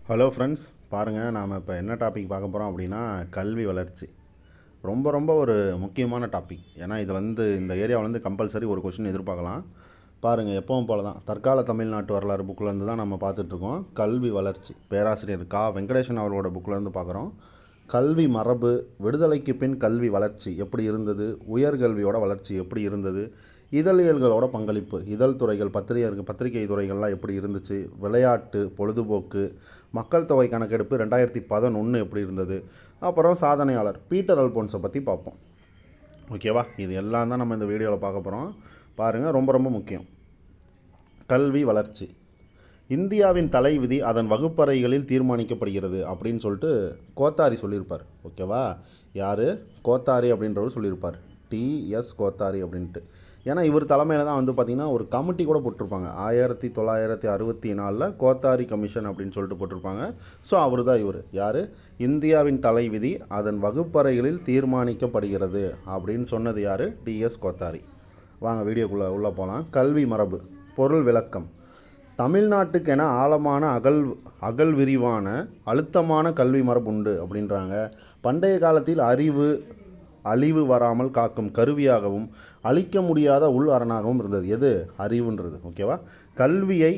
Hello friends, பாருங்கள் நாம் இப்போ என்ன டாபிக் பார்க்க போகிறோம் அப்படின்னா கல்வி வளர்ச்சி. ரொம்ப ரொம்ப ஒரு முக்கியமான டாபிக். ஏன்னா இதில் இந்த ஏரியாவிலேருந்து கம்பல்சரி ஒரு கொஸ்டின் எதிர்பார்க்கலாம். பாருங்கள், எப்பவும் போல தான் தற்கால தமிழ்நாட்டு வரலாறு புக்கிலேருந்து தான் நம்ம பார்த்துட்ருக்கோம். கல்வி வளர்ச்சி பேராசிரியர் வெங்கடேசன் அவர்களோட புக்கிலேருந்து பார்க்குறோம். கல்வி மரபு, விடுதலைக்கு பின் கல்வி வளர்ச்சி எப்படி இருந்தது, உயர்கல்வியோட வளர்ச்சி எப்படி இருந்தது, இதழியல்களோட பங்களிப்பு, இதழ் துறைகள், பத்திரிகை துறைகள்லாம் எப்படி இருந்துச்சு, விளையாட்டு, பொழுதுபோக்கு, மக்கள் தொகை கணக்கெடுப்பு 2011 எப்படி இருந்தது, அப்புறம் சாதனையாளர் பீட்டர் அல்போன்ஸை பற்றி பார்ப்போம். ஓகேவா? இது எல்லாம் தான் நம்ம இந்த வீடியோவில் பார்க்க போகிறோம். பாருங்கள், ரொம்ப ரொம்ப முக்கியம். கல்வி வளர்ச்சி. இந்தியாவின் தலைவிதி அதன் வகுப்பறைகளில் தீர்மானிக்கப்படுகிறது அப்படின்னு சொல்லிட்டு கோத்தாரி சொல்லியிருப்பார். ஓகேவா? யார்? கோத்தாரி அப்படின்றவர் சொல்லியிருப்பார். டிஎஸ் கோத்தாரி அப்படின்ட்டு. ஏன்னா இவர் தலைமையில் தான் பார்த்திங்கன்னா ஒரு கமிட்டி கூட போட்டிருப்பாங்க. 1964 கோத்தாரி கமிஷன் அப்படின்னு சொல்லிட்டு போட்டிருப்பாங்க. ஸோ அவர் தான் இவர். யார்? இந்தியாவின் தலைவிதி அதன் வகுப்பறைகளில் தீர்மானிக்கப்படுகிறது அப்படின்னு சொன்னது யார்? டிஎஸ் கோத்தாரி. வாங்க வீடியோக்குள்ளே உள்ளே போகலாம். கல்வி மரபு. பொருள் விளக்கம். தமிழ்நாட்டுக்கென ஆழமான அகல் விரிவான அழுத்தமான கல்வி மரபு உண்டு அப்படின்றாங்க. பண்டைய காலத்தில் அழிவு வராமல் காக்கும் கருவியாகவும் அழிக்க முடியாத உள் அரணாகவும் இருந்தது. எது? அறிவுன்றது. ஓகேவா? கல்வியை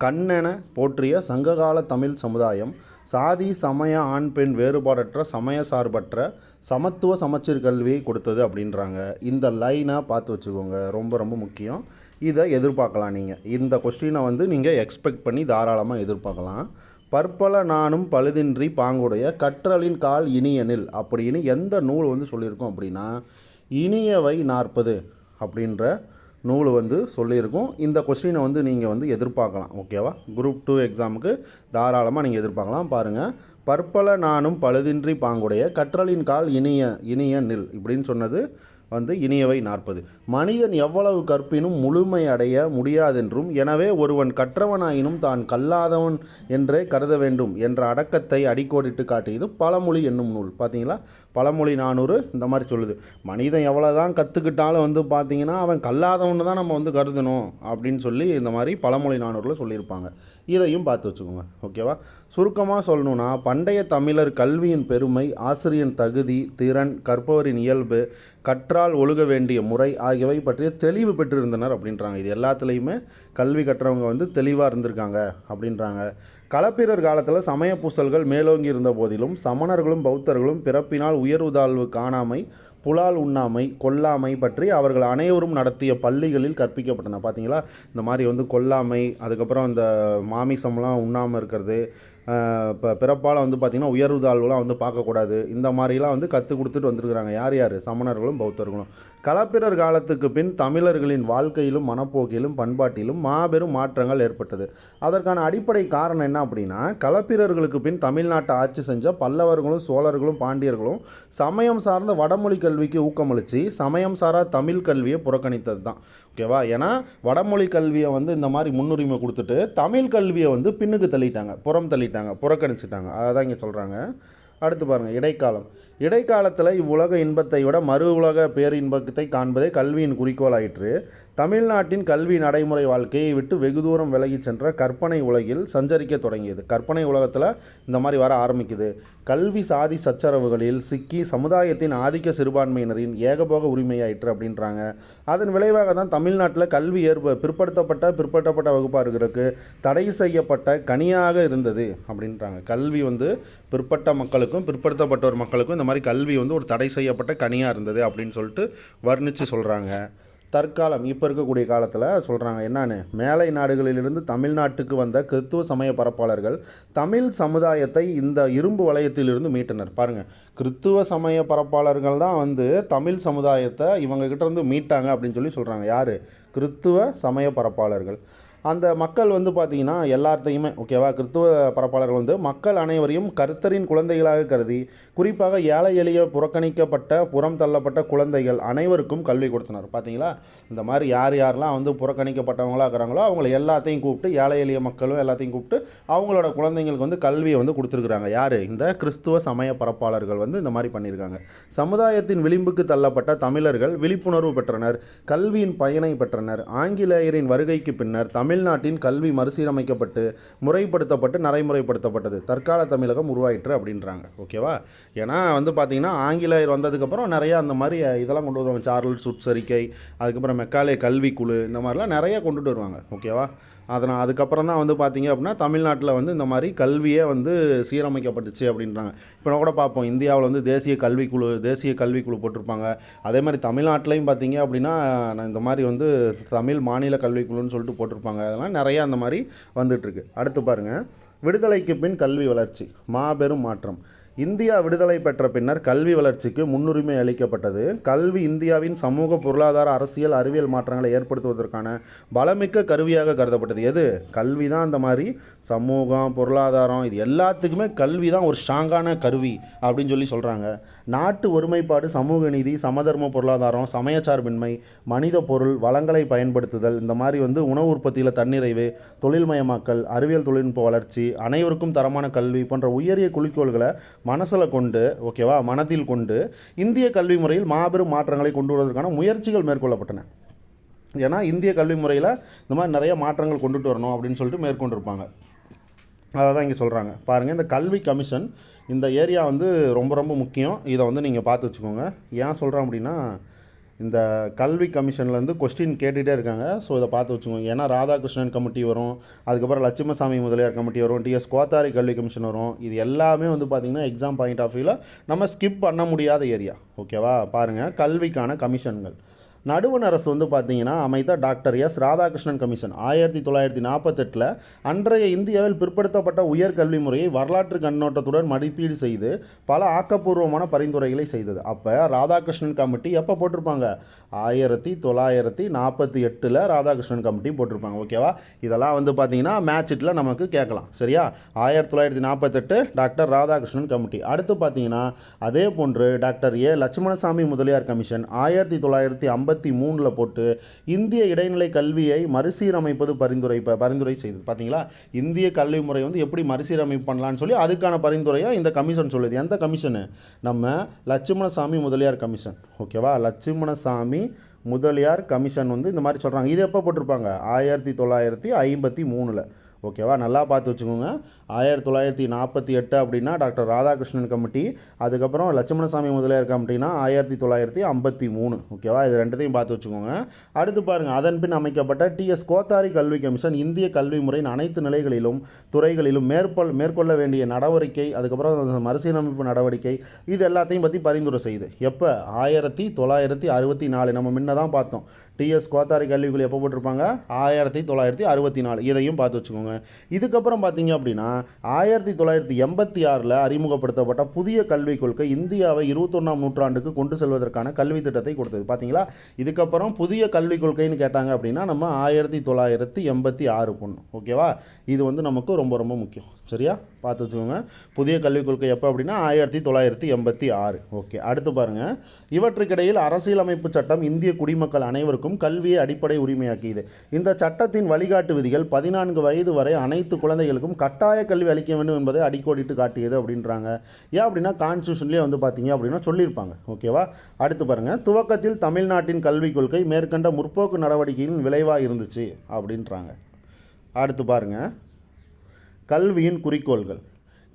கண்ணென போற்றிய சங்ககால தமிழ் சமுதாயம் சாதி சமய ஆண் பெண் வேறுபாடற்ற சமய சார்பற்ற சமத்துவ சமச்சீர் கல்வியை கொடுத்தது அப்படின்றாங்க. இந்த லைனை பார்த்து வச்சுக்கோங்க, ரொம்ப ரொம்ப முக்கியம். இதை எதிர்பார்க்கலாம். நீங்கள் இந்த கொஸ்டினை நீங்கள் எக்ஸ்பெக்ட் பண்ணி தாராளமாக எதிர்பார்க்கலாம். பற்பல நானும் பழுதின்றி பாங்குடைய கற்றலின் கால் இனியனில் அப்படின்னு எந்த நூல் சொல்லியிருக்கோம் அப்படின்னா இனியவை 40 அப்படின்ற நூல் சொல்லியிருக்கும். இந்த கொஸ்டினை நீங்கள் எதிர்பார்க்கலாம். ஓகேவா? குரூப் 2 எக்ஸாமுக்கு தாராளமாக நீங்கள் எதிர்பார்க்கலாம். பாருங்கள், பற்பல நானும் பழுதின்றி பாங்குடைய கற்றலின் கால் இனிய நில் இப்படின்னு சொன்னது இனியவை 40. மனிதன் எவ்வளவு கற்பினும் முழுமை அடைய முடியாதென்றும், எனவே ஒருவன் கற்றவனாயினும் தான் கல்லாதவன் என்றே கருத வேண்டும் என்ற அடக்கத்தை அடிக்கோடிட்டு காட்டியது பழமொழி என்னும் நூல். பார்த்தீங்களா? பழமொழி 400 இந்த மாதிரி சொல்லுது. மனிதன் எவ்வளோ தான் கற்றுக்கிட்டாலும் பார்த்தீங்கன்னா அவன் கல்லாதவன்னு தான் நம்ம கருதணும் அப்படின்னு சொல்லி இந்த மாதிரி பழமொழி 400 சொல்லியிருப்பாங்க. இதையும் பார்த்து வச்சுக்கோங்க. ஓகேவா? சுருக்கமாக சொல்லணுன்னா, பண்டைய தமிழர் கல்வியின் பெருமை, ஆசிரியன் தகுதி, திறன், கற்பவரின் இயல்பு, கற்றால் ஒழுக வேண்டிய முறை ஆகியவை பற்றிய தெளிவு பெற்றிருந்தனர் அப்படின்றாங்க. இது எல்லாத்துலேயுமே கல்வி கற்றவங்க தெளிவாக இருந்திருக்காங்க அப்படின்றாங்க. களப்பிரர் காலத்தில் சமய பூசல்கள் மேலோங்கி இருந்த போதிலும் சமணர்களும் பௌத்தர்களும் பிறப்பினால் உயர்வு தாழ்வு காணாமை, புலால் உண்ணாமை, கொல்லாமை பற்றி அவர்கள் அனைவரும் நடத்திய பள்ளிகளில் கற்பிக்கப்பட்டன. பார்த்தீங்களா? இந்த மாதிரி கொல்லாமை, அதுக்கப்புறம் இந்த மாமிசம்லாம் உண்ணாமல் இருக்கிறது, இப்போ பிறப்பால் பார்த்திங்கன்னா உயர்வு தாழ்வுலாம் பார்க்கக்கூடாது, இந்த மாதிரிலாம் கற்றுக் கொடுத்துட்டு வந்திருக்கிறாங்க. யார்? சமணர்களும் பௌத்தர்களும். களப்பிரர் காலத்துக்கு பின் தமிழர்களின் வாழ்க்கையிலும் மனப்போக்கிலும் பண்பாட்டிலும் மாபெரும் மாற்றங்கள் ஏற்பட்டது. அதற்கான அடிப்படை காரணம் என்ன அப்படின்னா, களப்பிரர்களுக்கு பின் தமிழ்நாட்டை ஆட்சி செஞ்ச பல்லவர்களும் சோழர்களும் பாண்டியர்களும் சமயம் சார்ந்த வடமொழி கல்விக்கு ஊக்கமளித்து சமயம் சாரா தமிழ் கல்வியை புறக்கணித்தது தான். ஓகேவா? ஏன்னா வடமொழி கல்வியை இந்த மாதிரி முன்னுரிமை கொடுத்துட்டு தமிழ் கல்வியை பின்னுக்கு தள்ளிட்டாங்க, புறக்கணிச்சிட்டாங்க. அதை தான் இங்கே சொல்கிறாங்க. அடுத்து பாருங்கள், இடைக்காலம். இடைக்காலத்தில் இவ்வுலக இன்பத்தை விட மறு உலக பேரின்பத்தை காண்பதே கல்வியின் குறிக்கோள் ஆயிற்று. தமிழ்நாட்டின் கல்வி நடைமுறை வாழ்க்கையை விட்டு வெகு தூரம் விலகி சென்ற கற்பனை உலகில் சஞ்சரிக்க தொடங்கியது. கற்பனை உலகத்தில் இந்த மாதிரி வர ஆரம்பிக்குது. கல்வி சாதி சச்சரவுகளில் சிக்கி சமுதாயத்தின் ஆதிக்க சிறுபான்மையினரின் ஏகபோக உரிமையாயிற்று அப்படின்றாங்க. அதன் விளைவாக தான் தமிழ்நாட்டில் கல்வி பிற்படுத்தப்பட்ட வகுப்பார்களுக்கு தடை செய்யப்பட்ட கனியாக இருந்தது அப்படின்றாங்க. கல்வி பிற்பட்ட மக்களுக்கும் பிற்படுத்தப்பட்டோர் மக்களுக்கும் இந்த மாதிரி கல்வி ஒரு தடை செய்யப்பட்ட கனியாக இருந்தது அப்படின்னு சொல்லிட்டு வர்ணித்து சொல்கிறாங்க. தற்காலம், இப்போ இருக்கக்கூடிய காலத்தில் சொல்கிறாங்க என்னன்னு, மேலை நாடுகளிலிருந்து தமிழ்நாட்டுக்கு வந்த கிறித்துவ சமய பரப்பாளர்கள் தமிழ் சமுதாயத்தை இந்த இரும்பு வளையத்திலிருந்து மீட்டனர். பாருங்கள், கிறித்துவ சமய பரப்பாளர்கள் தான் தமிழ் சமுதாயத்தை இவங்ககிட்ட மீட்டாங்க அப்படின்னு சொல்லி சொல்கிறாங்க. யார்? கிறித்துவ சமய பரப்பாளர்கள். அந்த மக்கள் பார்த்திங்கன்னா எல்லாத்தையுமே, ஓகேவா, கிறித்துவ பரப்பாளர்கள் மக்கள் அனைவரையும் கர்த்தரின் குழந்தைகளாக கருதி குறிப்பாக ஏழை எளிய புறக்கணிக்கப்பட்ட புறம் தள்ளப்பட்ட குழந்தைகள் அனைவருக்கும் கல்வி கொடுத்தனர். பார்த்தீங்களா? இந்த மாதிரி யாரெல்லாம் புறக்கணிக்கப்பட்டவங்களாக இருக்கிறாங்களோ அவங்கள எல்லாத்தையும் கூப்பிட்டு, ஏழை எளிய மக்களும் எல்லாத்தையும் கூப்பிட்டு அவங்களோட குழந்தைங்களுக்கு கல்வியை கொடுத்துருக்குறாங்க. யார்? இந்த கிறிஸ்துவ சமய பரப்பாளர்கள் இந்த மாதிரி பண்ணியிருக்காங்க. சமுதாயத்தின் விளிம்புக்கு தள்ளப்பட்ட தமிழர்கள் விழிப்புணர்வு பெற்றனர், கல்வியின் பயனை பெற்றனர். ஆங்கிலேயரின் வருகைக்கு பின்னர் தமிழ் தமிழ்நாட்டின் கல்வி மறுசீரமைக்கப்பட்டு முறைப்படுத்தப்பட்டு நடைமுறைப்படுத்தப்பட்டது. தற்கால தமிழகம் உருவாயிற்று அப்படின்றாங்க. ஓகேவா? ஏன்னா வந்து பார்த்திங்கன்னா ஆங்கிலேயர் வந்ததுக்கப்புறம் நிறையா அந்த மாதிரி இதெல்லாம் கொண்டு வருவாங்க. சார்ல்ஸ் வுட்ஸ் அறிக்கை, அதுக்கப்புறம் மெக்காலே கல்விக்குழு, இந்த மாதிரிலாம் நிறையா கொண்டுட்டு வருவாங்க. ஓகேவா? அதனால் அதுக்கப்புறம் தான் வந்து பார்த்திங்க அப்படின்னா தமிழ்நாட்டில் வந்து இந்த மாதிரி கல்வியே வந்து சீரமைக்கப்பட்டுச்சு அப்படின்றாங்க. இப்போ கூட பார்ப்போம், இந்தியாவில் வந்து தேசிய கல்விக்குழு போட்டிருப்பாங்க. அதே மாதிரி தமிழ்நாட்டிலையும் பார்த்திங்க அப்படின்னா இந்த மாதிரி வந்து தமிழ் மாநில கல்விக்குழுன்னு சொல்லிட்டு போட்டிருப்பாங்க. அதெல்லாம் நிறையா அந்த மாதிரி வந்துட்டுருக்கு. அடுத்து பாருங்கள், விடுதலைக்கு பின் கல்வி வளர்ச்சி மாபெரும் மாற்றம். இந்தியா விடுதலை பெற்ற பின்னர் கல்வி வளர்ச்சிக்கு முன்னுரிமை அளிக்கப்பட்டது. கல்வி இந்தியாவின் சமூக, பொருளாதார, அரசியல், அறிவியல் மாற்றங்களை ஏற்படுத்துவதற்கான பலமிக்க கருவியாக கருதப்பட்டது. எது? கல்வி தான். அந்த மாதிரி சமூகம், பொருளாதாரம், இது எல்லாத்துக்குமே கல்வி தான் ஒரு ஸ்ட்ராங்கான கருவி அப்படின்னு சொல்கிறாங்க. நாட்டு ஒருமைப்பாடு, சமூக நீதி, சமதர்ம பொருளாதாரம், சமயச்சார்பின்மை, மனித பொருள் வளங்களை பயன்படுத்துதல், இந்த மாதிரி வந்து உணவு உற்பத்தியில் தன்னிறைவு, தொழில்மயமாக்கல், அறிவியல் தொழில்நுட்ப வளர்ச்சி, அனைவருக்கும் தரமான கல்வி போன்ற உயரிய குறிக்கோள்களை மனதில் கொண்டு இந்திய கல்வி முறையில் மாபெரும் மாற்றங்களை கொண்டு வருவதற்கான முயற்சிகள் மேற்கொள்ளப்பட்டன. ஏன்னா இந்திய கல்வி முறையில் இந்த மாதிரி நிறைய மாற்றங்கள் கொண்டுட்டு வரணும் அப்படின்னு சொல்லிட்டு மேற்கொண்டிருப்பாங்க. அதை தான் இங்கே சொல்கிறாங்க. பாருங்கள், இந்த கல்வி கமிஷன் இந்த ஏரியா வந்து ரொம்ப ரொம்ப முக்கியம். இதை வந்து நீங்கள் பார்த்து வச்சுக்கோங்க. ஏன் சொல்கிறேன் அப்படின்னா, இந்த கல்வி கமிஷன்லேருந்து கொஸ்டின் கேட்டுகிட்டே இருக்காங்க. ஸோ இதை பார்த்து வச்சுக்கோங்க. ஏன்னா ராதாகிருஷ்ணன் கமிட்டி வரும், அதுக்கப்புறம் லட்சுமணசாமி முதலியார் கமிட்டி வரும், டிஎஸ் கோத்தாரி கல்வி கமிஷன் வரும். இது எல்லாமே வந்து பார்த்திங்கன்னா எக்ஸாம் பாயிண்ட் ஆஃப் வியூவில் நம்ம ஸ்கிப் பண்ண முடியாத ஏரியா. ஓகேவா? பாருங்கள், கல்விக்கான கமிஷன்கள். நடுவண் அரசு வந்து பார்த்திங்கன்னா அமைத்த டாக்டர் எஸ் ராதாகிருஷ்ணன் கமிஷன் 1948 அன்றைய இந்தியாவில் பிற்படுத்தப்பட்ட உயர்கல்வி முறையை வரலாற்று கண்ணோட்டத்துடன் மதிப்பீடு செய்து பல ஆக்கப்பூர்வமான பரிந்துரைகளை செய்தது. அப்போ ராதாகிருஷ்ணன் கமிட்டி எப்போ போட்டிருப்பாங்க? 1948 ராதாகிருஷ்ணன் கமிட்டி போட்டிருப்பாங்க. ஓகேவா? இதெல்லாம் வந்து பார்த்திங்கன்னா மேட்சிட்டில் நமக்கு கேட்கலாம். சரியா? 1948 டாக்டர் ராதாகிருஷ்ணன் கமிட்டி. அடுத்து பார்த்திங்கன்னா அதே போன்று doctor A Lakshmanaswami Mudaliar commission 1953 போட்டு இந்திய இடைநிலை கல்வியை மறுசீரமைப்பது பரிந்துரை செய்தது. பார்த்தீங்களா? இந்திய கல்வி முறை வந்து எப்படி மறுசீரமைப்பு பண்ணலான்னு சொல்லி அதுக்கான பரிந்துரையை இந்த கமிஷன் சொல்லுது. எந்த கமிஷனு? நம்ம லட்சுமணசாமி முதலியார் கமிஷன். ஓகேவா? லட்சுமணசாமி முதலியார் கமிஷன் வந்து இந்த மாதிரி சொல்கிறாங்க. இது எப்போ போட்டிருப்பாங்க? 1953. ஓகேவா? நல்லா பார்த்து வச்சுக்கோங்க. 1948 அப்படின்னா டாக்டர் ராதாகிருஷ்ணன் கமிட்டி, அதுக்கப்புறம் லட்சுமணசாமி முதலியார் கமிட்டினா 1953. ஓகேவா? இது ரெண்டுத்தையும் பார்த்து வச்சுக்கோங்க. அடுத்து பாருங்கள், அதன் பின் அமைக்கப்பட்ட டிஎஸ் கோத்தாரி கல்வி கமிஷன் இந்திய கல்வி முறையின் அனைத்து நிலைகளிலும் துறைகளிலும் மேற்கொள்ள வேண்டிய நடவடிக்கை, அதுக்கப்புறம் மறுசீரமைப்பு நடவடிக்கை, இது எல்லாத்தையும் பற்றி பரிந்துரை செய்யுது. எப்போ? 1964. நம்ம முன்ன தான் பார்த்தோம். டிஎஸ் கோத்தாரி கல்விக்குழு எப்போ போட்டிருப்பாங்க? 1964. இதையும் பார்த்து வச்சுக்கோங்க. இதுக்கப்புறம் பார்த்தீங்க அப்படின்னா 1986 அறிமுகப்படுத்தப்பட்ட புதிய கல்விக் கொள்கை இந்தியாவை 21ஆம் நூற்றாண்டுக்கு கொண்டு செல்வதற்கான கல்வி திட்டத்தை கொடுத்தது. பார்த்தீங்களா? இதுக்கப்புறம் புதிய கல்விக் கொள்கைன்னு கேட்டாங்க அப்படின்னா நம்ம 1986 பொண்ணும். ஓகேவா? இது வந்து நமக்கு ரொம்ப ரொம்ப முக்கியம். சரியா? பார்த்து வச்சுக்கோங்க. புதிய கல்விக் கொள்கை எப்போ அப்படின்னா 1986. ஓகே. அடுத்து பாருங்கள், இவற்றுக்கிடையில் அரசியலமைப்பு சட்டம் இந்திய குடிமக்கள் அனைவருக்கும் கல்வியை அடிப்படை உரிமையாக்கியது. இந்த சட்டத்தின் வழிகாட்டு விதிகள் 14 வயது வரை அனைத்து குழந்தைகளுக்கும் கட்டாய கல்வி அளிக்க வேண்டும் என்பதை அடிக்கோடிட்டு காட்டியது அப்படின்றாங்க. ஏன் அப்படின்னா கான்ஸ்டியூஷன்லேயே வந்து பார்த்தீங்க அப்படின்னா சொல்லியிருப்பாங்க. ஓகேவா? அடுத்து பாருங்கள், துவக்கத்தில் தமிழ்நாட்டின் கல்விக் கொள்கை மேற்கண்ட முற்போக்கு நடவடிக்கையின் விளைவாக இருந்துச்சு அப்படின்றாங்க. அடுத்து பாருங்கள், கல்வியின் குறிக்கோள்கள்.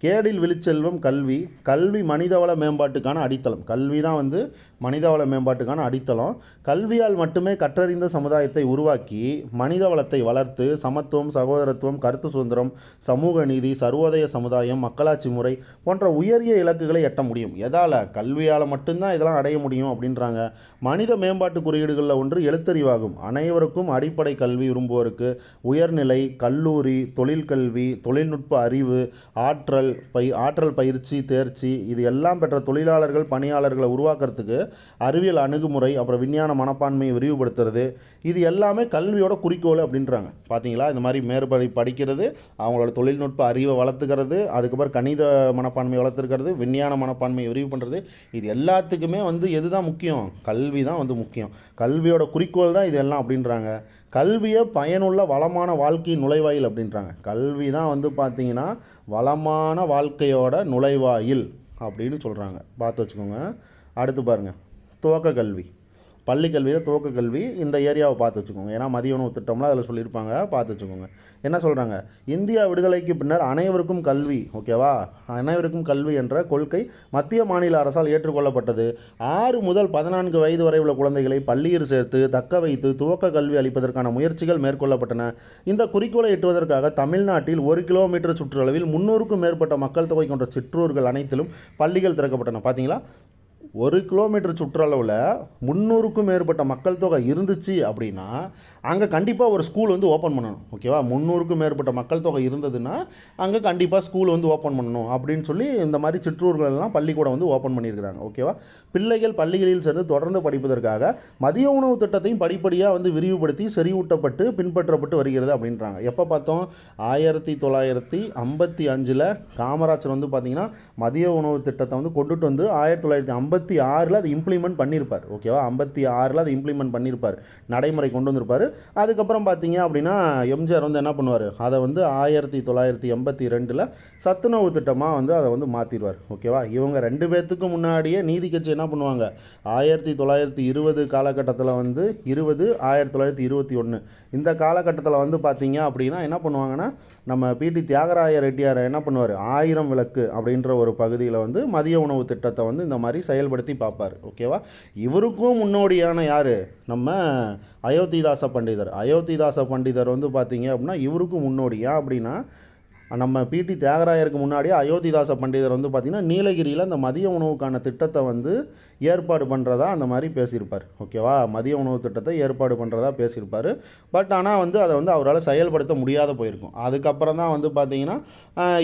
கேடில் விழுச்செல்வம் கல்வி. கல்வி மனிதவள மேம்பாட்டுக்கான அடித்தளம். கல்வி தான் வந்து மனிதவள மேம்பாட்டுக்கான அடித்தளம். கல்வியால் மட்டுமே கற்றறிந்த சமுதாயத்தை உருவாக்கி மனித வளத்தை வளர்த்து சமத்துவம், சகோதரத்துவம், கருத்து சுதந்திரம், சமூக நீதி, சர்வோதய சமுதாயம், மக்களாட்சி முறை போன்ற உயரிய இலக்குகளை எட்ட முடியும். எதால்? கல்வியால் மட்டும்தான் இதெல்லாம் அடைய முடியும் அப்படின்றாங்க. மனித மேம்பாட்டு குறியீடுகளில் ஒன்று எழுத்தறிவாகும். அனைவருக்கும் அடிப்படை கல்வி விரும்புவோருக்கு உயர்நிலை, கல்லூரி, தொழிற்கல்வி, தொழில்நுட்ப அறிவு, ஆற்றல் பயிற்சி, தேர்ச்சி, இது எல்லாம் பெற்ற தொழிலாளர்கள், பணியாளர்களை உருவாக்குறதுக்கு அறிவியல் அணுகுமுறை, அப்புறம் விஞ்ஞான மனப்பான்மையை விரிவுபடுத்துறது, இது எல்லாமே கல்வியோட குறிக்கோள் அப்படின்றாங்க. பார்த்தீங்களா? இந்த மாதிரி மேற்படி படிக்கிறது, அவங்களோட தொழில்நுட்ப அறிவை வளர்த்துக்கிறது, அதுக்கப்புறம் கணித மனப்பான்மையை வளர்த்துக்கிறது, விஞ்ஞான மனப்பான்மையை விரிவு பண்ணுறது, இது எல்லாத்துக்குமே வந்து எது தான் முக்கியம்? கல்வி தான் வந்து முக்கியம். கல்வியோட குறிக்கோள் தான் இது எல்லாம் அப்படின்றாங்க. கல்வியை பயனுள்ள வளமான வாழ்க்கையின் நுழைவாயில் அப்படின்றாங்க. கல்வி தான் வந்து பார்த்திங்கன்னா வளமான வாழ்க்கையோட நுழைவாயில் அப்படின்னு சொல்கிறாங்க. பார்த்து வச்சுக்கோங்க. அடுத்து பாருங்கள், துவக்க கல்வி. பள்ளி கல்வியில் துவக்க கல்வி இந்த ஏரியாவை பார்த்து வச்சுக்கோங்க. ஏன்னா மதிய உணவு திட்டம்லாம் அதில் சொல்லியிருப்பாங்க, பார்த்து வச்சுக்கோங்க. என்ன சொல்கிறாங்க, இந்தியா விடுதலைக்கு பின்னர் அனைவருக்கும் கல்வி, ஓகேவா, அனைவருக்கும் கல்வி என்ற கொள்கை மத்திய மாநில அரசால் ஏற்றுக்கொள்ளப்பட்டது. 6 முதல் 14 வயது வரை உள்ள குழந்தைகளை பள்ளியில் சேர்த்து தக்க வைத்து துவக்க கல்வி அளிப்பதற்கான முயற்சிகள் மேற்கொள்ளப்பட்டன. இந்த குறிக்கோளை எட்டுவதற்காக தமிழ்நாட்டில் 1 கிலோமீட்டர் சுற்றளவில் 300க்கும் மேற்பட்ட மக்கள் தொகை கொண்ட சிற்றூர்கள் அனைத்திலும் பள்ளிகள் திறக்கப்பட்டன. பார்த்தீங்களா, 1 கிலோமீட்டர் சுற்றளவில் 300க்கும் மேற்பட்ட மக்கள் தொகை இருந்துச்சு அப்படின்னா அங்கே கண்டிப்பாக ஒரு ஸ்கூல் வந்து ஓப்பன் பண்ணணும். ஓகேவா, 300க்கும் மேற்பட்ட மக்கள் தொகை இருந்ததுன்னா அங்கே கண்டிப்பாக ஸ்கூல் வந்து ஓப்பன் பண்ணணும் அப்படின்னு சொல்லி இந்த மாதிரி சிற்றூர்களெல்லாம் பள்ளிக்கூடம் வந்து ஓப்பன் பண்ணியிருக்கிறாங்க. ஓகேவா, பிள்ளைகள் பள்ளிகளில் சேர்ந்து தொடர்ந்து படிப்பதற்காக மதிய உணவு திட்டத்தையும் படிப்படியாக வந்து விரிவுபடுத்தி செறிவூட்டப்பட்டு பின்பற்றப்பட்டு வருகிறது அப்படின்றாங்க. எப்போ பார்த்தோம், 1955 காமராஜர் வந்து பார்த்திங்கன்னா மதிய உணவு திட்டத்தை வந்து கொண்டுட்டு வந்து 1956 அது இம்ப்ளிமெண்ட் பண்ணியிருப்பார். ஓகேவா, 56 அதை இம்ப்ளிமெண்ட் பண்ணியிருப்பார், நடைமுறை கொண்டு வந்திருப்பார். அதுக்கப்புறம் பார்த்தீங்க அப்படின்னா எம்ஜிஆர் வந்து என்ன பண்ணுவார், அதை வந்து 1982 சத்துணவு திட்டமாக வந்து அதை வந்து மாற்றிடுவார். ஓகேவா, இவங்க 2 பேர்த்துக்கு முன்னாடியே நீதி கட்சி என்ன பண்ணுவாங்க, 1920 காலகட்டத்தில் வந்து 1921 இந்த காலகட்டத்தில் வந்து பார்த்தீங்க அப்படின்னா என்ன பண்ணுவாங்கன்னா நம்ம பிடி தியாகராய ரெட்டியார் என்ன பண்ணுவார், 1000 விளக்கு அப்படின்ற ஒரு பகுதியில் வந்து மதிய உணவு திட்டத்தை வந்து இந்த மாதிரி செயல்படுத்தி பார்ப்பார். ஓகேவா, இவருக்கும் முன்னோடியான யார், நம்ம அயோத்திதாச பண்டிதர் வந்து பார்த்தீங்க அப்படின்னா இவருக்கும் முன்னோடி. ஏன் அப்படின்னா நம்ம பிடி தியாகராயருக்கு முன்னாடியே அயோத்திதாச பண்டிதர் வந்து பார்த்திங்கன்னா நீலகிரியில் அந்த மதிய உணவுக்கான திட்டத்தை வந்து ஏற்பாடு பண்ணுறதா அந்த மாதிரி பேசியிருப்பார். ஓகேவா, மதிய உணவு திட்டத்தை ஏற்பாடு பண்ணுறதா பேசியிருப்பார். பட் ஆனால் வந்து அதை வந்து அவரால் செயல்படுத்த முடியாத போயிருக்கும். அதுக்கப்புறம் தான் வந்து பார்த்திங்கன்னா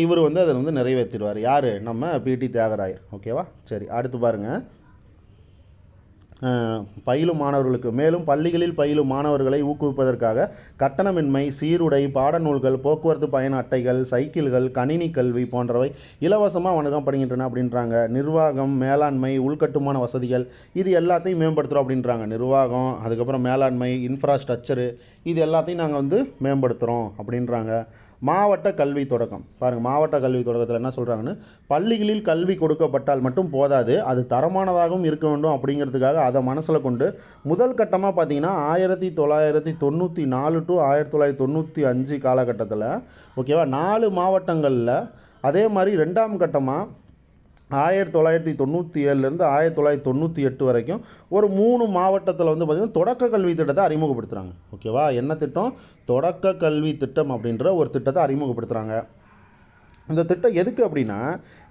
இவர் வந்து அதை வந்து நிறைவேற்றிடுவார். யார், நம்ம பிடி தியாகராயர். ஓகேவா, சரி, அடுத்து பாருங்கள். பயிலும் மாணவர்களுக்கு மேலும் பள்ளிகளில் பயிலும் மாணவர்களை ஊக்குவிப்பதற்காக கட்டணமின்மை, சீருடை, பாடநூல்கள், போக்குவரத்து பயண அட்டைகள், சைக்கிள்கள், கணினி கல்வி போன்றவை இலவசமாக வழங்கப்படுகின்றன அப்படின்றாங்க. நிர்வாகம், மேலாண்மை, உள்கட்டுமான வசதிகள் இது எல்லாத்தையும் மேம்படுத்துகிறோம் அப்படின்றாங்க. நிர்வாகம், அதுக்கப்புறம் மேலாண்மை, இன்ஃப்ராஸ்ட்ரக்சரு இது எல்லாத்தையும் நாங்கள் வந்து மேம்படுத்துகிறோம் அப்படின்றாங்க. மாவட்ட கல்வி தொடக்கம் பாருங்கள், மாவட்ட கல்வி தொடக்கத்தில் என்ன சொல்கிறாங்கன்னு, பள்ளிகளில் கல்வி கொடுக்கப்பட்டால் மட்டும் போதாது, அது தரமானதாகவும் இருக்க வேண்டும் அப்படிங்கிறதுக்காக அதை மனசில் கொண்டு முதல் கட்டமாக பார்த்தீங்கன்னா 1994 to 1995 காலகட்டத்தில் ஓகேவா 4 மாவட்டங்களில், அதே மாதிரி 2ஆம் கட்டமாக 1997 1998 வரைக்கும் ஒரு 3 மாவட்டத்தில் வந்து பார்த்திங்கன்னா தொடக்க கல்வி திட்டத்தை அறிமுகப்படுத்துகிறாங்க. ஓகேவா, என்ன திட்டம், தொடக்க கல்வி திட்டம் அப்படின்ற ஒரு திட்டத்தை அறிமுகப்படுத்துகிறாங்க. இந்த திட்டம் எதுக்கு அப்படின்னா,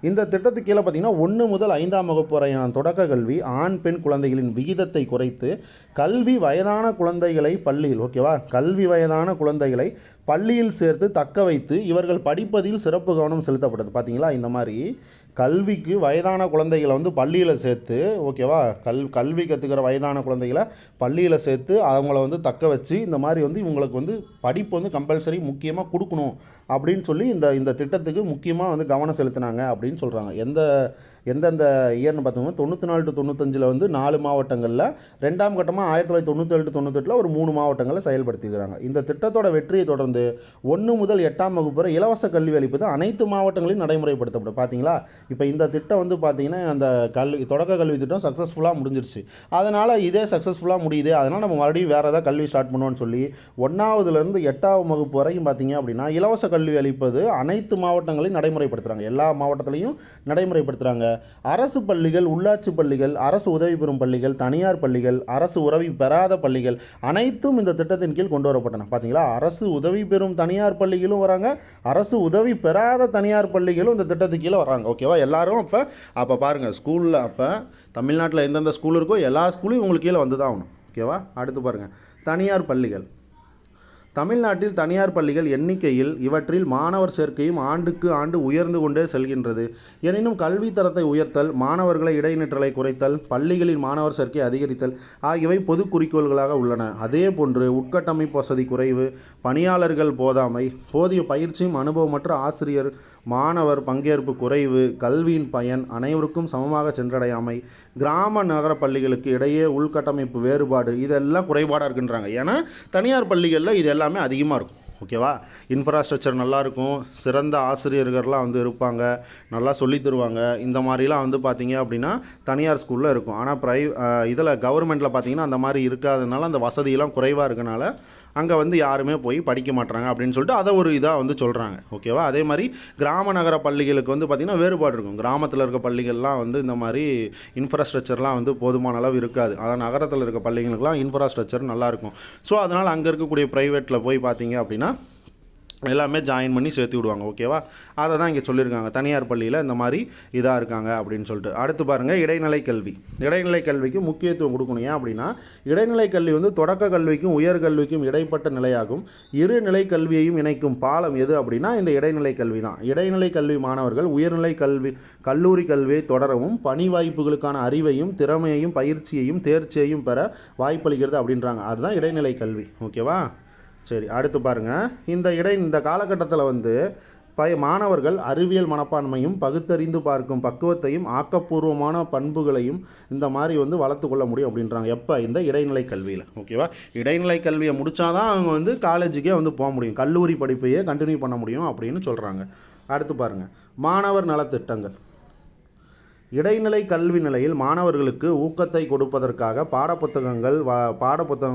இந்த திட்டத்துக்கு கீழே பார்த்திங்கன்னா 1 முதல் 5ஆம் வகுப்பு வரையான தொடக்க கல்வி ஆண் பெண் குழந்தைகளின் விகிதத்தை குறைத்து கல்வி வயதான குழந்தைகளை பள்ளியில், ஓகேவா, கல்வி வயதான குழந்தைகளை பள்ளியில் சேர்த்து தக்க வைத்து இவர்கள் படிப்பதில் சிறப்பு கவனம் செலுத்தப்பட்டது. பார்த்திங்களா, இந்த மாதிரி கல்விக்கு வயதான குழந்தைகளை வந்து பள்ளியில் சேர்த்து, ஓகேவா, கல்வி கற்றுக்கிற வயதான குழந்தைகளை பள்ளியில் சேர்த்து அவங்கள வந்து தக்க வச்சு இந்த மாதிரி வந்து இவங்களுக்கு வந்து படிப்பு வந்து கம்பல்சரி முக்கியமாக கொடுக்கணும் அப்படின்னு சொல்லி இந்த திட்டத்துக்கு முக்கியமாக வந்து கவனம் செலுத்தினாங்க அப்படின்னு சொல்கிறாங்க. எந்தெந்த இயர்னு பார்த்தோம்னா 94 to 95 வந்து 4 மாவட்டங்களில், 2ஆம் கட்டமாக 1997 to 98 ஒரு 3 மாவட்டங்களில் செயல்படுத்திக்கிறாங்க. இந்த திட்டத்தோட வெற்றியை தொடர்ந்து 1 முதல் 8ஆம் வகுப்பு வரை இலவச கல்வி அளிப்பது அனைத்து மாவட்டங்களிலும் நடைமுறைப்படுத்தப்படும். பார்த்தீங்களா, இப்போ இந்த திட்டம் வந்து பார்த்திங்கன்னா அந்த தொடக்க கல்வி திட்டம் சக்ஸஸ்ஃபுல்லாக முடிஞ்சிருச்சு. அதனால் இதே சக்ஸஸ்ஃபுல்லாக முடியுது, அதனால் நம்ம மறுபடியும் வேறு ஏதாவது கல்வி ஸ்டார்ட் பண்ணுவோன்னு சொல்லி 1ஆவதுலேருந்து 8ஆம் வகுப்பு வரைக்கும் பார்த்திங்க அப்படின்னா இலவச கல்வி அளிப்பது அனைத்து மாவட்டங்களையும் நடைமுறைப்படுத்துகிறாங்க. எல்லா மாவட்டத்திலையும் நடைமுறைப்படுத்துகிறாங்க. அரசு பள்ளிகள், உள்ளாட்சி பள்ளிகள், அரசு உதவி பெறும் பள்ளிகள், தனியார் பள்ளிகள், அரசு உதவி பெறாத பள்ளிகள் அனைத்தும் இந்த திட்டத்தின் கீழ் கொண்டு வரப்பட்டன. பார்த்தீங்களா, அரசு உதவி பெறும் தனியார் பள்ளிகளும் வராங்க, அரசு உதவி பெறாத தனியார் பள்ளிகளும் இந்த திட்டத்துக்கு கீழே வராங்க. ஓகேவா, எல்லாரும் அப்போ பாருங்கள், ஸ்கூலில் அப்போ தமிழ்நாட்டில் எந்தெந்த ஸ்கூல் இருக்கோ எல்லா ஸ்கூலும் உங்களுக்கு கீழே வந்து தான் ஆகணும். ஓகேவா, அடுத்து பாருங்கள், தனியார் பள்ளிகள். தமிழ்நாட்டில் தனியார் பள்ளிகள் எண்ணிக்கையில் இவற்றில் மாணவர் சேர்க்கையும் ஆண்டுக்கு ஆண்டு உயர்ந்து கொண்டே செல்கின்றது. எனினும் கல்வி தரத்தை உயர்த்தல், மாணவர்களை இடைநிற்றலை குறைத்தல், பள்ளிகளின் மாணவர் சேர்க்கை அதிகரித்தல் ஆகியவை பொது குறிக்கோள்களாக உள்ளன. அதே போன்று உட்கட்டமைப்பு வசதி குறைவு, பணியாளர்கள் போதாமை, போதிய பயிற்சியும் அனுபவமற்ற ஆசிரியர் மாணவர் பங்கேற்பு குறைவு, கல்வியின் பயன் அனைவருக்கும் சமமாக சென்றடையாமை, கிராம நகர பள்ளிகளுக்கு இடையே உள்கட்டமைப்பு வேறுபாடு இதெல்லாம் குறைபாடாக இருக்குன்றாங்க. ஏன்னா தனியார் பள்ளிகளில் இது எல்லாமே அதிகமாக இருக்கும். ஓகேவா. இன்ஃப்ராஸ்ட்ரக்சர் நல்லாயிருக்கும், சிறந்த ஆசிரியர்கள்லாம் வந்து இருப்பாங்க, நல்லா சொல்லி தருவாங்க. இந்த மாதிரிலாம் வந்து பார்த்திங்க அப்படின்னா தனியார் ஸ்கூலில் இருக்கும். ஆனால் இதில் கவர்மெண்ட்டில் பார்த்திங்கன்னா அந்த மாதிரி இருக்காதனால, அந்த வசதியெல்லாம் குறைவாக இருக்கனால அங்கே வந்து யாருமே போய் படிக்க மாட்டாங்க அப்படின்னு சொல்லிட்டு அதை ஒரு இதாக வந்து சொல்கிறாங்க. ஓகேவா. அதே மாதிரி கிராம நகர பள்ளிகளுக்கு வந்து பார்த்திங்கன்னா வேறுபாடு இருக்கும். கிராமத்தில் இருக்க பள்ளிகள்லாம் வந்து இந்த மாதிரி இன்ஃப்ராஸ்ட்ரக்சர்லாம் வந்து போதுமான அளவு இருக்காது. அதான் நகரத்தில் இருக்க பள்ளிகளுக்கெல்லாம் இன்ஃப்ராஸ்ட்ரக்சர் நல்லாயிருக்கும். ஸோ அதனால் அங்கே இருக்கக்கூடிய ப்ரைவேட்டில் போய் பார்த்திங்க அப்படின்னா எல்லாமே ஜாயின் பண்ணி சேர்த்து விடுவாங்க. ஓகேவா. அதை தான் இங்கே சொல்லியிருக்காங்க, தனியார் பள்ளியில் இந்த மாதிரி இதாக இருக்காங்க அப்படின்னு சொல்லிட்டு. அடுத்து பாருங்கள், இடைநிலை கல்வி. இடைநிலை கல்விக்கு முக்கியத்துவம் கொடுக்கணும். ஏன் அப்படின்னா இடைநிலை கல்வி வந்து தொடக்க கல்விக்கும் உயர்கல்விக்கும் இடைப்பட்ட நிலையாகும். இரு நிலை கல்வியையும் இணைக்கும் பாலம் எது அப்படின்னா இந்த இடைநிலை கல்வி தான். இடைநிலை கல்வி மாணவர்கள் உயர்நிலை கல்லூரி கல்வியை தொடரவும் பணி வாய்ப்புகளுக்கான அறிவையும் திறமையையும் பயிற்சியையும் தேர்ச்சியையும் பெற வாய்ப்பளிக்கிறது அப்படின்றாங்க. அதுதான் இடைநிலை கல்வி. ஓகேவா. சரி, அடுத்து பாருங்கள். இந்த காலகட்டத்தில் வந்து மாணவர்கள் அறிவியல் மனப்பான்மையும் பகுத்தறிந்து பார்க்கும் பக்குவத்தையும் ஆக்கப்பூர்வமான பண்புகளையும் இந்த மாதிரி வந்து வளர்த்து கொள்ள முடியும் அப்படின்றாங்க. எப்போ? இந்த இடைநிலை கல்வியில். ஓகேவா. இடைநிலை கல்வியை முடித்தாதான் அவங்க வந்து காலேஜுக்கே வந்து போக முடியும், கல்லூரி படிப்பையே கண்டினியூ பண்ண முடியும் அப்படின்னு சொல்கிறாங்க. அடுத்து பாருங்கள், மாணவர் நலத்திட்டங்கள். இடைநிலை கல்வி நிலையில் மாணவர்களுக்கு ஊக்கத்தை கொடுப்பதற்காக பாடப்புத்தகங்கள்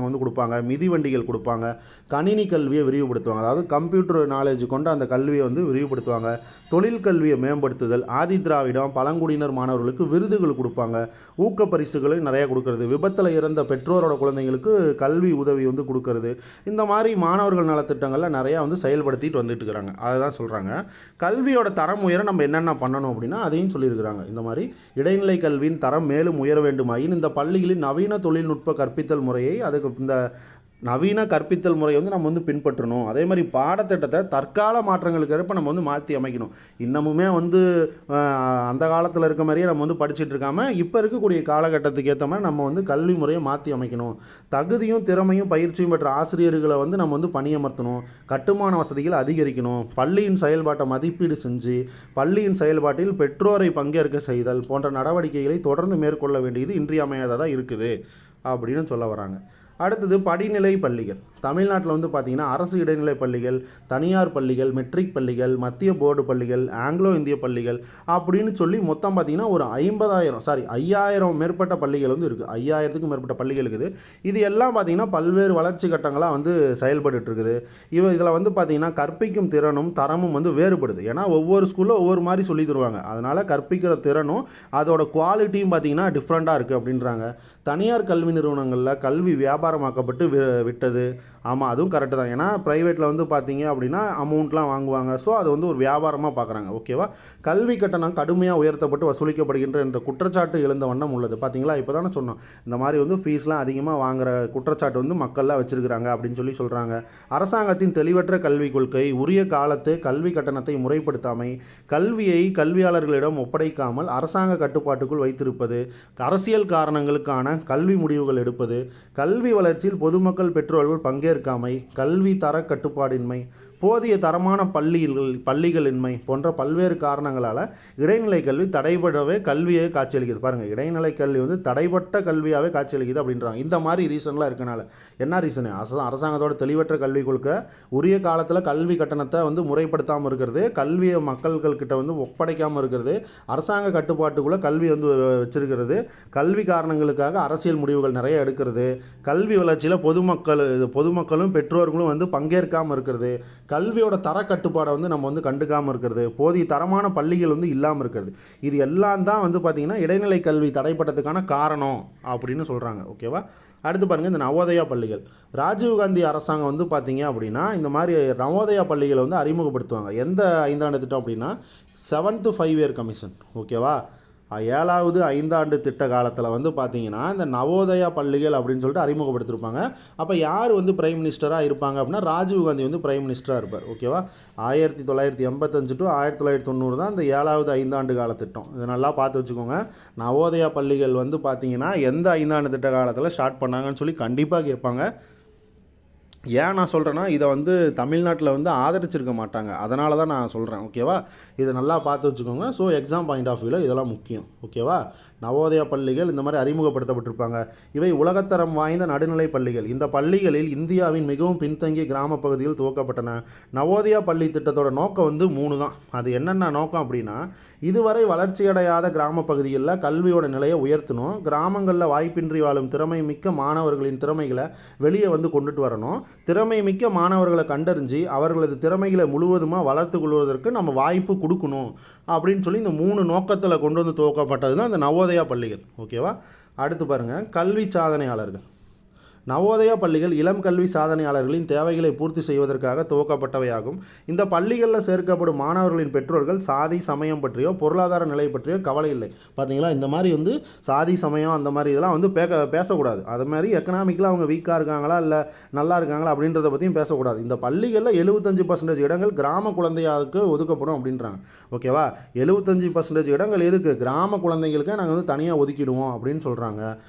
வந்து கொடுப்பாங்க, மிதிவண்டிகள் கொடுப்பாங்க, கணினி கல்வியை விரிவுபடுத்துவாங்க. அதாவது கம்ப்யூட்டர் நாலேஜ் கொண்டு அந்த கல்வியை வந்து விரிவுபடுத்துவாங்க. தொழில் கல்வியை மேம்படுத்துதல், ஆதி திராவிடம் பழங்குடியினர் மாணவர்களுக்கு விருதுகள் கொடுப்பாங்க, ஊக்க பரிசுகளை நிறையா கொடுக்கறது, விபத்தில் இறந்த பெற்றோரோட குழந்தைங்களுக்கு கல்வி உதவி வந்து கொடுக்கறது. இந்த மாதிரி மாணவர்கள் நலத்திட்டங்களில் நிறையா வந்து செயல்படுத்திட்டு வந்துட்டு இருக்கிறாங்க. அதை தான் சொல்கிறாங்க. கல்வியோட தரம் உயர நம்ம என்னென்ன பண்ணணும் அப்படின்னா அதையும் சொல்லியிருக்கிறாங்க. இந்த மாதிரி இடைநிலை கல்வியின் தரம் மேலும் உயர வேண்டுமாயின் இந்த பள்ளிகளில் நவீன தொழில்நுட்ப கற்பித்தல் முறையை இந்த நவீன கற்பித்தல் முறை வந்து நம்ம வந்து பின்பற்றணும். அதே மாதிரி பாடத்திட்டத்தை தற்கால மாற்றங்களுக்கு ஏற்ப நம்ம வந்து மாற்றி அமைக்கணும். இன்னமுமே வந்து அந்த காலத்தில் இருக்க மாதிரியே நம்ம வந்து படிச்சுட்டு இருக்காமல் இப்போ இருக்கக்கூடிய காலகட்டத்துக்கு ஏற்ற மாதிரி நம்ம வந்து கல்வி முறையை மாற்றி அமைக்கணும். தகுதியும் திறமையும் பயிற்சியும் பெற்ற ஆசிரியர்களை வந்து நம்ம வந்து பணியமர்த்தணும். கட்டுமான வசதிகள் அதிகரிக்கணும். பள்ளியின் செயல்பாட்டை மதிப்பீடு செஞ்சு பள்ளியின் செயல்பாட்டில் பெற்றோரை பங்கேற்க செய்தல் போன்ற நடவடிக்கைகளை தொடர்ந்து மேற்கொள்ள வேண்டியது இன்றியமையாததாக இருக்குது அப்படின்னு சொல்ல வராங்க. அடுத்தது படிநிலை பள்ளிகள். தமிழ்நாட்டில் வந்து பார்த்திங்கன்னா அரசு இடைநிலை பள்ளிகள், தனியார் பள்ளிகள், மெட்ரிக் பள்ளிகள், மத்திய போர்டு பள்ளிகள், ஆங்கிலோ இந்திய பள்ளிகள் அப்படின்னு சொல்லி மொத்தம் பார்த்திங்கன்னா ஒரு 5000 மேற்பட்ட பள்ளிகள் வந்து இருக்குது. 5000க்கும் மேற்பட்ட பள்ளிகள் இருக்குது. இது எல்லாம் பார்த்திங்கன்னா பல்வேறு வளர்ச்சி கட்டங்களாக வந்து செயல்பட்டு இருக்குது. இதில் வந்து பார்த்திங்கன்னா கற்பிக்கும் திறனும் தரமும் வந்து வேறுபடுது. ஏன்னா ஒவ்வொரு ஸ்கூலில் ஒவ்வொரு மாதிரி சொல்லி தருவாங்க. அதனால் கற்பிக்கிற திறனும் அதோட குவாலிட்டியும் பார்த்திங்கன்னா டிஃப்ரெண்ட்டாக இருக்குது அப்படின்றாங்க. தனியார் கல்வி நிறுவனங்களில் கல்வி வியாபாரமாக்கப்பட்டு விட்டது. ஆமாம், அதுவும் கரெக்டு தான். ஏன்னா ப்ரைவேட்டில் வந்து பார்த்தீங்க அப்படின்னா அமௌண்ட்லாம் வாங்குவாங்க. ஸோ அது வந்து ஒரு வியாபாரமாக பார்க்குறாங்க. ஓகேவா. கல்வி கட்டணம் கடுமையாக உயர்த்தப்பட்டு வசூலிக்கப்படுகின்ற இந்த குற்றச்சாட்டு எழுந்த வண்ணம் உள்ளது. பார்த்தீங்களா, இப்போ தானே சொன்னோம் இந்த மாதிரி வந்து ஃபீஸ்லாம் அதிகமாக வாங்குகிற குற்றச்சாட்டு வந்து மக்கள்லாம் வச்சுருக்கிறாங்க அப்படின்னு சொல்கிறாங்க. அரசாங்கத்தின் தெளிவற்ற கல்விக் கொள்கை, உரிய காலத்து கல்வி கட்டணத்தை முறைப்படுத்தாமை, கல்வியை கல்வியாளர்களிடம் ஒப்படைக்காமல் அரசாங்க கட்டுப்பாட்டுக்குள் வைத்திருப்பது, அரசியல் காரணங்களுக்கான கல்வி முடிவுகள் எடுப்பது, கல்வி வளர்ச்சியில் பொதுமக்கள் பெற்றோர்கள் பங்கேற்காமை, கல்வி தர கட்டுப்பாடின்மை, போதிய தரமான பள்ளிகளின்மை போன்ற பல்வேறு காரணங்களால் இடைநிலை கல்வி தடைபடவே கல்வியை காட்சியளிக்குது. பாருங்கள், இடைநிலை கல்வி வந்து தடைப்பட்ட கல்வியாகவே காட்சியளிக்குது அப்படின்றாங்க. இந்த மாதிரி ரீசன்லாம் இருக்கனால என்ன ரீசனு? அரசாங்கத்தோட தெளிவற்ற கல்வி கொடுக்க, உரிய காலத்தில் கல்வி கட்டணத்தை வந்து முறைப்படுத்தாமல் இருக்கிறது, கல்வியை மக்கள்கிட்ட வந்து ஒப்படைக்காமல் இருக்கிறது, அரசாங்க கட்டுப்பாட்டுக்குள்ளே கல்வி வந்து வச்சிருக்கிறது, கல்வி காரணங்களுக்காக அரசியல் முடிவுகள் நிறைய எடுக்கிறது, கல்வி வளர்ச்சியில் பொதுமக்களும் பெற்றோர்களும் வந்து பங்கேற்காமல் இருக்கிறது, கல்வியோட தர கட்டுப்பாடை வந்து நம்ம வந்து கண்டுக்காமல் இருக்கிறது, போதிய தரமான பள்ளிகள் வந்து இல்லாமல் இருக்கிறது. இது எல்லாம் தான் வந்து பார்த்திங்கன்னா இடைநிலை கல்வி தடைப்பட்டதுக்கான காரணம் அப்படின்னு சொல்கிறாங்க. ஓகேவா. அடுத்து பாருங்கள், இந்த நவோதயா பள்ளிகள். ராஜீவ்காந்தி அரசாங்கம் வந்து பார்த்திங்க அப்படின்னா இந்த மாதிரி நவோதயா பள்ளிகளை வந்து அறிமுகப்படுத்துவாங்க. எந்த 5ஆண்டு திட்டம் அப்படின்னா 7th 5 Year கமிஷன். ஓகேவா. 7வது 5ஆண்டு திட்ட காலத்தில் வந்து பார்த்திங்கன்னா இந்த நவோதயா பள்ளிகள் அப்படின்னு சொல்லிட்டு அறிமுகப்படுத்திருப்பாங்க. அப்போ யார் வந்து பிரைம் மினிஸ்டராக இருப்பாங்க அப்படின்னா ராஜீவ்காந்தி வந்து பிரைம் மினிஸ்டராக இருப்பார். ஓகேவா. 1985 to 1990 தான் இந்த 7வது 5ஆண்டு கால திட்டம். இதை நல்லா பார்த்து வச்சுக்கோங்க. நவோதயா பள்ளிகள் வந்து பார்த்திங்கன்னா எந்த 5ஆண்டு திட்ட காலத்தில் ஸ்டார்ட் பண்ணாங்கன்னு சொல்லி கண்டிப்பாக கேட்பாங்க. ஏன் நான் சொல்கிறேன்னா இதை வந்து தமிழ்நாட்டில் வந்து ஆதரிச்சிருக்க மாட்டாங்க, அதனால தான் நான் சொல்கிறேன். ஓகேவா, இதை நல்லா பார்த்து வச்சுக்கோங்க. ஸோ எக்ஸாம் பாயிண்ட் ஆஃப் வியூவில் இதெல்லாம் முக்கியம். ஓகேவா, நவோதயா பள்ளிகள் இந்த மாதிரி அறிமுகப்படுத்தப்பட்டிருப்பாங்க. இவை உலகத்தரம் வாய்ந்த நடுநிலை பள்ளிகள். இந்த பள்ளிகளில் இந்தியாவின் மிகவும் பின்தங்கிய கிராம பகுதியில் துவக்கப்பட்டன. நவோதயா பள்ளி திட்டத்தோட நோக்கம் வந்து 3 தான். அது என்னென்ன நோக்கம் அப்படின்னா, இதுவரை வளர்ச்சியடையாத கிராம பகுதிகளில் கல்வியோட நிலையை உயர்த்தணும், கிராமங்களில் வாய்ப்பின்றி வாழும் திறமை மிக்க மாணவர்களின் திறமைகளை வெளியே வந்து கொண்டுட்டு வரணும், திறமை மிக்க மாணவர்களை கண்டறிஞ்சு அவர்களது திறமைகளை முழுவதுமாக வளர்த்து கொள்வதற்கு நம்ம வாய்ப்பு கொடுக்கணும் அப்படின்னு சொல்லி இந்த 3 நோக்கத்தில் கொண்டு வந்து துவக்கப்பட்டது தான் இந்த நவோதயா பள்ளிகள். ஓகேவா, அடுத்து பாருங்கள், கல்வி சாதனையாளர்கள். நவோதயா பள்ளிகள் இளம் கல்வி சாதனையாளர்களின் தேவைகளை பூர்த்தி செய்வதற்காக துவக்கப்பட்டவையாகும். இந்த பள்ளிகளில் சேர்க்கப்படும் மாணவர்களின் பெற்றோர்கள் சாதி சமயம் பற்றியோ பொருளாதார நிலை பற்றியோ கவலை இல்லை. பார்த்தீங்களா, இந்த மாதிரி வந்து சாதி சமயம் அந்த மாதிரி இதெல்லாம் வந்து பேசக்கூடாது. அது மாதிரி எக்கனாமிக்கலாக அவங்க வீக்காக இருக்காங்களா இல்லை நல்லா இருக்காங்களா அப்படின்றத பற்றியும் பேசக்கூடாது. இந்த பள்ளிகளில் 75% இடங்கள் கிராம குழந்தையாருக்கு ஒதுக்கப்படும் அப்படின்றாங்க. ஓகேவா, 75% இடங்கள் எதுக்கு, கிராம குழந்தைங்களுக்கு நாங்கள் வந்து தனியாக ஒதுக்கிடுவோம் அப்படின்னு சொல்கிறாங்க.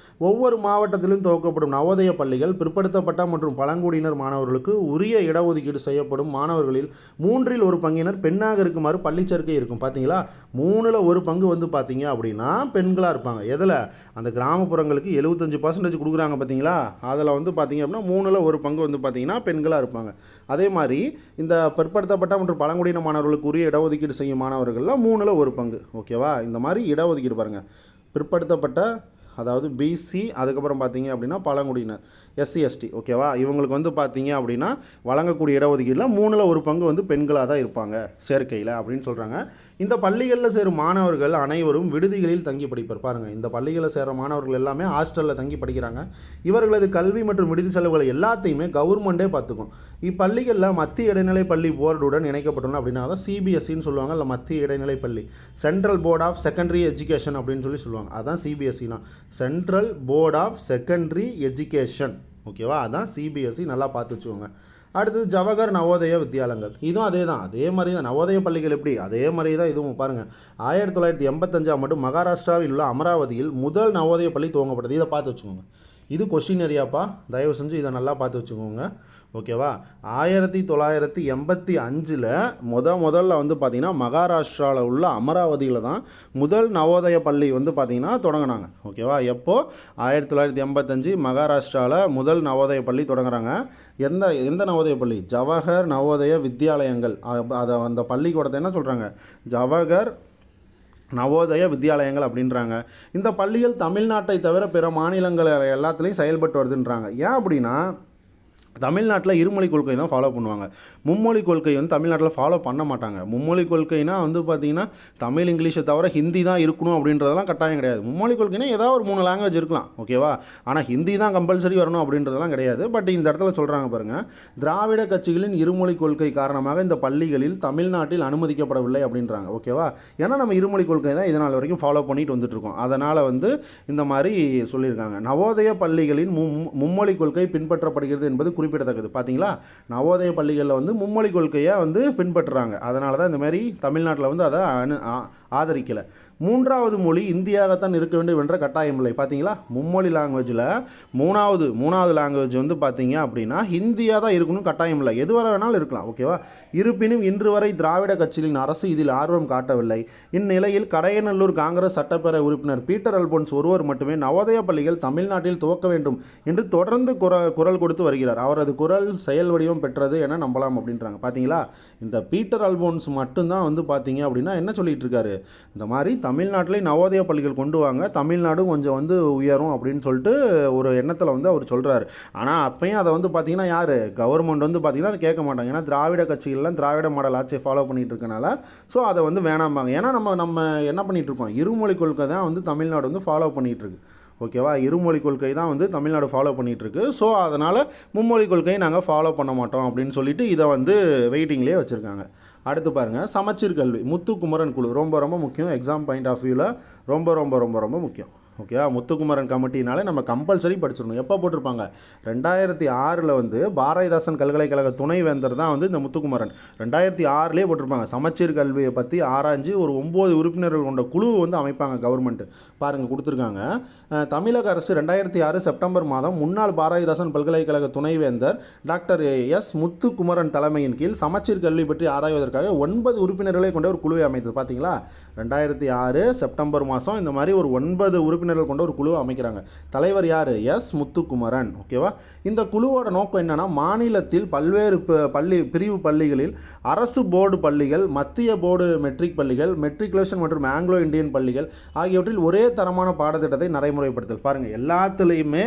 ஒவ்வொரு மாவட்டத்திலும் துவக்கப்படும் நவோதய பள்ளிகள் பிற்படுத்தப்பட்ட மற்றும் பழங்குடியினர் மாணவர்களுக்கு உரிய இடஒதுக்கீடு செய்யப்படும். மாணவர்களில் 1/3 பெண்ணாக இருக்குமாறு பள்ளி சேர்க்கை இருக்கும். பார்த்தீங்களா, 1/3 வந்து பார்த்தீங்க அப்படின்னா பெண்களாக இருப்பாங்க. எதில், அந்த கிராமப்புறங்களுக்கு 75% கொடுக்குறாங்க பார்த்தீங்களா, அதில் வந்து பார்த்தீங்க அப்படின்னா 1/3 வந்து பார்த்தீங்கன்னா பெண்களாக இருப்பாங்க. அதே மாதிரி இந்த பிற்படுத்தப்பட்ட மற்றும் பழங்குடியின மாணவர்களுக்கு உரிய இடஒதுக்கீடு செய்யும் மாணவர்களில் 1/3. ஓகேவா, இந்த மாதிரி இடஒதுக்கீடு பாருங்கள், பிற்படுத்தப்பட்ட அதாவது பிசி, அதுக்கப்புறம் பார்த்தீங்க அப்படின்னா பழங்குடியினர் எஸ்சி எஸ்டி. ஓகேவா, இவங்களுக்கு வந்து பார்த்தீங்க அப்படின்னா வழங்கக்கூடிய இடஒதுக்கீடில் 1/3 வந்து பெண்களாக தான் இருப்பாங்க சேர்க்கையில் அப்படின்னு சொல்கிறாங்க. இந்த பள்ளிகளில் சேரும் மாணவர்கள் அனைவரும் விடுதிகளில் தங்கி படிப்பர். பாருங்கள், இந்த பள்ளிகளில் சேர மாணவர்கள் எல்லாமே ஹாஸ்டலில் தங்கி படிக்கிறாங்க. இவர்களது கல்வி மற்றும் விடுதி செலவுகளை எல்லாத்தையுமே கவர்மெண்ட்டே பார்த்துக்கும். இப்பள்ளிகளில் மத்திய இடைநிலை பள்ளி போர்டுடன் இணைக்கப்பட்டோம் அப்படின்னா தான் சிபிஎஸ்சின்னு சொல்லுவாங்க, இல்லை மத்திய இடைநிலை பள்ளி, central board of secondary education அப்படின்னு சொல்லுவாங்க. அதான் சிபிஎஸ்சினா central board of secondary education. ஓகேவா, அதான் சிபிஎஸ்சி, நல்லா பார்த்து வச்சுக்கோங்க. அடுத்தது ஜவஹர் நவோதய வித்யாலயங்கள். இதுவும் அதே தான், அதே மாதிரி தான் நவோதய பள்ளிகள் எப்படி அதே மாதிரி தான் இதுவும். பாருங்கள், 1985 மகாராஷ்டிராவில் உள்ள அமராவதியில் முதல் நவோதய பள்ளி துவங்கப்பட்டது. இதை பார்த்து வச்சுக்கோங்க, இது கொஸ்டின் ஏரியாப்பா, தயவு செஞ்சு இதை நல்லா பார்த்து வச்சுக்கோங்க. ஓகேவா, 1985 முதல்ல வந்து பார்த்திங்கன்னா மகாராஷ்டிராவில் உள்ள அமராவதியில் தான் முதல் நவோதய பள்ளி வந்து பார்த்திங்கன்னா தொடங்கினாங்க. ஓகேவா, எப்போது 1985 மகாராஷ்டிராவில் முதல் நவோதய பள்ளி தொடங்குறாங்க. எந்த நவோதய பள்ளி, ஜவஹர் நவோதய வித்யாலயங்கள். அதை அந்த பள்ளிக்கூடத்தை என்ன சொல்கிறாங்க, ஜவஹர் நவோதய வித்யாலயங்கள் அப்படின்றாங்க. இந்த பள்ளிகள் தமிழ்நாட்டை தவிர பிற மாநிலங்கள் எல்லாத்துலேயும் செயல்பட்டு வருதுன்றாங்க. ஏன் அப்படின்னா, தமிழ்நாட்டில் இருமொழி கொள்கை தான் ஃபாலோ பண்ணுவாங்க. மும்மொழி கொள்கை வந்து தமிழ்நாட்டில் ஃபாலோ பண்ண மாட்டாங்க. மும்மொழி கொள்கைனா வந்து பார்த்திங்கன்னா தமிழ் இங்கிலீஷை தவிர ஹிந்தி தான் இருக்கணும் அப்படின்றதெல்லாம் கட்டாயம் கிடையாது. மும்மொழி கொள்கைனா ஏதாவது ஒரு 3 லாங்குவேஜ் இருக்கலாம். ஓகேவா, ஆனால் ஹிந்தி தான் கம்பல்சரி வரணும் அப்படின்றதெல்லாம் கிடையாது. பட் இந்த இடத்துல சொல்கிறாங்க பாருங்கள், திராவிட கட்சிகளின் இருமொழி கொள்கை காரணமாக இந்த பள்ளிகளில் தமிழ்நாட்டில் அனுமதிக்கப்படவில்லை அப்படின்றாங்க. ஓகேவா, ஏன்னா நம்ம இருமொழி கொள்கை தான் இதனால் வரைக்கும் ஃபாலோ பண்ணிட்டு வந்துட்டுருக்கோம். அதனால் வந்து இந்த மாதிரி சொல்லியிருக்காங்க. நவோதய பள்ளிகளின் மும்மொழி கொள்கை பின்பற்றப்படுகிறது என்பது குறிப்பிடத்தக்கது. பார்த்தீங்களா, நவோதய பள்ளிகளில் வந்து மும்மொழி கொள்கையை வந்து பின்பற்றுறாங்க. அதனால தான் இந்த மாதிரி தமிழ்நாட்டில் வந்து அதை ஆதரிக்கலை. 3வது மொழி இந்தியாகத்தான் இருக்க வேண்டும் என்ற கட்டாயம் இல்லை. பார்த்தீங்களா, மும்மொழி லாங்குவேஜில் மூணாவது லாங்குவேஜ் வந்து பார்த்தீங்க அப்படின்னா ஹிந்தியாக தான் இருக்கணும், கட்டாயம் இல்லை, எது வரை வேணாலும் இருக்கலாம். ஓகேவா, இருப்பினும் இன்று வரை திராவிட கட்சிகளின் அரசு இதில் ஆர்வம் காட்டவில்லை. இந்நிலையில் கடையநல்லூர் காங்கிரஸ் சட்டப்பேரவை உறுப்பினர் பீட்டர் அல்போன்ஸ் ஒருவர் மட்டுமே நவோதய பள்ளிகள் தமிழ்நாட்டில் துவக்க வேண்டும் என்று தொடர்ந்து குரல் கொடுத்து வருகிறார். அவரது குரல் செயல் வடிவம் பெற்றது என நம்பலாம் அப்படின்றாங்க. பார்த்தீங்களா, இந்த பீட்டர் அல்போன்ஸ் மட்டும்தான் வந்து பார்த்தீங்க அப்படின்னா என்ன சொல்லிட்டு இருக்காரு, இந்த மாதிரி தமிழ்நாட்டிலே நவோதய பள்ளிகள் கொண்டு வாங்க, தமிழ்நாடும் கொஞ்சம் வந்து உயரும் அப்படின்னு சொல்லிட்டு ஒரு எண்ணத்தில் வந்து அவர் சொல்கிறார். ஆனால் அப்பையும் அதை வந்து பார்த்திங்கன்னா யார், கவர்மெண்ட் வந்து பார்த்திங்கன்னா அதை கேட்க மாட்டாங்க. ஏன்னா திராவிட கட்சிகள்லாம் திராவிட மாடல் ஆட்சியை ஃபாலோ பண்ணிகிட்டு இருக்கனால ஸோ அதை வந்து வேணாம்பாங்க. ஏன்னா நம்ம என்ன பண்ணிகிட்ருக்கோம், இருமொழி கொள்கை தான் வந்து தமிழ்நாடு வந்து ஃபாலோ பண்ணிகிட்ருக்கு. ஓகேவா, இருமொழி கொள்கை தான் வந்து தமிழ்நாடு ஃபாலோ பண்ணிகிட்ருக்கு. ஸோ அதனால் மும்மொழி கொள்கையை நாங்கள் ஃபாலோ பண்ண மாட்டோம் அப்படின்னு சொல்லிட்டு இதை வந்து வெயிட்டிங்லேயே வச்சுருக்காங்க. அடுத்து பாருங்கள், சமச்சீர் கல்வி. முத்துக்குமரன் குழு ரொம்ப ரொம்ப முக்கியம். எக்ஸாம் பாயிண்ட் ஆஃப் வியூவில் ரொம்ப ரொம்ப ரொம்ப ரொம்ப முக்கியம். ஓகேவா. முத்துக்குமரன் கமிட்டினாலே நம்ம கம்பல்சரி படிச்சிடணும். எப்போ போட்டிருப்பாங்க, 2006 வந்து பாரதிதாசன் பல்கலைக்கழக துணைவேந்தர் தான் வந்து இந்த முத்துக்குமரன். 2006 போட்டிருப்பாங்க. சமச்சீர் கல்வியை பற்றி ஆராய்ஞ்சு ஒரு 9 உறுப்பினர்கள் கொண்ட குழுவை வந்து அமைப்பாங்க கவர்மெண்ட்டு. பாருங்கள் கொடுத்துருக்காங்க. தமிழக அரசு 2006 செப்டம்பர் மாதம் முன்னாள் பாரதிதாசன் பல்கலைக்கழக துணைவேந்தர் டாக்டர் எஸ் முத்துக்குமரன் தலைமையின் கீழ் சமச்சீர் கல்வி பற்றி ஆராய்வதற்காக 9 உறுப்பினர்களை கொண்ட ஒரு குழுவை அமைத்தது. பார்த்தீங்களா, 2006 செப்டம்பர் மாதம் இந்த மாதிரி ஒரு 9 உறுப்பினர்கள் கொண்ட ஒரு குழுவை அமைக்கிறாங்க. தலைவர் யார், எஸ் முத்துக்குமரன். ஓகேவா. இந்த குழுவோட நோக்கம் என்னென்னா, மாநிலத்தில் பல்வேறு பிரிவு பள்ளிகளில் அரசு போர்டு பள்ளிகள், மத்திய போர்டு மெட்ரிக் பள்ளிகள், மெட்ரிகுலேஷன் மற்றும் ஆங்கிலோ இந்தியன் பள்ளிகள் ஆகியவற்றில் ஒரே தரமான பாடத்திட்டத்தை நடைமுறைப்படுத்தல். பாருங்கள், எல்லாத்துலேயுமே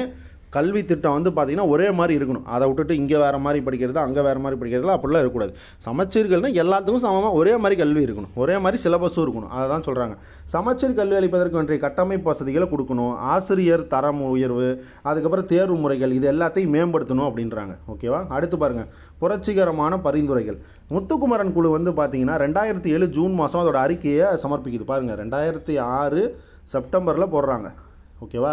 கல்வி திட்டம் வந்து பார்த்திங்கன்னா ஒரே மாதிரி இருக்கணும். அதை விட்டுட்டு இங்கே வேறு மாதிரி படிக்கிறது, அங்கே வேறு மாதிரி படிக்கிறதுலாம் அப்படிலாம் இருக்கக்கூடாது. சமச்சீர்கள்னால் எல்லாத்துக்கும் சமமாக ஒரே மாதிரி கல்வி இருக்கணும், ஒரே மாதிரி சிலபஸும் இருக்கணும். அதை தான் சொல்கிறாங்க. சமச்சீர் கல்வி அளிப்பதற்கு வேண்டிய கட்டமைப்பு வசதிகளை கொடுக்கணும், ஆசிரியர் தரம் உயர்வு, அதுக்கப்புறம் தேர்வு முறைகள், இது எல்லாத்தையும் மேம்படுத்தணும் அப்படின்றாங்க. ஓகேவா. அடுத்து பாருங்கள், புரட்சிகரமான பரிந்துரைகள். முத்துக்குமரன் குழு வந்து பார்த்திங்கன்னா 2007 ஜூன் மாதம் அதோட அறிக்கையை சமர்ப்பிக்குது. பாருங்கள், 2006 செப்டம்பரில் போடுறாங்க. ஓகேவா.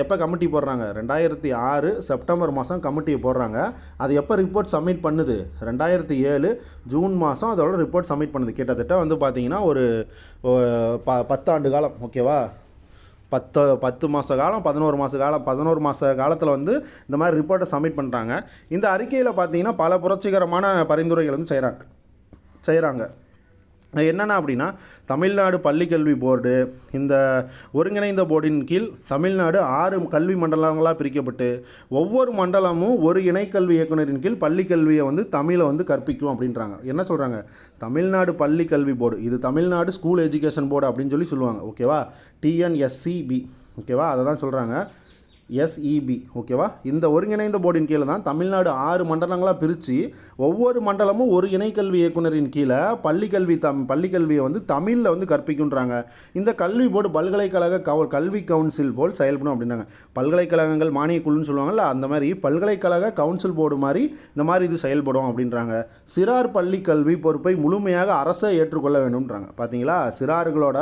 எப்போ கமிட்டி போடுறாங்க, 2006 செப்டம்பர் மாதம் கமிட்டியை போடுறாங்க. அது எப்போ ரிப்போர்ட் சப்மிட் பண்ணுது, 2007 ஜூன் மாதம் அதோட ரிப்போர்ட் சப்மிட் பண்ணுது. கிட்டத்தட்ட வந்து பார்த்திங்கன்னா ஒரு 10 ஆண்டு காலம். ஓகேவா. 10 மாத காலம், 11 மாத காலத்தில் வந்து இந்த மாதிரி ரிப்போர்ட்டை சப்மிட் பண்ணுறாங்க. இந்த அறிக்கையில் பார்த்திங்கன்னா பல புரட்சிகரமான பரிந்துரைகள் வந்து செய்கிறாங்க. என்னென்ன அப்படின்னா, தமிழ்நாடு பள்ளிக்கல்வி போர்டு, இந்த ஒருங்கிணைந்த போர்டின் கீழ் தமிழ்நாடு 6 கல்வி மண்டலங்களாக பிரிக்கப்பட்டு ஒவ்வொரு மண்டலமும் ஒரு இணைக்கல்வி இயக்குனரின் கீழ் பள்ளிக்கல்வியை வந்து தமிழை வந்து கற்பிக்கும் அப்படின்றாங்க. என்ன சொல்கிறாங்க, தமிழ்நாடு பள்ளிக்கல்வி போர்டு, இது தமிழ்நாடு ஸ்கூல் எஜுகேஷன் போர்டு அப்படின்னு சொல்லுவாங்க. ஓகேவா. TNSCB. ஓகேவா. அதை தான் சொல்கிறாங்க, SEB. ஓகேவா. இந்த ஒருங்கிணைந்த போர்டின் கீழே தான் தமிழ்நாடு 6 மண்டலங்களாக பிரித்து ஒவ்வொரு மண்டலமும் ஒரு இணைக்கல்வி இயக்குனரின் கீழே பள்ளிக்கல்வியை வந்து தமிழில் வந்து கற்பிக்குன்றாங்க. இந்த கல்வி போர்டு பல்கலைக்கழக கல்வி கவுன்சில் போல் செயல்படும் அப்படின்னாங்க. பல்கலைக்கழகங்கள் மானிய குழுன்னு சொல்லுவாங்கள்ல, அந்த மாதிரி பல்கலைக்கழக கவுன்சில் போர்டு மாதிரி இந்த மாதிரி இது செயல்படும் அப்படின்றாங்க. சிறார் பள்ளி கல்வி பொறுப்பை முழுமையாக அரசே ஏற்றுக்கொள்ள வேண்டும்ன்றாங்க. பார்த்தீங்களா, சிறார்களோட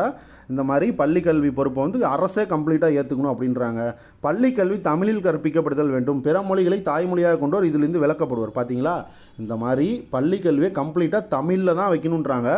இந்த மாதிரி பள்ளி கல்வி பொறுப்பை வந்து அரசே கம்ப்ளீட்டாக ஏற்றுக்கணும் அப்படின்றாங்க. பள்ளி கல்வி தமிழில் கற்பிக்கப்படுதல் வேண்டும், பிற மொழிகளை தாய்மொழியாக கொண்டோர் இதிலிருந்து விளக்கப்படுவார். பார்த்தீங்களா, இந்த மாதிரி பள்ளி கல்வியை கம்ப்ளீட்டாக தமிழில் தான் வைக்கணுன்றாங்க.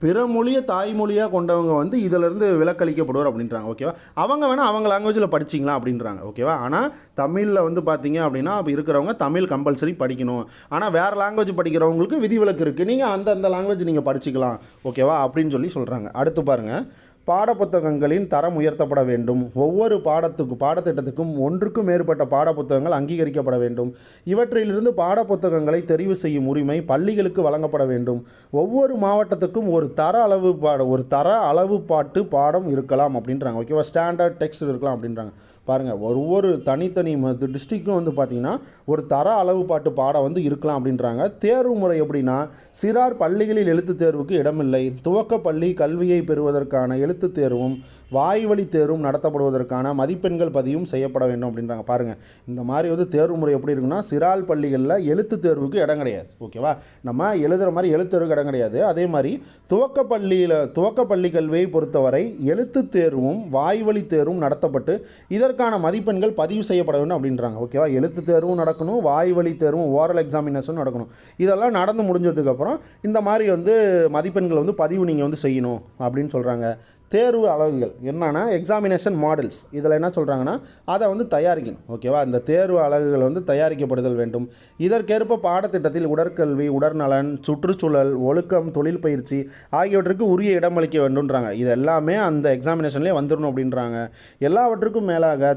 பிற மொழியை தாய்மொழியாக கொண்டவங்க வந்து இதிலேருந்து விலக்களிக்கப்படுவார் அப்படின்றாங்க. ஓகேவா. அவங்க வேணால் அவங்க லாங்குவேஜில் படிச்சிங்களா அப்படின்றாங்க. ஓகேவா. ஆனால் தமிழில் வந்து பார்த்தீங்க அப்படின்னா அப்போ இருக்கிறவங்க தமிழ் கம்பல்சரி படிக்கணும். ஆனால் வேறு லாங்குவேஜ் படிக்கிறவங்களுக்கு விதிவிலக்கு இருக்குது, நீங்கள் அந்த லாங்குவேஜ் நீங்கள் படிச்சிக்கலாம். ஓகேவா அப்படின்னு சொல்கிறாங்க. அடுத்து பாருங்கள், பாடப்புத்தகங்களின் தரம் உயர்த்தப்பட வேண்டும். ஒவ்வொரு பாடத்திட்டத்துக்கும் ஒன்றுக்கும் மேற்பட்ட பாடப்புத்தகங்கள் அங்கீகரிக்கப்பட வேண்டும். இவற்றிலிருந்து பாடப்புத்தகங்களை தெரிவு செய்யும் உரிமை பள்ளிகளுக்கு வழங்கப்பட வேண்டும். ஒவ்வொரு மாவட்டத்துக்கும் ஒரு தர அளவுப்பாட்டு பாடம் இருக்கலாம் அப்படின்றாங்க. ஓகேவா. ஸ்டாண்டர்ட் டெக்ஸ்ட் இருக்கலாம் அப்படின்றாங்க. பாருங்கள், ஒவ்வொரு தனி டிஸ்ட்ரிக்டும் வந்து பார்த்திங்கன்னா ஒரு தர அளவுப்பாட்டு பாடம் வந்து இருக்கலாம் அப்படின்றாங்க. தேர்வு முறை எப்படின்னா, சிறார் பள்ளிகளில் எழுத்துத் தேர்வுக்கு இடமில்லை. துவக்கப்பள்ளி கல்வியை பெறுவதற்கான எழுத்துத் தேர்வும் வாய்வழி தேர்வும் நடத்தப்படுவதற்கான மதிப்பெண்கள் பதிவும் செய்யப்பட வேண்டும் அப்படின்றாங்க. பாருங்கள், இந்த மாதிரி வந்து தேர்வு முறை எப்படி இருக்குன்னா, சிறார் பள்ளிகளில் எழுத்து தேர்வுக்கு இடம் கிடையாது. ஓகேவா. நம்ம எழுதுகிற மாதிரி எழுத்தேர்வுக்கு இடம் கிடையாது. அதே மாதிரி துவக்கப்பள்ளி கல்வியை பொறுத்தவரை எழுத்து தேர்வும் வாய்வழி தேர்வும் நடத்தப்பட்டு இதற்கான மதிப்பெண்கள் பதிவு செய்யப்பட வேண்டும் அப்படின்றாங்க. ஓகேவா. எழுத்து தேர்வும் நடக்கணும், வாய்வழி தேர்வும் ஓரல் எக்ஸாமினேஷன் நடக்கணும். இதெல்லாம் நடந்து முடிஞ்சதுக்கப்புறம் இந்த மாதிரி வந்து மதிப்பெண்கள் வந்து பதிவு நீங்கள் வந்து செய்யணும் அப்படின்னு சொல்கிறாங்க. தேர்வு அலகுகள் என்னென்னா எக்ஸாமினேஷன் மாடல்ஸ், இதில் என்ன சொல்கிறாங்கன்னா அதை வந்து தயாரிக்கணும். ஓகேவா. இந்த தேர்வு அலகுகள் வந்து தயாரிக்கப்படுதல் வேண்டும். இதற்கேற்ப பாடத்திட்டத்தில் உடற்கல்வி, உடற்நலன், சுற்றுச்சூழல், ஒழுக்கம், தொழில் பயிற்சி ஆகியவற்றுக்கு உரிய இடமளிக்க வேண்டும்ன்றாங்க. இது எல்லாமே அந்த எக்ஸாமினேஷன்லேயே வந்துடணும் அப்படின்றாங்க. எல்லாவற்றுக்கும் மேலாக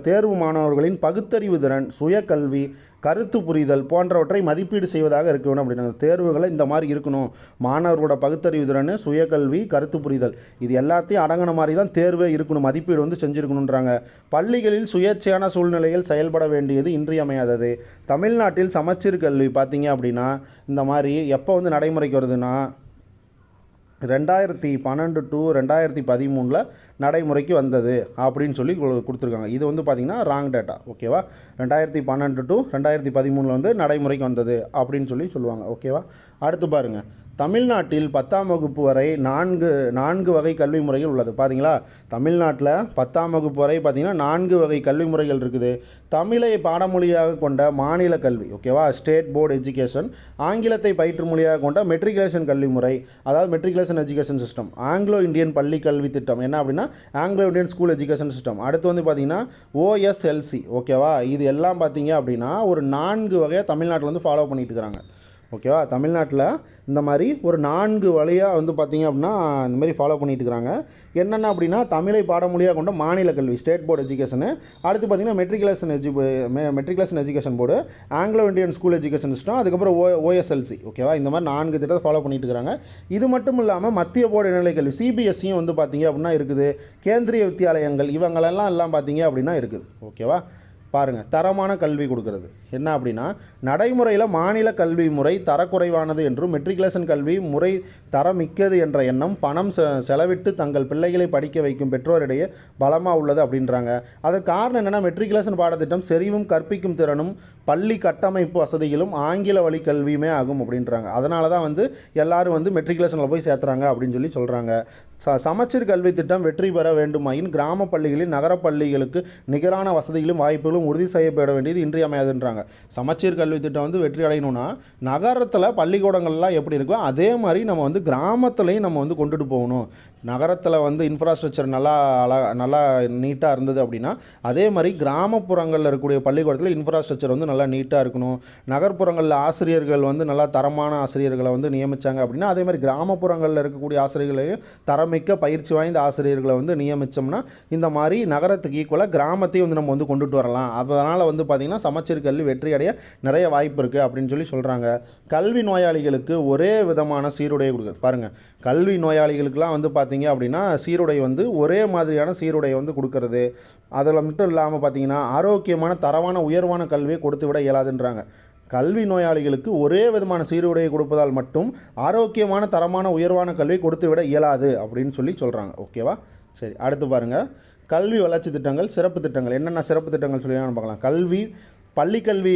தேர்வு மாணவர்களின் பகுத்தறிவு திறன், சுயக்கல்வி, கருத்து புரிதல் போன்றவற்றை மதிப்பீடு செய்வதாக இருக்க வேண்டும் அப்படின்னாங்க. தேர்வுகளை இந்த மாதிரி இருக்கணும். மாணவர்களோட பகுத்தறிவு திறன், சுயக்கல்வி, கருத்து புரிதல் இது எல்லாத்தையும் அடங்கின மாதிரி தான் தேர்வே இருக்கணும், மதிப்பீடு வந்து செஞ்சுருக்கணுன்றாங்க. பள்ளிகளில் சுயேட்சையான சூழ்நிலையில் செயல்பட வேண்டியது இன்றியமையாதது. தமிழ்நாட்டில் சமச்சீர் கல்வி பார்த்தீங்க அப்படின்னா இந்த மாதிரி எப்போ வந்து நடைமுறைக்கு வருதுன்னா 2012 to 2013 நடைமுறைக்கு வந்தது அப்படின்னு சொல்லி கொடுத்துருக்காங்க. இது வந்து பார்த்திங்கன்னா ராங் டேட்டா. ஓகேவா. 2012 to 2013 வந்து நடைமுறைக்கு வந்தது அப்படின்னு சொல்லுவாங்க. ஓகேவா. அடுத்து பாருங்கள், தமிழ்நாட்டில் 10ஆம் வகுப்பு வரை நான்கு வகை கல்வி முறைகள் உள்ளது. பார்த்தீங்களா, தமிழ்நாட்டில் 10ஆம் வகுப்பு வரை பார்த்தீங்கன்னா 4 வகை கல்வி முறைகள் இருக்குது. தமிழை பாடமொழியாக கொண்ட மாநில கல்வி, ஓகேவா, ஸ்டேட் போர்டு எஜுகேஷன். ஆங்கிலத்தை பயிற்று மொழியாக கொண்ட மெட்ரிகுலேஷன் கல்வி முறை, அதாவது matriculation education system. Anglo Indian பள்ளி கல்வி திட்டம் என்ன அப்படின்னா Anglo Indian school education system. அடுத்து வந்து பார்த்தீங்கன்னா OSLC, ஓகேவா. இது எல்லாம் பார்த்தீங்க அப்படின்னா ஒரு 4 வகையாக தமிழ்நாட்டில் வந்து ஃபாலோ பண்ணிட்டு இருக்கிறாங்க, ஓகேவா. தமிழ்நாட்டில் இந்த மாதிரி ஒரு 4 வழியாக வந்து பார்த்திங்க அப்படின்னா இந்த மாதிரி ஃபாலோ பண்ணிட்டு இருக்கிறாங்க. என்னென்ன அப்படின்னா தமிழை பாடமொழியாக கொண்ட மாநில கல்வி, ஸ்டேட் போர்டு எஜுகேஷனு. அடுத்து பார்த்திங்கன்னா matriculation education board, Anglo Indian school education system, அதுக்கப்புறம் OSLC, ஓகேவா. இந்த மாதிரி 4 திட்டத்தை ஃபாலோ பண்ணிட்டு இருக்கிறாங்க. இது மட்டும் இல்லாமல் மத்திய போர்டு இடைநிலை கல்வி CBSEயும் வந்து பார்த்திங்க அப்படின்னா இருக்குது. கேந்திரிய வித்தியாலயங்கள் இவங்களெல்லாம் பார்த்திங்க அப்படின்னா இருக்குது, ஓகேவா. பாருங்கள், தரமான கல்வி கொடுக்கறது என்ன அப்படின்னா நடைமுறையில் மாநில கல்வி முறை தரக்குறைவானது என்றும் மெட்ரிகுலேஷன் கல்வி முறை தரமிக்கது என்ற எண்ணம் பணம் செலவிட்டு தங்கள் பிள்ளைகளை படிக்க வைக்கும் பெற்றோரிடையே பலமாக உள்ளது அப்படின்றாங்க. அதற்கு காரணம் என்னென்னா மெட்ரிகுலேஷன் பாடத்திட்டம் செறிவும் கற்பிக்கும் திறனும் பள்ளி கட்டமைப்பு வசதிகளும் ஆங்கில வழி கல்வியுமே ஆகும் அப்படின்றாங்க. அதனால தான் வந்து எல்லோரும் வந்து மெட்ரிகுலேஷனில் போய் சேர்த்துறாங்க அப்படின்னு சொல்கிறாங்க. சமச்சீர் கல்வி திட்டம் வெற்றி பெற வேண்டுமாயின் கிராம பள்ளிகளில் நகரப்பள்ளிகளுக்கு நிகரான வசதிகளும் வாய்ப்புகளும் உறுதி செய்யப்பட வேண்டியது இன்றியமையாதுன்றாங்க. சமச்சீர் கல்வி திட்டம் வந்து வெற்றி அடையணும்னா நகரத்தில் பள்ளிக்கூடங்கள்லாம் எப்படி இருக்கோ அதே மாதிரி நம்ம வந்து கிராமத்துலேயும் நம்ம வந்து கொண்டுட்டு போகணும். நகரத்தில் வந்து இன்ஃப்ராஸ்ட்ரக்சர் நல்லா நீட்டாக இருந்தது அப்படின்னா அதே மாதிரி கிராமப்புறங்களில் இருக்கக்கூடிய பள்ளிக்கூடத்தில் இன்ஃப்ராஸ்ட்ரக்சர் வந்து நல்லா நீட்டாக இருக்கணும். நகர்ப்புறங்களில் ஆசிரியர்கள் வந்து நல்லா தரமான ஆசிரியர்களை வந்து நியமித்தாங்க அப்படின்னா அதே மாதிரி கிராமப்புறங்களில் இருக்கக்கூடிய ஆசிரியர்களையும் தரமிக்க பயிற்சி வாய்ந்த ஆசிரியர்களை வந்து நியமித்தோம்னா இந்த மாதிரி நகரத்துக்கு ஈக்குவலாக கிராமத்தையும் வந்து நம்ம வந்து கொண்டுட்டு வரலாம். அதனால் வந்து பார்த்திங்கன்னா சமச்சீர் கல்வி வெற்றி அடைய நிறைய வாய்ப்பு இருக்குது அப்படின்னு சொல்கிறாங்க. கல்வி நோயாளிகளுக்கு ஒரே விதமான சீருடை கொடுக்குது. பாருங்கள், கல்வி நோயாளிகளுக்கெல்லாம் வந்து பார்த்திங்க அப்படின்னா சீருடை வந்து ஒரே மாதிரியான சீருடையை வந்து கொடுக்கறது. அதில் மட்டும் இல்லாமல் பார்த்திங்கன்னா ஆரோக்கியமான தரமான உயர்வான கல்வியை கொடுத்து விட இயலாதுன்றாங்க. கல்வி நோயாளிகளுக்கு ஒரே விதமான சீருடையை கொடுப்பதால் மட்டும் ஆரோக்கியமான தரமான உயர்வான கல்வி கொடுத்து விட இயலாது அப்படின்னு சொல்கிறாங்க, ஓகேவா. சரி, அடுத்து பாருங்கள், கல்வி வளர்ச்சி திட்டங்கள், சிறப்பு திட்டங்கள். என்னென்ன சிறப்பு திட்டங்கள் சொல்லி பார்க்கலாம். பள்ளிக்கல்வி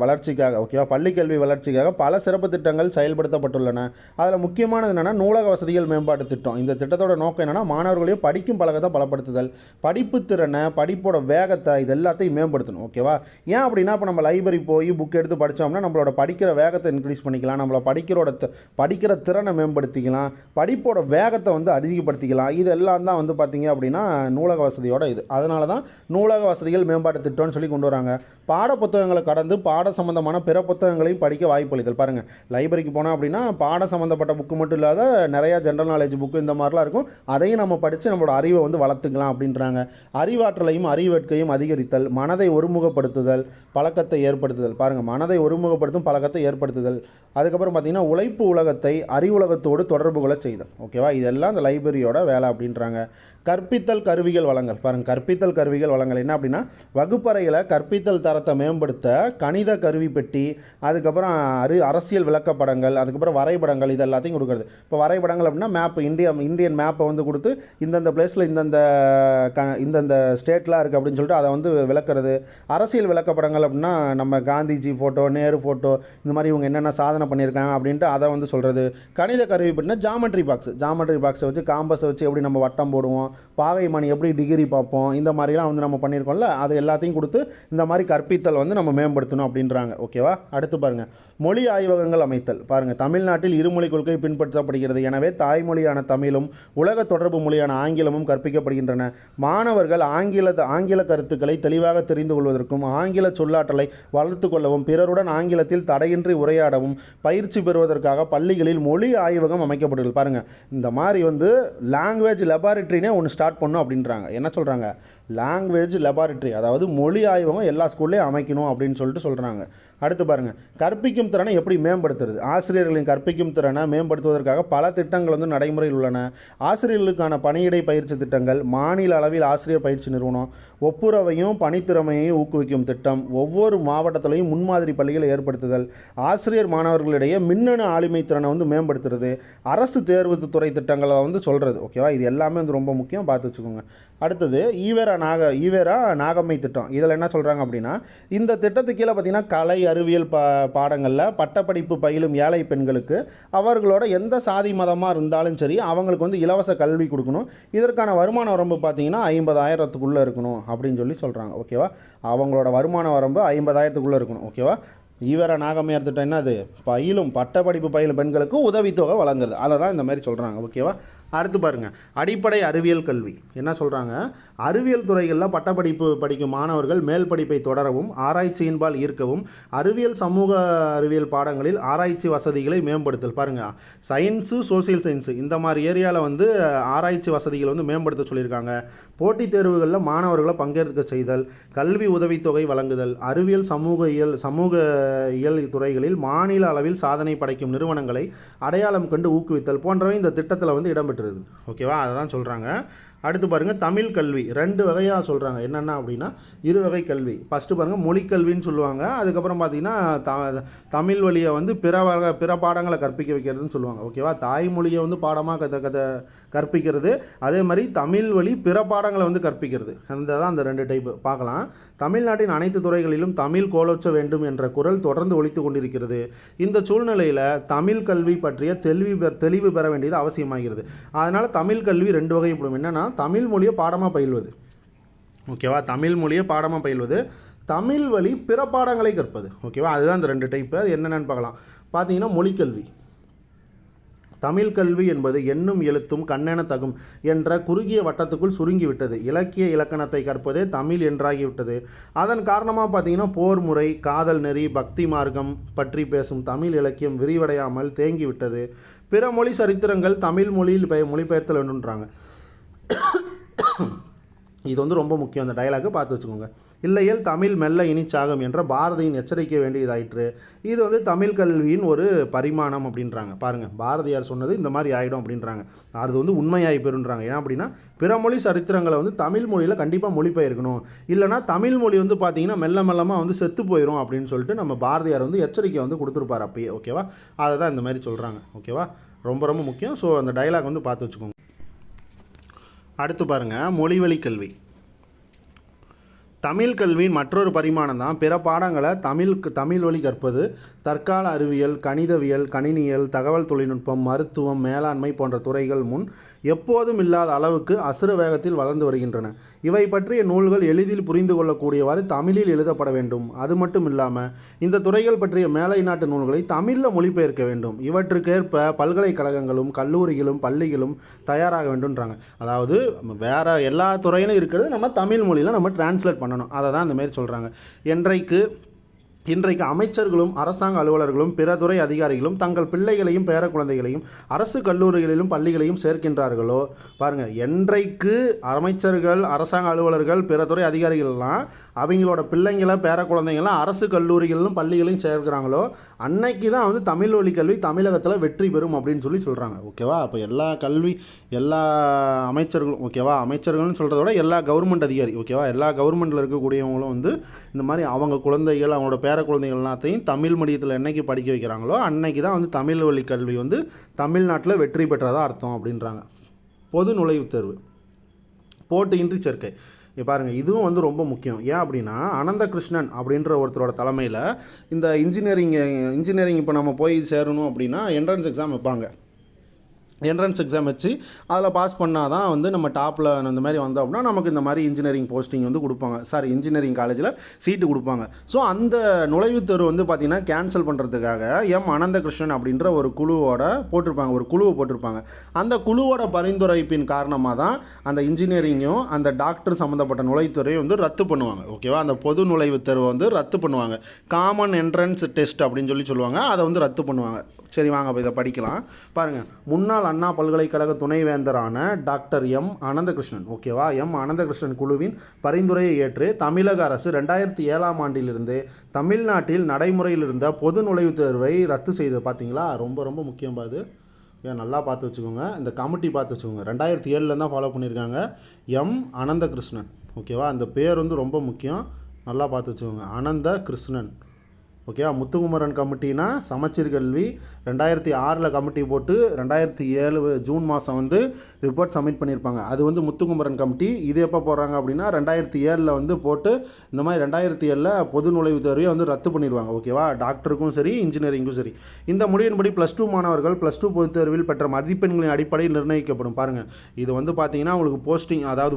வளர்ச்சிக்காக, ஓகேவா, பள்ளிக்கல்வி வளர்ச்சிக்காக பல சிறப்பு திட்டங்கள் செயல்படுத்தப்பட்டுள்ளன. அதில் முக்கியமானது என்னென்னா நூலக வசதிகள் மேம்பாட்டு திட்டம். இந்த திட்டத்தோட நோக்கம் என்னென்னா மாணவர்களையும் படிக்கும் பழக்கத்தை பலப்படுத்துதல், படிப்பு திறனை, படிப்போட வேகத்தை, இது எல்லாத்தையும் மேம்படுத்தணும், ஓகேவா. ஏன் அப்படின்னா இப்போ நம்ம லைப்ரரி போய் புக் எடுத்து படித்தோம்னா நம்மளோட படிக்கிற வேகத்தை இன்க்ரீஸ் பண்ணிக்கலாம், நம்மளோட படிக்கிற திறனை மேம்படுத்திக்கலாம், படிப்போட வேகத்தை வந்து அதிகப்படுத்திக்கலாம். இது எல்லாம் தான் வந்து பார்த்திங்க அப்படின்னா நூலக வசதியோட இது. அதனால தான் நூலக வசதிகள் மேம்பாட்டு திட்டம்னு சொல்லி கொண்டு வராங்க. பாட புத்தகங்களை கடந்து பாட சம்பந்தமான பிற புத்தகங்களையும் படிக்க வாய்ப்பளித்தல். பாருங்கள், லைப்ரரிக்கு போனோம் அப்படின்னா பாட சம்மந்தப்பட்ட புக்கு மட்டும் இல்லாத நிறையா ஜென்ரல் நாலேஜ் புக்கு இந்த மாதிரிலாம் இருக்கும். அதையும் நம்ம படித்து நம்மளோட அறிவை வந்து வளர்த்துக்கலாம் அப்படின்றாங்க. அறிவாற்றலையும் அறிவேட்கையும் அதிகரித்தல், மனதை ஒருமுகப்படுத்துதல், பழக்கத்தை ஏற்படுத்துதல். பாருங்கள், மனதை ஒருமுகப்படுத்தும் பழக்கத்தை ஏற்படுத்துதல். அதுக்கப்புறம் பார்த்திங்கன்னா உழைப்பு உலகத்தை அறிவுலகத்தோடு தொடர்பு கொள்ள செய்தல், ஓகேவா. இதெல்லாம் இந்த லைப்ரரியோட வேலை அப்படின்றாங்க. கற்பித்தல் கருவிகள் வழங்கல். பாருங்கள், கற்பித்தல் கருவிகள் வழங்கல் என்ன அப்படின்னா வகுப்பறையில் கற்பித்தல் தரத்தை மேம்படுத்த கணித கருவி பெட்டி, அதுக்கப்புறம் அரசியல் விளக்கப்படங்கள், அதுக்கப்புறம் வரைபடங்கள், இது எல்லாத்தையும் கொடுக்குறது. இப்போ வரைபடங்கள் அப்படின்னா மேப், இந்தியன் மேப்பை வந்து கொடுத்து இந்தந்த பிளேஸில் இந்தந்த ஸ்டேட்லாம் இருக்குது அப்படின்னு சொல்லிட்டு அதை வந்து விளக்குறது. அரசியல் விளக்கப்படங்கள் அப்படின்னா நம்ம காந்திஜி ஃபோட்டோ, நேரு ஃபோட்டோ, இந்த மாதிரி இவங்க என்னென்ன சாதனை பண்ணியிருக்காங்க அப்படின்ட்டு அதை வந்து சொல்கிறது. கணித கருவி பெட்டினா ஜாமெட்ரி பாக்ஸை வச்சு காம்பஸை வச்சு எப்படி நம்ம வட்டம் போடுவோம், பாகை மணி எப்படி டிகிரி பார்ப்போம், இந்த மாதிரிலாம் வந்து நம்ம பண்ணியிருக்கோம்ல, அது எல்லாத்தையும் கொடுத்து இந்த மாதிரி கற்பித்தல் வந்து நம்ம மேம்படுத்தணும் அப்படின்றாங்க, ஓகேவா. அடுத்து பாருங்கள், மொழி ஆய்வகங்கள் அமைத்தல். பாருங்கள், தமிழ்நாட்டில் இருமொழி கொள்கை பின்பற்றப்படுகிறது. எனவே தாய்மொழியான தமிழும் உலக தொடர்பு மொழியான ஆங்கிலமும் கற்பிக்கப்படுகின்றன. மாணவர்கள் ஆங்கில கருத்துக்களை தெளிவாக தெரிந்து கொள்வதற்கும் ஆங்கில சொல்லாற்றலை வளர்த்து கொள்ளவும் பிறருடன் ஆங்கிலத்தில் தடையின்றி உரையாடவும் பயிற்சி பெறுவதற்காக பள்ளிகளில் மொழி ஆய்வகம் அமைக்கப்பட்டுள்ளது. பாருங்கள், இந்த மாதிரி வந்து லாங்குவேஜ் லெபார்ட்டரினே ஒன்று ஸ்டார்ட் பண்ணும் அப்படின்றாங்க. என்ன சொல்கிறாங்க, லாங்குவேஜ் லெபார்ட்டரி, அதாவது மொழி ஆய்வகம் எல்லா ஸ்கூல்லையும் அமைக்கணும் அப்படின்னு சொல்கிறாங்க. அடுத்து பாருங்கள், கற்பிக்கும் திறனை எப்படி மேம்படுத்துறது. ஆசிரியர்களின் கற்பிக்கும் திறனை மேம்படுத்துவதற்காக பல திட்டங்கள் வந்து நடைமுறையில் உள்ளன. ஆசிரியர்களுக்கான பணியிடை பயிற்சி திட்டங்கள், மாநில அளவில் ஆசிரியர் பயிற்சி நிறுவனம், ஒப்புரவையும் பணித்திறமையையும் ஊக்குவிக்கும் திட்டம், ஒவ்வொரு மாவட்டத்திலையும் முன்மாதிரி பள்ளிகளை ஏற்படுத்துதல், ஆசிரியர் மாணவர்களிடையே மின்னணு ஆளுமை திறனை வந்து மேம்படுத்துறது, அரசு தேர்வு துறை திட்டங்களை வந்து சொல்கிறது, ஓகேவா. இது எல்லாமே வந்து ரொம்ப முக்கியம், பார்த்து வச்சுக்கோங்க. அடுத்தது ஈவேரா நாகம்மை திட்டம். இதில் என்ன சொல்கிறாங்க அப்படின்னா இந்த திட்டத்துக்கு கீழே பார்த்திங்கன்னா கலை அறிவியல் பாடங்களில் பட்டப்படிப்பு பயிலும் ஏழை பெண்களுக்கு அவர்களோட எந்த சாதி மதமாக இருந்தாலும் சரி அவங்களுக்கு வந்து இலவச கல்வி கொடுக்கணும். இதற்கான வருமான வரம்பு பார்த்திங்கன்னா 50,000த்துக்குள்ளே இருக்கணும் அப்படின்னு சொல்லி சொல்கிறாங்க. ஓகேவா, அவங்களோட வருமான வரம்பு 50,000த்துக்குள்ளே இருக்கணும். ஓகேவா, ஈவர நாகமையார் திட்டம் என்னது, பட்டப்படிப்பு பயிலும் பெண்களுக்கு உதவித்தொகை வழங்குது. அதை தான் இந்த மாதிரி சொல்கிறாங்க. ஓகேவா, அடுத்து பாருங்கள், அடிப்படை அறிவியல் கல்வி என்ன சொல்கிறாங்க, அறிவியல் துறைகளில் பட்டப்படிப்பு படிக்கும் மாணவர்கள் மேல் படிப்பை தொடரவும் ஆராய்ச்சியின்பால் ஈர்க்கவும் அறிவியல் சமூக அறிவியல் பாடங்களில் ஆராய்ச்சி வசதிகளை மேம்படுத்தல். பாருங்கள், சயின்ஸு சோசியல் சயின்ஸு இந்த மாதிரி ஏரியாவில் வந்து ஆராய்ச்சி வசதிகளை வந்து மேம்படுத்த சொல்லியிருக்காங்க. போட்டித் தேர்வுகளில் மாணவர்களை பங்கேற்க செய்தல், கல்வி உதவித்தொகை வழங்குதல், அறிவியல் சமூக இயல் துறைகளில் மாநில அளவில் சாதனை படைக்கும் நிறுவனங்களை அடையாளம் கண்டு ஊக்குவித்தல் போன்றவை இந்த திட்டத்தில் வந்து இடம்பெற்று. ஓகேவா, அதை தான் சொல்கிறாங்க. அடுத்து பாருங்கள், தமிழ் கல்வி 2 வகையாக சொல்கிறாங்க. என்னென்ன அப்படின்னா 2 வகை கல்வி. ஃபஸ்ட்டு பாருங்கள், மொழிக்கல்வின்னு சொல்லுவாங்க. அதுக்கப்புறம் பார்த்திங்கன்னா தமிழ் வழியை வந்து பிற பாடங்களை கற்பிக்க வைக்கிறதுன்னு சொல்லுவாங்க. ஓகேவா, தாய்மொழியை வந்து பாடமாக கற்பிக்கிறது, அதே மாதிரி தமிழ் வழி பிற பாடங்களை வந்து கற்பிக்கிறது. அந்த 2 டைப்பு பார்க்கலாம். தமிழ்நாட்டின் அனைத்து துறைகளிலும் தமிழ் கோலோச்ச வேண்டும் என்ற குரல் தொடர்ந்து ஒலித்து கொண்டிருக்கிறது. இந்த சூழ்நிலையில் தமிழ் கல்வி பற்றிய தெளிவு பெற வேண்டியது அவசியமாகிறது. அதனால் தமிழ் கல்வி 2 வகைப்படும். என்னென்னா தமிழ் மொழியை பாடமாக பயில்வது. ஓகேவா, தமிழ் மொழியை பாடமாக பயில்வது, தமிழ் வழி பிற பாடங்களை கற்பது. ஓகேவா, அதுதான் இந்த 2 டைப்பு. அது என்னென்னு பார்க்கலாம். பார்த்தீங்கன்னா மொழிக்கல்வி. தமிழ் கல்வி என்பது எண்ணும் எழுத்தும் கண்ணென தகும் என்ற குறுகிய வட்டத்துக்குள் சுருங்கிவிட்டது. இலக்கிய இலக்கணத்தை கற்பதே தமிழ் என்றாகிவிட்டது. அதன் காரணமாக பார்த்தீங்கன்னா போர் முறை, காதல் நெறி, பக்தி மார்க்கம் பற்றி பேசும் தமிழ் இலக்கியம் விரிவடையாமல் தேங்கிவிட்டது. பிற மொழி சரித்திரங்கள் தமிழ் மொழியில் மொழிபெயர்த்தல் வேண்டுன்றாங்க. இது வந்து ரொம்ப முக்கியம். அந்த டயலாக்கு பார்த்து வச்சுக்கோங்க. இல்லையேல் தமிழ் மெல்ல இனிச்சாகும் என்ற பாரதியின் எச்சரிக்கை வேண்டியதாயிற்று. இது வந்து தமிழ் கல்வியின் ஒரு பரிமாணம் அப்படின்றாங்க. பாருங்கள், பாரதியார் சொன்னது இந்த மாதிரி ஆகிடும் அப்படின்றாங்க. அது வந்து உண்மையாகி பெறுன்றாங்க. ஏன்னா அப்படின்னா பிற மொழி சரித்திரங்களை வந்து தமிழ் மொழியில் கண்டிப்பாக மொழிபெயர்க்கணும், இல்லைனா தமிழ் மொழி வந்து பார்த்திங்கன்னா மெல்லமாக வந்து செத்து போயிடும் அப்படின்னு சொல்லிட்டு நம்ம பாரதியார் வந்து எச்சரிக்கை வந்து கொடுத்துருப்பார் அப்பயே. ஓகேவா, அதை தான் இந்த மாதிரி சொல்கிறாங்க. ஓகேவா, ரொம்ப ரொம்ப முக்கியம். ஸோ அந்த டயலாக் வந்து பார்த்து வச்சுக்கோங்க. அடுத்து பாருங்கள், மொழிவழி கல்வி. தமிழ் கல்வியின் மற்றொரு பரிமாணம் தான் பிற பாடங்களை தமிழ் வழி கற்பது. தற்கால அறிவியல், கணிதவியல், கணினியல், தகவல் தொழில்நுட்பம், மருத்துவம், மேலாண்மை போன்ற துறைகள் முன் எப்போதும் இல்லாத அளவுக்கு அசுர வேகத்தில் வளர்ந்து வருகின்றன. இவை பற்றிய நூல்கள் எளிதில் புரிந்து கொள்ளக்கூடியவாறு தமிழில் எழுதப்பட வேண்டும். அது மட்டும் இல்லாமல் இந்த துறைகள் பற்றிய மேலை நாட்டு நூல்களை தமிழில் மொழிபெயர்க்க வேண்டும். இவற்றுக்கேற்ப பல்கலைக்கழகங்களும் கல்லூரிகளும் பள்ளிகளும் தயாராக வேண்டும்ன்றாங்க. அதாவது வேறு எல்லா துறையிலும் இருக்கிறது நம்ம தமிழ் மொழியில் நம்ம டிரான்ஸ்லேட் பண்ணணும். அதை தான் இந்த மாதிரி சொல்கிறாங்க. இன்றைக்கு அமைச்சர்களும் அரசாங்க அலுவலர்களும் பிற துறை அதிகாரிகளும் தங்கள் பிள்ளைகளையும் பேர குழந்தைகளையும் அரசு கல்லூரிகளிலும் பள்ளிகளையும் சேர்க்கின்றார்களோ, பாருங்கள், என்றைக்கு அமைச்சர்கள் அரசாங்க அலுவலர்கள் பிற துறை அதிகாரிகள்லாம் அவங்களோட பிள்ளைங்களை பேர குழந்தைங்கள்லாம் அரசு கல்லூரிகளிலும் பள்ளிகளையும் சேர்க்கிறாங்களோ அன்னைக்கு தான் வந்து தமிழ் வழி கல்வி தமிழகத்தில் வெற்றி பெறும் அப்படின்னு சொல்கிறாங்க. ஓகேவா, அப்போ எல்லா அமைச்சர்களும், ஓகேவா, அமைச்சர்கள்னு சொல்கிறத விட எல்லா கவர்மெண்ட் அதிகாரி, ஓகேவா, எல்லா கவர்மெண்ட்டில் இருக்கக்கூடியவங்களும் வந்து இந்த மாதிரி அவங்க குழந்தைகள் அவங்களோட பேர குழந்தைகள் எல்லாத்தையும் தமிழ் மீடியத்தில் என்னைக்கு படிக்க வைக்கிறாங்களோ அன்னைக்கு தான் வந்து தமிழ் வழி கல்வி வந்து தமிழ்நாட்டில் வெற்றி பெற்றதாக அர்த்தம் அப்படின்றாங்க. பொது நுழைவுத் தேர்வு, போட்டியின்றி சேர்க்கை. பாருங்கள், இதுவும் வந்து ரொம்ப முக்கியம். ஏன் அப்படின்னா அனந்த கிருஷ்ணன் அப்படின்ற ஒருத்தரோட தலைமையில் இந்த இன்ஜினியரிங் இப்போ நம்ம போய் சேரணும் அப்படின்னா என்ட்ரன்ஸ் எக்ஸாம் வைப்பாங்க. என்ட்ரன்ஸ் எக்ஸாம் வச்சு அதில் பாஸ் பண்ணால் தான் வந்து நம்ம டாப்பில் இந்த மாதிரி வந்தோம் அப்படின்னா நமக்கு இந்த மாதிரி இன்ஜினியரிங் போஸ்டிங் வந்து கொடுப்பாங்க. இன்ஜினியரிங் காலேஜில் சீட்டு கொடுப்பாங்க. ஸோ அந்த நுழைவுத் தேர்வு வந்து பார்த்திங்கன்னா கேன்சல் பண்ணுறதுக்காக அனந்த கிருஷ்ணன் அப்படின்ற ஒரு குழுவை போட்டிருப்பாங்க. அந்த குழுவோட பரிந்துரைப்பின் காரணமாக தான் அந்த இன்ஜினியரிங்கும் அந்த டாக்டர் சம்மந்தப்பட்ட நுழைவுத்துறையும் வந்து ரத்து பண்ணுவாங்க. ஓகேவா, அந்த பொது நுழைவுத் தேர்வை வந்து ரத்து பண்ணுவாங்க. காமன் என்ட்ரன்ஸ் டெஸ்ட் அப்படின்னு சொல்லுவாங்க. அதை வந்து ரத்து பண்ணுவாங்க. சரி, வாங்க இப்போ இதை படிக்கலாம். பாருங்கள், முன்னாள் அண்ணா பல்கலைக்கழக துணைவேந்தரான டாக்டர் அனந்தகிருஷ்ணன், ஓகேவா, அனந்தகிருஷ்ணன் குழுவின் பரிந்துரையை ஏற்று தமிழக அரசு 2007ஆம் ஆண்டிலிருந்து தமிழ்நாட்டில் நடைமுறையில் இருந்த பொது நுழைவுத் தேர்வை ரத்து செய்து. பார்த்தீங்களா, ரொம்ப ரொம்ப முக்கியம். நல்லா பார்த்து வச்சுக்கோங்க. இந்த கமிட்டி பார்த்து வச்சுக்கோங்க. 2007 தான் ஃபாலோ பண்ணியிருக்காங்க. அனந்தகிருஷ்ணன், ஓகேவா, அந்த பேர் வந்து ரொம்ப முக்கியம். நல்லா பார்த்து வச்சுக்கோங்க. அனந்த கிருஷ்ணன், ஓகேவா. முத்துக்குமரன் கமிட்டினா சமச்சீர் கல்வி 2006 கமிட்டி போட்டு 2007 ஜூன் மாதம் வந்து ரிப்போர்ட் சப்மிட் பண்ணியிருப்பாங்க. அது வந்து முத்துக்குமரன் கமிட்டி. இது எப்போ போடுறாங்க அப்படின்னா 2007 வந்து போட்டு இந்த மாதிரி 2007 பொது நுழைவுத் தேர்வை வந்து ரத்து பண்ணிடுவாங்க. ஓகேவா. டாக்டருக்கும் சரி இன்ஜினியரிங்கும் சரி. இந்த முடிவின்படி +2 மாணவர்கள் +2 பொதுத் தேர்வில் பெற்ற மதிப்பெண்களின் அடிப்படையில் நிர்ணயிக்கப்படும். பாருங்கள், இது வந்து பார்த்தீங்கன்னா அவங்களுக்கு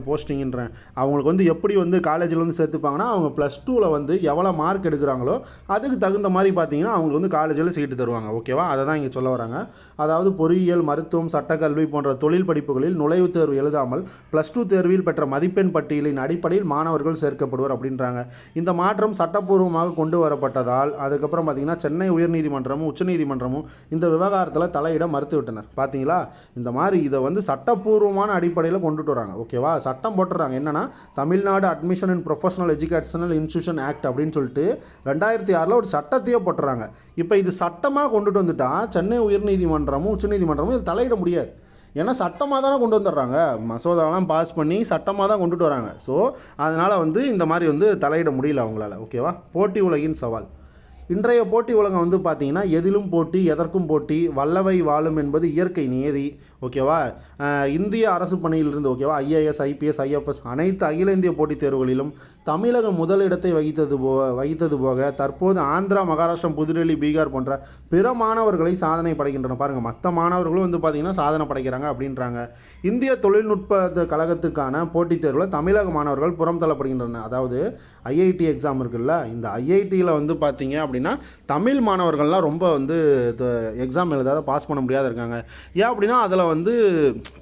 போஸ்டிங்ன்றேன், அவங்களுக்கு வந்து எப்படி வந்து காலேஜில் வந்து சேர்த்துப்பாங்கன்னா அவங்க +2ல் வந்து எவ்வளோ மார்க் எடுக்கிறாங்களோ அதுக்கு தகுந்த மாதிரி பார்த்தீங்கன்னா அவங்களுக்கு வந்து காலேஜில் சீட்டு தருவாங்க. ஓகேவா. அதை தான் இங்கே சொல்ல வராங்க. அதாவது பொறியியல், மருத்துவம், சட்டக்கல்வி போன்ற தொழில் படிப்புகளில் நுழைவுத் தேர்வு எழுதாமல் +2 தேர்வில் பெற்ற மதிப்பெண் பட்டியலின் அடிப்படையில் மாணவர்கள் சேர்க்கப்படுவார் அப்படின்றாங்க. இந்த மாற்றம் சட்டப்பூர்வமாக கொண்டு வரப்பட்டதால் அதுக்கப்புறம் பார்த்தீங்கன்னா சென்னை உயர்நீதிமன்றமும் உச்சநீதிமன்றமும் இந்த விவகாரத்தில் தலையிட மறுத்துவிட்டனர். பார்த்தீங்களா, இந்த மாதிரி இதை வந்து சட்டப்பூர்வமான அடிப்படையில் கொண்டுட்டு வராங்க. ஓகேவா. சட்டம் போட்டுறாங்க. என்னன்னா Tamil Nadu admission and professional educational institution act அப்படின்னு சொல்லிட்டு 2006 ஒரு சட்டத்தையே போட்டுறாங்க. இப்போ இது சட்டமாக கொண்டுட்டு வந்துட்டா சென்னை உயர்நீதிமன்றமும் உச்சநீதிமன்றமும் இது தலையிட முடியாது. ஏன்னா சட்டமாக தானே கொண்டு வந்துடுறாங்க, மசோதாவெல்லாம் பாஸ் பண்ணி சட்டமாக தான் கொண்டுட்டு வராங்க. ஸோ அதனால் வந்து இந்த மாதிரி வந்து தலையிட முடியல அவங்களால. ஓகேவா. போட்டி உலகின் சவால். இன்றைய போட்டி உலகம் வந்து பார்த்திங்கன்னா எதிலும் போட்டி, எதற்கும் போட்டி, வல்லவை வாழும் என்பது இயற்கை நியதி. ஓகேவா. இந்திய அரசு பணியிலிருந்து ஓகேவா IAS, IPS, IFS அனைத்து அகில இந்திய போட்டித் தேர்வுகளிலும் தமிழகம் முதலிடத்தை வகித்தது போக தற்போது ஆந்திரா, மகாராஷ்டிரம், புதுடெல்லி, பீகார் போன்ற பிற மாணவர்களை சாதனை படைக்கின்றன. பாருங்கள், மற்ற மாணவர்களும் வந்து பார்த்திங்கன்னா சாதனை படைக்கிறாங்க அப்படின்றாங்க. இந்திய தொழில்நுட்ப கழகத்துக்கான போட்டித் தேர்வில் தமிழக மாணவர்கள் புறம் தள்ளப்படுகின்றனர். அதாவது IIT எக்ஸாம் இருக்குல்ல, இந்த IITயில் வந்து பார்த்திங்க அப்படின்னா தமிழ் மாணவர்கள்லாம் ரொம்ப வந்து எக்ஸாம் எழுதாத பாஸ் பண்ண முடியாத இருக்காங்க. ஏன் அப்படின்னா அதில் வந்து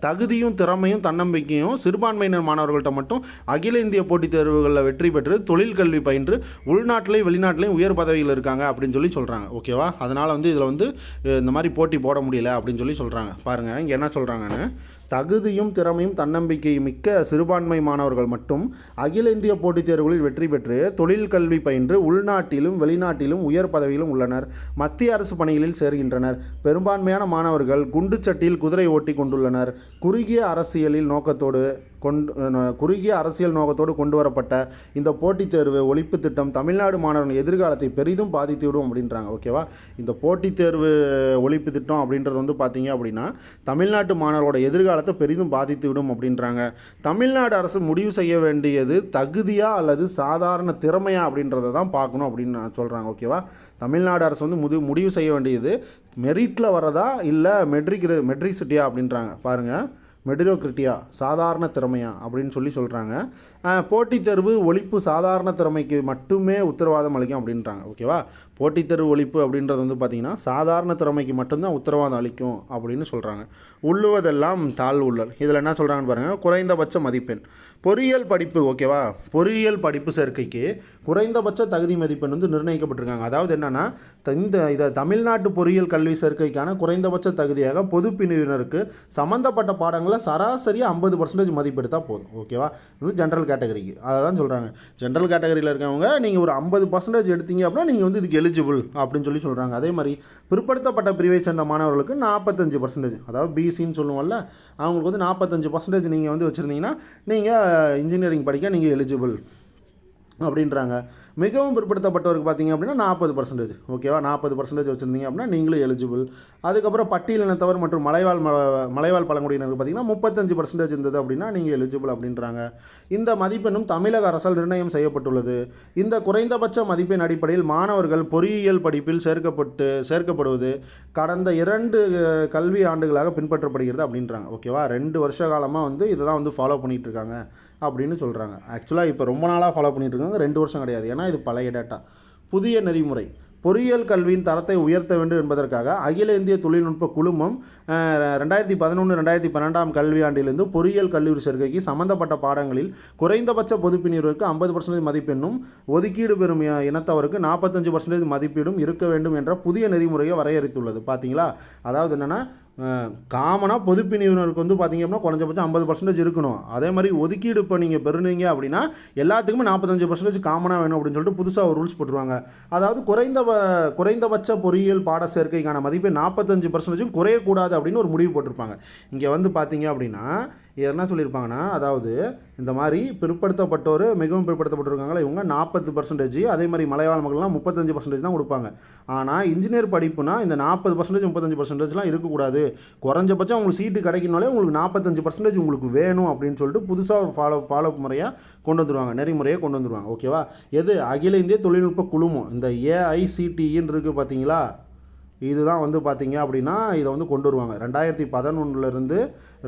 தகுதியும் திறமையும் தன்னம்பிக்கையும் சிறுபான்மையினர் மாணவர்கள்ட்ட மட்டும் அகில இந்திய போட்டித் தேர்வுகளில் வெற்றி பெற்று தொழில் கல்வி பயின்று உள்நாட்டிலையும் வெளிநாட்டிலையும் உயர் பதவியில் இருக்காங்க அப்படின்னு சொல்லி சொல்கிறாங்க. ஓகேவா. அதனால் வந்து இதில் வந்து இந்த மாதிரி போட்டி போட முடியல அப்படின்னு சொல்லி சொல்கிறாங்க. பாருங்கள் இங்கே என்ன சொல்கிறாங்கன்னு, தகுதியும் திறமையும் தன்னம்பிக்கையும் மிக்க சிறுபான்மை மாணவர்கள் மட்டும் அகில இந்திய போட்டித் தேர்வுகளில் வெற்றி பெற்று தொழில் கல்வி பயின்று உள்நாட்டிலும் வெளிநாட்டிலும் உயர் பதவியிலும் உள்ளனர். மத்திய அரசு பணிகளில் சேர்கின்றனர். பெரும்பான்மையான மாணவர்கள் குண்டுச்சட்டியில் குதிரை ஓட்டி கொண்டுள்ளனர். குறுகிய அரசியல் நோக்கத்தோடு கொண்டு வரப்பட்ட இந்த போட்டித் தேர்வு ஒழிப்பு திட்டம் தமிழ்நாடு மாணவர்களின் எதிர்காலத்தை பெரிதும் பாதித்துவிடும் அப்படின்றாங்க. ஓகேவா. இந்த போட்டித் தேர்வு ஒழிப்பு திட்டம் அப்படின்றது வந்து பார்த்தீங்க அப்படின்னா தமிழ்நாட்டு மாணவர்களோட எதிர்காலத்தை பெரிதும் பாதித்துவிடும் அப்படின்றாங்க. தமிழ்நாடு அரசு முடிவு செய்ய வேண்டியது தகுதியா அல்லது சாதாரண திறமையா அப்படின்றத தான் பார்க்கணும் அப்படின்னு சொல்கிறாங்க. ஓகேவா. தமிழ்நாடு அரசு வந்து முடிவு செய்ய வேண்டியது மெரிட்டில் வரதா இல்லை மெட்ரிசிட்டியா அப்படின்றாங்க. பாருங்கள், மெடிரோக்ரிட்டியா சாதாரண திறமையா அப்படின்னு சொல்கிறாங்க. போட்டித் தேர்வு ஒழிப்பு சாதாரண திறமைக்கு மட்டுமே உத்தரவாதம் அளிக்கும் அப்படின்றாங்க. ஓகேவா. போட்டித் தேர்வு ஒழிப்பு அப்படின்றது வந்து பார்த்திங்கன்னா சாதாரண திறமைக்கு மட்டும்தான் உத்தரவாதம் அளிக்கும் அப்படின்னு சொல்கிறாங்க. உள்ளுவதெல்லாம் தாழ்வுள்ளல். இதில் என்ன சொல்கிறாங்கன்னு பாருங்கள், குறைந்தபட்ச மதிப்பெண். பொறியியல் படிப்பு ஓகேவா, பொறியியல் படிப்பு சேர்க்கைக்கு குறைந்தபட்ச தகுதி மதிப்பெண் வந்து நிர்ணயிக்கப்பட்டிருக்காங்க. அதாவது என்னென்னா இதை தமிழ்நாட்டு பொறியியல் கல்வி சேர்க்கைக்கான குறைந்தபட்ச தகுதியாக பொது பிரிவினருக்கு சம்மந்தப்பட்ட பாடங்களில் சராசரி 50% மதிப்பெடுத்தால் போதும். ஓகேவா. இது ஜென்ரல் கேட்டகரிக்கு அதை தான் சொல்கிறாங்க. ஜென்ரல் கேட்டகரியில் இருக்கவங்க நீங்கள் ஒரு 50% எடுத்தீங்க அப்படின்னா நீங்கள் வந்து இதுக்கு எலிஜிபிள் அப்படின்னு சொல்கிறாங்க. அதே மாதிரி பிற்படுத்தப்பட்ட பிரிவை சேர்ந்த மாணவர்களுக்கு 45%, அதாவது பிசின்னு சொல்லுவோம்ல, அவங்களுக்கு வந்து 45% நீங்கள் வந்து வச்சுருந்தீங்கன்னா நீங்கள் இன்ஜினியரிங் படிக்க நீங்கள் எலிஜிபிள் அப்படின்றாங்க. மிகவும் பிற்படுத்தப்பட்டவருக்கு பார்த்தீங்க அப்படின்னா 40%. ஓகேவா. 40% வச்சுருந்தீங்க அப்படின்னா நீங்களும் எலிஜிபிள். அதுக்கப்புறம் பட்டியலினத்தவர் மற்றும் மலைவாழ் பழங்குடியினருக்கு பார்த்தீங்கன்னா 35% இருந்தது அப்படின்னா நீங்கள் எலிஜிபிள் அப்படின்றாங்க. இந்த மதிப்பெண்ணும் தமிழக அரசால் நிர்ணயம் செய்யப்பட்டுள்ளது. இந்த குறைந்தபட்ச மதிப்பெண் அடிப்படையில் மாணவர்கள் பொறியியல் படிப்பில் சேர்க்கப்படுவது கடந்த 2 கல்வி ஆண்டுகளாக பின்பற்றப்படுகிறது அப்படின்றாங்க. ஓகேவா. 2 வருஷ காலமாக வந்து இதை தான் வந்து ஃபாலோ பண்ணிகிட்டு இருக்காங்க அப்படின்னு சொல்கிறாங்க. ஆக்சுவலாக இப்போ ரொம்ப நாளாக ஃபாலோ பண்ணிகிட்டு இருக்காங்க, 2 வருஷம் கிடையாது. ஏன்னா இது பழைய டேட்டா. புதிய நெறிமுறை. பொறியியல் கல்வியின் தரத்தை உயர்த்த வேண்டும் என்பதற்காக அகில இந்திய தொழில்நுட்ப குழுமம் 2011-2012 கல்வியாண்டிலிருந்து பொறியியல் கல்லூரி சேர்க்கைக்கு சம்பந்தப்பட்ட பாடங்களில் குறைந்தபட்ச பொதுப்பிரிவினருக்கு 50% மதிப்பெண்ணும் ஒதுக்கீடு பெறும் இனத்தவருக்கு 45% மதிப்பீடும் இருக்க வேண்டும் என்ற புதிய நெறிமுறையை வரையறுத்துள்ளது. பார்த்தீங்களா. அதாவது என்னென்னா காமனாக பொதுப்பிரிவினருக்கு வந்து பார்த்திங்க அப்படின்னா குறைஞ்சபட்சம் 50% இருக்கணும். அதே மாதிரி ஒதுக்கீடு இப்போ நீங்கள் பெறுனீங்க அப்படின்னா எல்லாத்துக்குமே 45% காமனாக வேணும் அப்படின்னு சொல்லிட்டு புதுசாக ஒரு ரூல்ஸ் போட்டுருவாங்க. அதாவது குறைந்தபட்ச பொறியியல் பாட சேர்க்கைக்கான மதிப்பை 45% குறையக்கூடாது அப்படின்னு ஒரு முடிவு போட்டிருப்பாங்க. இங்கே வந்து பார்த்தீங்க அப்படின்னா என்ன சொல்லியிருப்பாங்கன்னா, அதாவது இந்த மாதிரி பிற்படுத்தப்பட்டோர், மிகவும் பிற்படுத்தப்பட்டிருக்காங்களா இவங்க 40%, அதே மாதிரி மலைவாழ் மக்கள்லாம் 35% தான் கொடுப்பாங்க. ஆனால் இன்ஜினியர் படிப்புனா இந்த 40%, 35%லாம் இருக்கக்கூடாது. குறைஞ்சபட்சம் உங்களுக்கு சீட்டு கிடைக்கணுனாலே உங்களுக்கு 45% உங்களுக்கு வேணும் அப்படின்னு சொல்லிட்டு புதுசாக ஒரு ஃபாலோ முறையாக கொண்டு வந்துடுவாங்க, நெறிமுறையை கொண்டு வந்துடுவாங்க. ஓகேவா? எது அகில இந்திய தொழில்நுட்ப குழுமம், இந்த ஏஐசிடிஇன்னு இருக்குது பார்த்தீங்களா, இதுதான் வந்து பார்த்தீங்க அப்படின்னா இதை வந்து கொண்டு வருவாங்க. 2011லேருந்து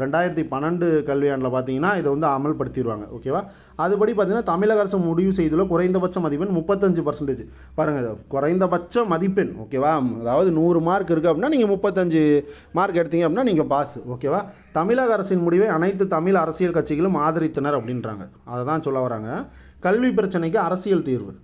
2012 கல்வியாண்டில் பார்த்தீங்கன்னா இதை வந்து அமல்படுத்திடுவாங்க. ஓகேவா? அதுபடி பார்த்தீங்கன்னா தமிழக அரசு முடிவு செய்துள்ள குறைந்தபட்ச மதிப்பெண் 35%. பாருங்கள், குறைந்தபட்ச மதிப்பெண். ஓகேவா? அதாவது 100 மார்க் இருக்குது அப்படின்னா நீங்கள் 35 மார்க் எடுத்தீங்க அப்படின்னா நீங்கள் பாஸ். ஓகேவா? தமிழக அரசின் முடிவை அனைத்து தமிழ் அரசியல் கட்சிகளும் ஆதரித்தனர் அப்படின்றாங்க. அதை தான் சொல்ல வராங்க. கல்வி பிரச்சனைக்கு அரசியல் தீர்வு.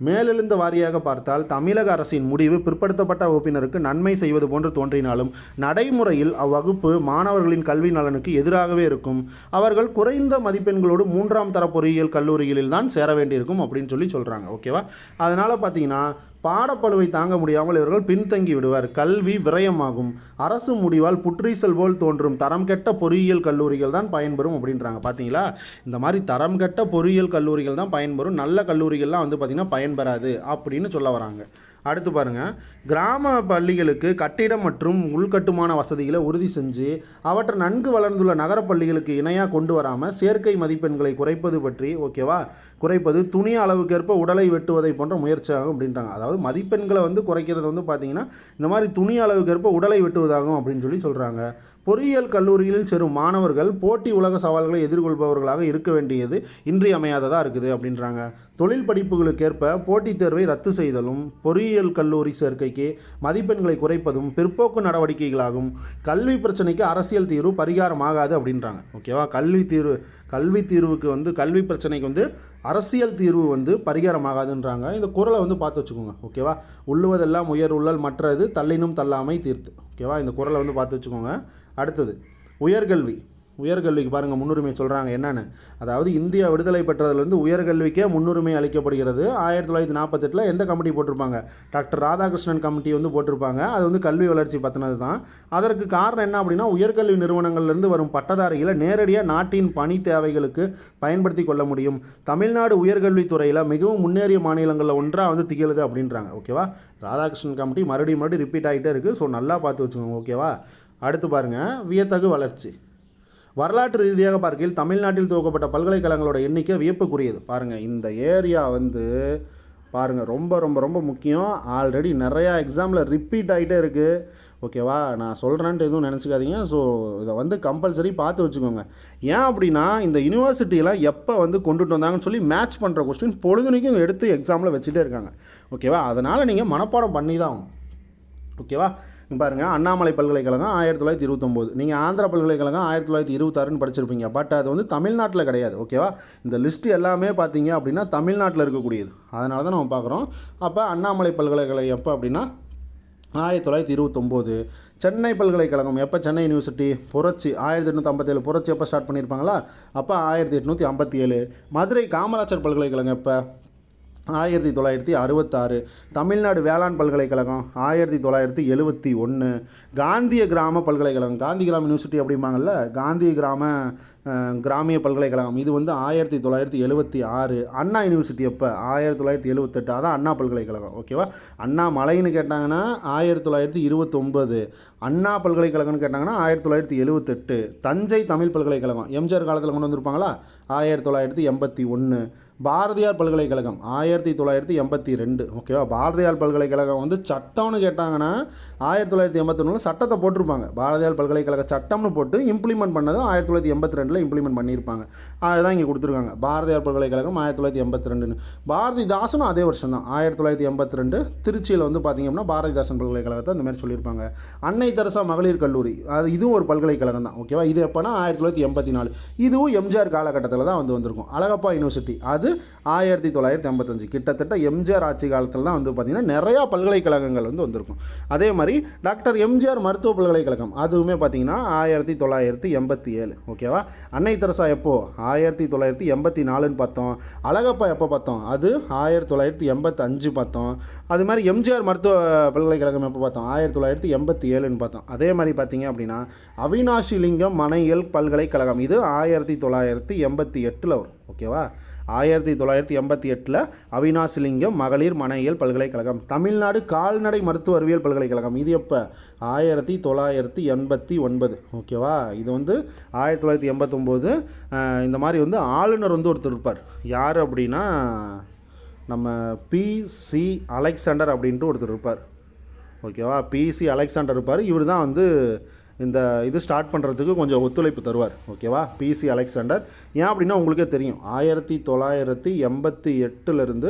மேலெழுந்த வாரியாக பார்த்தால் தமிழக அரசின் முடிவு பிற்படுத்தப்பட்ட வகுப்பினருக்கு நன்மை செய்வது போன்று தோன்றினாலும் நடைமுறையில் அவ்வகுப்பு மாணவர்களின் கல்வி நலனுக்கு எதிராகவே இருக்கும். அவர்கள் குறைந்த மதிப்பெண்களோடு 3ஆம் தர பொறியியல் கல்லூரிகளில் தான் சேர வேண்டியிருக்கும் அப்படின்னு சொல்கிறாங்க. ஓகேவா? அதனால் பார்த்தீங்கன்னா பாடப்பளுவை தாங்க முடியாமல் இவர்கள் பின்தங்கி விடுவார். கல்வி விரயமாகும். அரசு முடிவால் புற்றீசல் போல் தோன்றும் தரம் கெட்ட பொறியியல் கல்லூரிகள் தான் பயன்பெறும் அப்படின்றாங்க. பார்த்தீங்களா? இந்த மாதிரி தரம் கெட்ட பொறியியல் கல்லூரிகள் தான் பயன்பெறும், நல்ல கல்லூரிகள்லாம் வந்து பார்த்திங்கன்னா பயன்பெறாது அப்படின்னு சொல்ல வராங்க. அடுத்து பாருங்கள், கிராம பள்ளிகளுக்கு கட்டிடம் மற்றும் உள்கட்டுமான வசதிகளை உறுதி செஞ்சு அவற்றை நன்கு வளர்ந்துள்ள நகர பள்ளிகளுக்கு இணையாக கொண்டு வராமல் சேர்க்கை மதிப்பெண்களை குறைப்பது பற்றி, ஓகேவா, குறைப்பது துணி அளவுக்கேற்ப உடலை வெட்டுவதை போன்ற முயற்சியாகும் அப்படின்றாங்க. அதாவது மதிப்பெண்களை வந்து குறைக்கிறது வந்து பார்த்திங்கன்னா இந்த மாதிரி துணி அளவுக்கேற்ப உடலை வெட்டுவதாகும் அப்படின்னு சொல்கிறாங்க. பொறியியல் கல்லூரிகளில் சேரும் மாணவர்கள் போட்டி உலக சவால்களை எதிர்கொள்பவர்களாக இருக்க வேண்டியது இன்றியமையாததாக இருக்குது அப்படின்றாங்க. தொழில் படிப்புகளுக்கேற்ப போட்டித் தேர்வை ரத்து செய்தலும் பொறியியல் கல்லூரி சேர்க்கைக்கு மதிப்பெண்களை குறைப்பதும் பிற்போக்கு நடவடிக்கைகளாகும். கல்வி பிரச்சனைக்கு அரசியல் தீர்வு பரிகாரமாகாது அப்படின்றாங்க. ஓகேவா? கல்வி தீர்வுக்கு வந்து கல்வி பிரச்சனைக்கு வந்து அரசியல் தீர்வு வந்து பரிகாரமாகாதுன்றாங்க. இந்த குறளை வந்து பார்த்து வச்சுக்கோங்க. ஓகேவா? உள்ளுவதெல்லாம் உயர் உள்ளல் மற்றது தள்ளினும் தள்ளாமை தீர்த்து. ஓகேவா? இந்த குறளை வந்து பார்த்து வச்சுக்கோங்க. அடுத்தது உயர்கல்விக்கு பாருங்கள் முன்னுரிமை சொல்கிறாங்க. என்னென்னு, அதாவது இந்தியா விடுதலை பெற்றதுலேருந்து உயர்கல்விக்கே முன்னுரிமை அளிக்கப்படுகிறது. 1948 எந்த கமிட்டி போட்டிருப்பாங்க? டாக்டர் ராதாகிருஷ்ணன் கமிட்டி வந்து போட்டிருப்பாங்க. அது வந்து கல்வி வளர்ச்சி பற்றினது தான். அதற்கு காரணம் என்ன அப்படின்னா, உயர்கல்வி நிறுவனங்கள்லேருந்து வரும் பட்டதாரிகளை நேரடியாக நாட்டின் பணி தேவைகளுக்கு பயன்படுத்தி கொள்ள முடியும். தமிழ்நாடு உயர்கல்வித்துறையில் மிகவும் முன்னேறிய மாநிலங்களில் ஒன்றாக வந்து திகழுது அப்படின்றாங்க. ஓகேவா? ராதாகிருஷ்ணன் கமிட்டி மறுபடியும் ரிப்பீட் ஆகிட்டே இருக்குது. ஸோ நல்லா பார்த்து வச்சுக்கோங்க. ஓகேவா? அடுத்து பாருங்கள், வியத்தகு வளர்ச்சி. வரலாற்று ரீதியாக பார்க்கையில் தமிழ்நாட்டில் துவக்கப்பட்ட பல்கலைக்கழகங்களோட எண்ணிக்கை வியப்புக்குரியது. பாருங்கள், இந்த ஏரியா வந்து பாருங்கள் ரொம்ப ரொம்ப ரொம்ப முக்கியம். ஆல்ரெடி நிறையா எக்ஸாமில் ரிப்பீட் ஆகிட்டே இருக்குது. ஓகேவா? நான் சொல்கிறேன்ட்டு எதுவும் நினச்சிக்காதீங்க. ஸோ இதை வந்து கம்பல்சரி பார்த்து வச்சுக்கோங்க. ஏன் அப்படின்னா இந்த யூனிவர்சிட்டியெல்லாம் எப்போ வந்து கொண்டுட்டு வந்தாங்கன்னு சொல்லி மேட்ச் பண்ணுற கொஸ்டின் பொழுதுனைக்கும் எடுத்து எக்ஸாமில் வச்சுட்டே இருக்காங்க. ஓகேவா? அதனால் நீங்கள் மனப்பாடம் பண்ணி தான் ஆகும். ஓகேவா? பாருங்கள், அண்ணாமலை பல்கலைக்கழகம் 1929, நீங்கள் ஆந்திரா பல்கலைக்கழகம் 1926ன்னு படிச்சிருப்பீங்க. பட் அது வந்து தமிழ்நாட்டில் கிடையாது. ஓகேவா? இந்த லிஸ்ட்டு எல்லாமே பார்த்தீங்க அப்படின்னா தமிழ்நாட்டில் இருக்கக்கூடியது. அதனால தான் நம்ம பார்க்குறோம். அப்போ அண்ணாமலை பல்கலைக்கழகம் எப்போ அப்படின்னா 1929. சென்னை பல்கலைக்கழகம் எப்போ? சென்னை யூனிவர்சிட்டி புரட்சி 1857 புரட்சி எப்போ ஸ்டார்ட் பண்ணியிருப்பாங்களா? அப்போ 1857. மதுரை காமராஜர் பல்கலைக்கழகம் எப்போ? 1966. தமிழ்நாடு வேளாண் பல்கலைக்கழகம் 1971. காந்திய கிராம பல்கலைக்கழகம், காந்தி கிராம யூனிவர்சிட்டி அப்படிம்பாங்கள்ல, காந்திய கிராமிய பல்கலைக்கழகம், இது வந்து 1976. அண்ணா யூனிவர்சிட்டி எப்போ? 1978. அதான் அண்ணா பல்கலைக்கழகம். ஓகேவா? அண்ணா மலைன்னு கேட்டாங்கன்னா 1929. அண்ணா பல்கலைக்கழகம்னு கேட்டாங்கன்னா 1978. தஞ்சை தமிழ் பல்கலைக்கழகம் எம்ஜிஆர் காலத்தில் கொண்டு வந்திருப்பாங்களா? 1981. பாரதியார் பல்கலைக்கழகம் 1982. ஓகேவா? பாரதியார் பல்கலைக்கழகம் வந்து சட்டம்னு கேட்டாங்கன்னா 1981 சட்டத்தை போட்டிருப்பாங்க. பாரதியார் பல்கலைக்கழக சட்டம்னு போட்டு இம்ப்ளிமெண்ட் பண்ணதும் 1982 இம்ப்ளிமெண்ட் பண்ணியிருப்பாங்க. அதுதான் இங்கே கொடுத்துருக்காங்க. பாரதியார் பல்கலைக்கழகம் 1982. பாரதிதாசனும் அதே வருஷம் தான், 1982. திருச்சியில் வந்து பார்த்திங்கன்னா பாரதிதாசன் பல்கலைக்கழகத்தை அந்த மாதிரி சொல்லியிருப்பாங்க. அன்னை தெரசா மகளிர் கல்லூரி, இதுவும் ஒரு பல்கலைக்கழகம் தான். ஓகேவா? இது எப்போனா 1984. இதுவும் எம்ஜிஆர் காலகட்டத்தில் தான் வந்திருக்கும். அழகப்பா யூனிவர்சிட்டி அது 1985 1995 கிட்டத்தட்ட எம்ஜிஆர் ஆட்சி காலத்தில் தான் வந்து பார்த்திங்கன்னா நிறையா பல்கலைக்கழகங்கள் வந்து வந்திருக்கும். அதே மாதிரி டாக்டர் எம்ஜிஆர் மருத்துவ பல்கலைக்கழகம் அதுவுமே பார்த்திங்கன்னா 1987. ஓகேவா. அன்னை தெரசா எப்போ 1984ன்னு பார்த்தோம். அழகப்பா எப்போ பார்த்தோம், அது 1985 பார்த்தோம். அது மாதிரி எம்ஜிஆர் மருத்துவ பல்கலைக்கழகம் எப்போ பார்த்தோம், 1987ன்னு பார்த்தோம். அதே மாதிரி பார்த்திங்க அப்படின்னா அவினாஷி லிங்கம் மனையியல் பல்கலைக்கழகம் இது 1988 வரும். ஓகேவா. 1988 அவினாசிலிங்கம் மகளிர் மனையியல் பல்கலைக்கழகம். தமிழ்நாடு கால்நடை மருத்துவ அறிவியல் பல்கலைக்கழகம் இது எப்போ 1989. ஓகேவா. இது வந்து 1989. இந்த மாதிரி வந்து ஆளுநர் வந்து ஒருத்தர் இருப்பார். யார் அப்படின்னா நம்ம PC அலெக்சாண்டர் அப்படின்ட்டு ஒருத்தர் இருப்பார். ஓகேவா. PC அலெக்சாண்டர் இருப்பார். இவர் தான் வந்து இந்த இது ஸ்டார்ட் பண்ணுறதுக்கு கொஞ்சம் ஒத்துழைப்பு தருவார். ஓகேவா. PC Alexander. ஏன் அப்படின்னா உங்களுக்கே தெரியும் 1988லேருந்து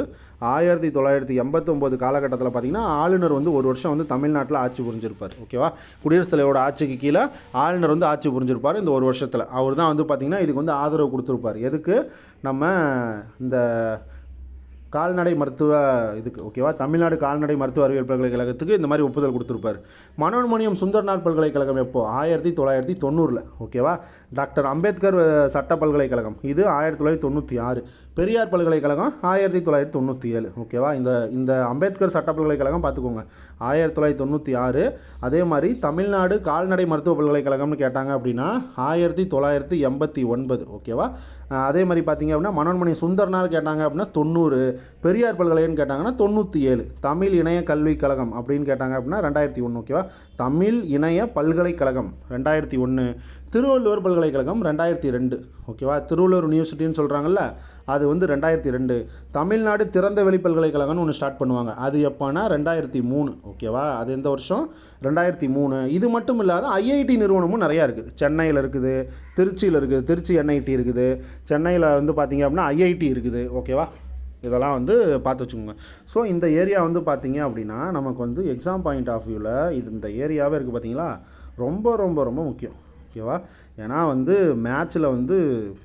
1989 காலகட்டத்தில் பார்த்திங்கன்னா ஆளுநர் வந்து ஒரு வருஷம் வந்து தமிழ்நாட்டில் ஆட்சி புரிஞ்சிருப்பார். ஓகேவா. குடியரசுத் தலைவரோட ஆட்சிக்கு கீழே ஆளுநர் வந்து ஆட்சி புரிஞ்சிருப்பார். இந்த ஒரு வருஷத்தில் அவர் தான் வந்து பார்த்திங்கன்னா இதுக்கு வந்து ஆதரவு கொடுத்துருப்பார். எதுக்கு, நம்ம இந்த கால்நடை மருத்துவ இதுக்கு. ஓகேவா. தமிழ்நாடு கால்நடை மருத்துவ அறிவியல் பல்கலைக்கழகத்துக்கு இந்த மாதிரி ஒப்புதல் கொடுத்துருப்பார். மனோன்மணியம் சுந்தரனார் பல்கலைக்கழகம் எப்போ 1990. ஓகேவா. டாக்டர் அம்பேத்கர் சட்ட பல்கலைக்கழகம் இது 1996. பெரியார் பல்கலைக்கழகம் 1997. ஓகேவா. இந்த அம்பேத்கர் சட்ட பல்கலைக்கழகம் பார்த்துக்கோங்க 1996. அதே மாதிரி தமிழ்நாடு கால்நடை மருத்துவ பல்கலைக்கழகம்னு கேட்டாங்க அப்படின்னா 1989. ஓகேவா. அதே மாதிரி பார்த்திங்க அப்படின்னா மனோன்மணி சுந்தரனார் கேட்டாங்க அப்படின்னா 90. பெரியார் பல்கலைன்னு கேட்டாங்கன்னா 97. தமிழ் இணைய கல்விக் கழகம் அப்படின்னு கேட்டாங்க அப்படின்னா 2001. ஓகேவா. தமிழ் இணைய பல்கலைக்கழகம் 2001. திருவள்ளுவர் பல்கலைக்கழகம் 2002. ஓகேவா. திருவள்ளுவர் யூனிவர்சிட்டின்னு சொல்கிறாங்கல்ல, அது வந்து 2002. தமிழ்நாடு திறந்தவெளி பல்கலைக்கழகம்னு ஒன்று ஸ்டார்ட் பண்ணுவாங்க. அது எப்போனா 2003. ஓகேவா. அது எந்த வருஷம் 2003. இது மட்டும் இல்லாத IIT நிறுவனமும் நிறையா இருக்குது. சென்னையில் இருக்குது, திருச்சியில் இருக்குது, திருச்சி NIT இருக்குது, சென்னையில் வந்து பார்த்திங்க அப்படின்னா IIT இருக்குது. ஓகேவா. இதெல்லாம் வந்து பார்த்து வச்சுக்கோங்க. ஸோ இந்த ஏரியா வந்து பார்த்திங்க அப்படின்னா நமக்கு வந்து எக்ஸாம் பாயிண்ட் ஆஃப் வியூவில் இந்த ஏரியாவே இருக்குது பார்த்திங்களா, ரொம்ப ரொம்ப ரொம்ப முக்கியம். ஓகேவா. ஏன்னா வந்து மேட்ச்சில் வந்து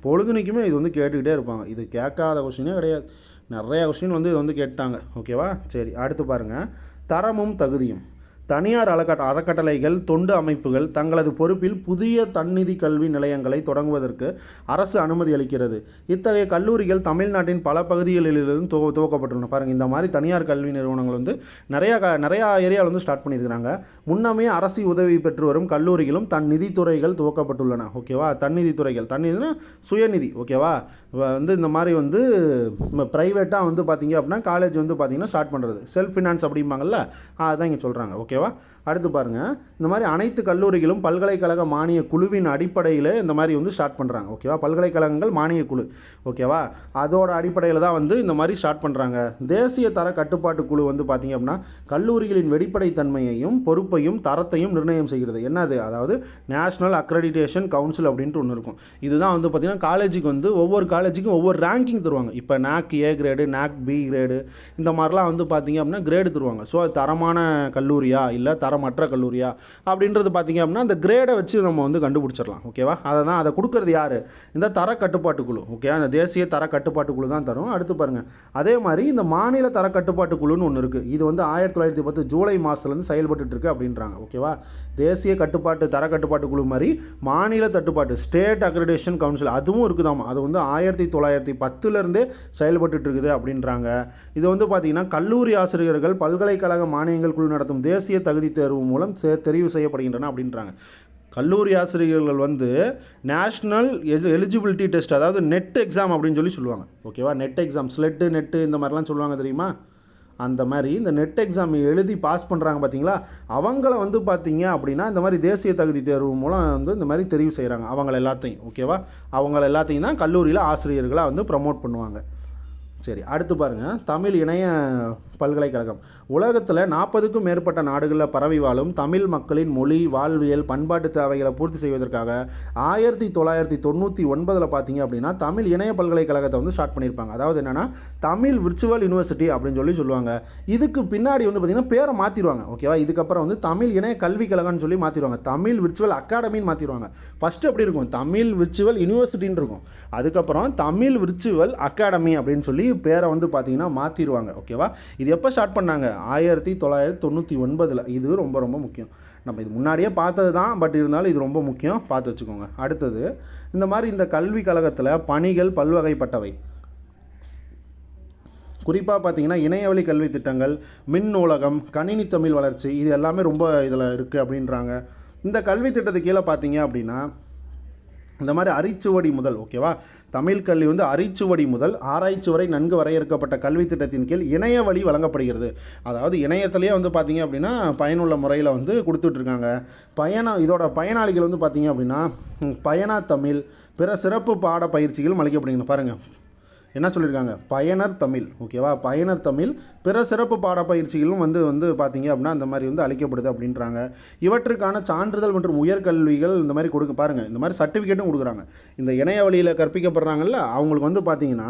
பொழுதுனிக்குமே இது வந்து கேட்டுக்கிட்டே இருப்பாங்க. இது கேட்காத கொஸ்டினே கிடையாது. நிறையா கொஸ்டின் வந்து இது வந்து கேட்டாங்க. ஓகேவா. சரி, அடுத்து பாருங்கள். தரமும் தகுதியும். தனியார் அறக்கட்டளைகள் தொண்டு அமைப்புகள் தங்களது பொறுப்பில் புதிய தன்னிதி கல்வி நிலையங்களை தொடங்குவதற்கு அரசு அனுமதி அளிக்கிறது. இத்தகைய கல்லூரிகள் தமிழ்நாட்டின் பல பகுதிகளிலிருந்து துவக்கப்பட்டுள்ளன. பாருங்கள், இந்த மாதிரி தனியார் கல்வி நிறுவனங்கள் வந்து நிறையா ஏரியாவில் வந்து ஸ்டார்ட் பண்ணியிருக்கிறாங்க. முன்னமே அரசு உதவி பெற்று வரும் கல்லூரிகளும் தன் நிதித்துறைகள் துவக்கப்பட்டுள்ளன. ஓகேவா. தன்னிதித்துறைகள், தன்னிதினா சுயநிதி. ஓகேவா. வந்து இந்த மாதிரி வந்து ப்ரைவேட்டாக வந்து பார்த்திங்க அப்படின்னா காலேஜ் வந்து பார்த்திங்கன்னா ஸ்டார்ட் பண்ணுறது செல்ஃப் ஃபினான்ஸ் அப்படிம்பாங்கள்ல, அதுதான் இங்கே சொல்கிறாங்க. ஓகேவா. அடுத்து பாருங்கள். இந்த மாதிரி அனைத்து கல்லூரிகளும் பல்கலைக்கழக மானிய குழுவின் அடிப்படையில் இந்த மாதிரி வந்து ஸ்டார்ட் பண்ணுறாங்க. ஓகேவா. பல்கலைக்கழகங்கள் மானிய குழு. ஓகேவா. அதோட அடிப்படையில் தான் வந்து இந்த மாதிரி ஸ்டார்ட் பண்ணுறாங்க. தேசிய தர கட்டுப்பாட்டு குழு வந்து பார்த்திங்க அப்படின்னா கல்லூரிகளின் வெளிப்படைத்தன்மையையும் பொறுப்பையும் தரத்தையும் நிர்ணயம் செய்கிறது. என்னது, அதாவது நேஷ்னல் அக்ரெடிட்டேஷன் கவுன்சில் அப்படின்ட்டு ஒன்று இருக்கும். இதுதான் வந்து பார்த்திங்கன்னா காலேஜுக்கு வந்து ஒவ்வொரு காலேஜுக்கும் ஒவ்வொரு ரேங்கிங் தருவாங்க. இப்போ NAC A grade, NAC B grade, இந்த மாதிரிலாம் வந்து பார்த்திங்க அப்படின்னா கிரேடு தருவாங்க. ஸோ அது தரமான கல்லூரியா இல்லை தரமற்ற கல்லூரியா அப்படின்றது பார்த்திங்க அப்படின்னா அந்த கிரேடை வச்சு நம்ம வந்து கண்டுபிடிச்சிடலாம். ஓகேவா. அதை கொடுக்குறது யார், இந்த தர கட்டுப்பாட்டு குழு. ஓகே. அந்த தேசிய தர கட்டுப்பாட்டு குழு தான் தரும். அடுத்து பாருங்கள். அதே மாதிரி இந்த மாநில தர கட்டுப்பாட்டு குழுன்னு ஒன்று இருக்குது. இது வந்து 1910 ஜூலை மாதத்துலேருந்து செயல்பட்டு இருக்கு அப்படின்றாங்க. ஓகேவா. தேசிய தர கட்டுப்பாட்டு குழு மாதிரி மாநில தட்டுப்பாட்டு ஸ்டேட் அக்ரெடிட்டேஷன் கவுன்சில் அதுவும் இருக்குதாமா. அது வந்து 1910லேருந்தே செயல்பட்டு இருக்குது அப்படின்றாங்க. இது வந்து பார்த்திங்கன்னா கல்லூரி ஆசிரியர்கள் பல்கலைக்கழக மானியங்கள் குழு நடத்தும் தேசிய தகுதி தேர்வு மூலம் தெரிவு செய்யப்படுகின்றன அப்படின்றாங்க. கல்லூரி ஆசிரியர்கள் வந்து நேஷ்னல் எலிஜிபிலிட்டி டெஸ்ட், அதாவது நெட் எக்ஸாம் அப்படின்னு சொல்லுவாங்க. ஓகேவா. நெட் எக்ஸாம், ஸ்லெட்டு நெட்டு இந்த மாதிரிலாம் சொல்லுவாங்க தெரியுமா. அந்த மாதிரி இந்த நெட் எக்ஸாம் எழுதி பாஸ் பண்ணுறாங்க பார்த்தீங்களா, அவங்கள வந்து பார்த்திங்க அப்படின்னா இந்த மாதிரி தேசிய தகுதி தேர்வு மூலம் வந்து இந்த மாதிரி தெரிவு செய்கிறாங்க அவங்கள எல்லாத்தையும். ஓகேவா. அவங்கள எல்லாத்தையும் தான் கல்லூரியில் ஆசிரியர்களாக வந்து ப்ரமோட் பண்ணுவாங்க. சரி, அடுத்து பாருங்கள். தமிழ் இணைய பல்கலைக்கழகம். உலகத்தில் 40க்கும் மேற்பட்ட நாடுகளில் பரவி வாழும் தமிழ் மக்களின் மொழி, வாழ்வியல், பண்பாட்டு தேவைகளை பூர்த்தி செய்வதற்காக 1999 பார்த்தீங்க அப்படின்னா தமிழ் இணைய பல்கலைக்கழகத்தை வந்து ஸ்டார்ட் பண்ணியிருப்பாங்க. அதாவது என்னென்னா தமிழ் விர்ச்சுவல் யூனிவர்சிட்டி அப்படின்னு சொல்லுவாங்க. இதுக்கு பின்னாடி வந்து பார்த்திங்கன்னா பேரை மாற்றிடுவாங்க. ஓகேவா, இதுக்கப்புறம் வந்து தமிழ் இணைய கல்விக் கழகம்னு சொல்லி மாற்றிடுவாங்க. தமிழ் விர்ச்சுவல் அகாடமின்னு மாற்றிடுவாங்க. ஃபஸ்ட்டு எப்படி இருக்கும், தமிழ் விர்ச்சுவல் யூனிவர்சிட்டின்னு இருக்கும். அதுக்கப்புறம் தமிழ் விர்ச்சுவல் அகாடமி அப்படின்னு சொல்லி பேரை வந்து பார்த்திங்கன்னா மாற்றிடுவாங்க. ஓகேவா, இது எப்போ ஸ்டார்ட் பண்ணாங்க, 1999. இது ரொம்ப ரொம்ப முக்கியம். நம்ம இது முன்னாடியே பார்த்தது தான், பட் இருந்தாலும் இது ரொம்ப முக்கியம், பார்த்து வச்சுக்கோங்க. அடுத்தது, இந்த மாதிரி இந்த கல்விக் கழகத்தில் பணிகள் பல்வகைப்பட்டவை. குறிப்பாக பார்த்தீங்கன்னா இணையவழி கல்வி திட்டங்கள், மின் நூலகம், கணினி தமிழ் வளர்ச்சி, இது எல்லாமே ரொம்ப இதில் இருக்குது அப்படின்றாங்க. இந்த கல்வி திட்டத்துக்கு கீழே பார்த்தீங்க அப்படின்னா இந்த மாதிரி அரிச்சுவடி முதல், ஓகேவா, தமிழ் கல்வி வந்து அரிச்சுவடி முதல் ஆராய்ச்சி வரை நன்கு வரையறுக்கப்பட்ட கல்வி திட்டத்தின் கீழ் இணைய வழி வழங்கப்படுகிறது. அதாவது இணையத்திலேயே வந்து பார்த்திங்க அப்படின்னா பயனுள்ள முறையில் வந்து கொடுத்துட்ருக்காங்க. இதோட பயனாளிகள் வந்து பார்த்திங்க அப்படின்னா பயனா தமிழ், பிற சிறப்பு பாட பயிற்சிகளும் அளிக்கப்படுகிறது. பாருங்கள் என்ன சொல்லியிருக்காங்க, பயனர் தமிழ். ஓகேவா, பயனர் தமிழ், பிற சிறப்பு பாடப்பயிற்சிகளும் வந்து பார்த்தீங்க அப்படின்னா அந்த மாதிரி வந்து அளிக்கப்படுது அப்படின்றாங்க. இவற்றுக்கான சான்றிதழ் மற்றும் உயர்கல்விகள் இந்த மாதிரி கொடுக்க பாருங்கள், இந்த மாதிரி சர்டிஃபிகேட்டும் கொடுக்குறாங்க. இந்த இணைய வழியில் கற்பிக்கப்படுறாங்கல்ல அவங்களுக்கு வந்து பார்த்திங்கன்னா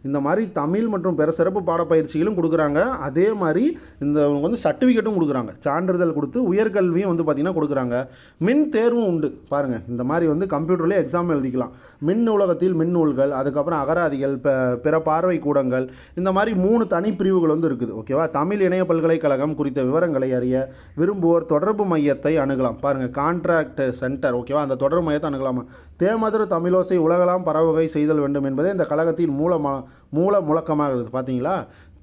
இந்த மாதிரி தமிழ் மற்றும் பிற சிறப்பு பாடப்பயிற்சிகளும் கொடுக்குறாங்க. அதே மாதிரி இந்த வந்து சர்டிஃபிகேட்டும் கொடுக்குறாங்க, சான்றிதழ் கொடுத்து உயர்கல்வியும் வந்து பார்த்திங்கன்னா கொடுக்குறாங்க. மின் தேர்வும் உண்டு. பாருங்கள், இந்த மாதிரி வந்து கம்ப்யூட்டர்லேயே எக்ஸாம் எழுதிக்கலாம். மின் நூலகத்தில் மின் நூல்கள், அதுக்கப்புறம் அகராதிகள், பிற பார்வை கூடங்கள், இந்த மாதிரி 3 தனி பிரிவுகள் வந்து இருக்குது. ஓகேவா, தமிழ் இணைய பல்கலைக்கழகம் குறித்த விவரங்களை அறிய விரும்புவோர் தொடர்பு மையத்தை அணுகலாம். பாருங்கள், கான்ட்ராக்ட் சென்டர். ஓகேவா, அந்த தொடர்பு மையத்தை அணுகலாமா. தேமதுர தமிழோசை உலகலாம் பரவகை செய்தல் வேண்டும் என்பதே இந்த கழகத்தின் மூல முழக்கமாக இருக்குது. பார்த்தீங்களா,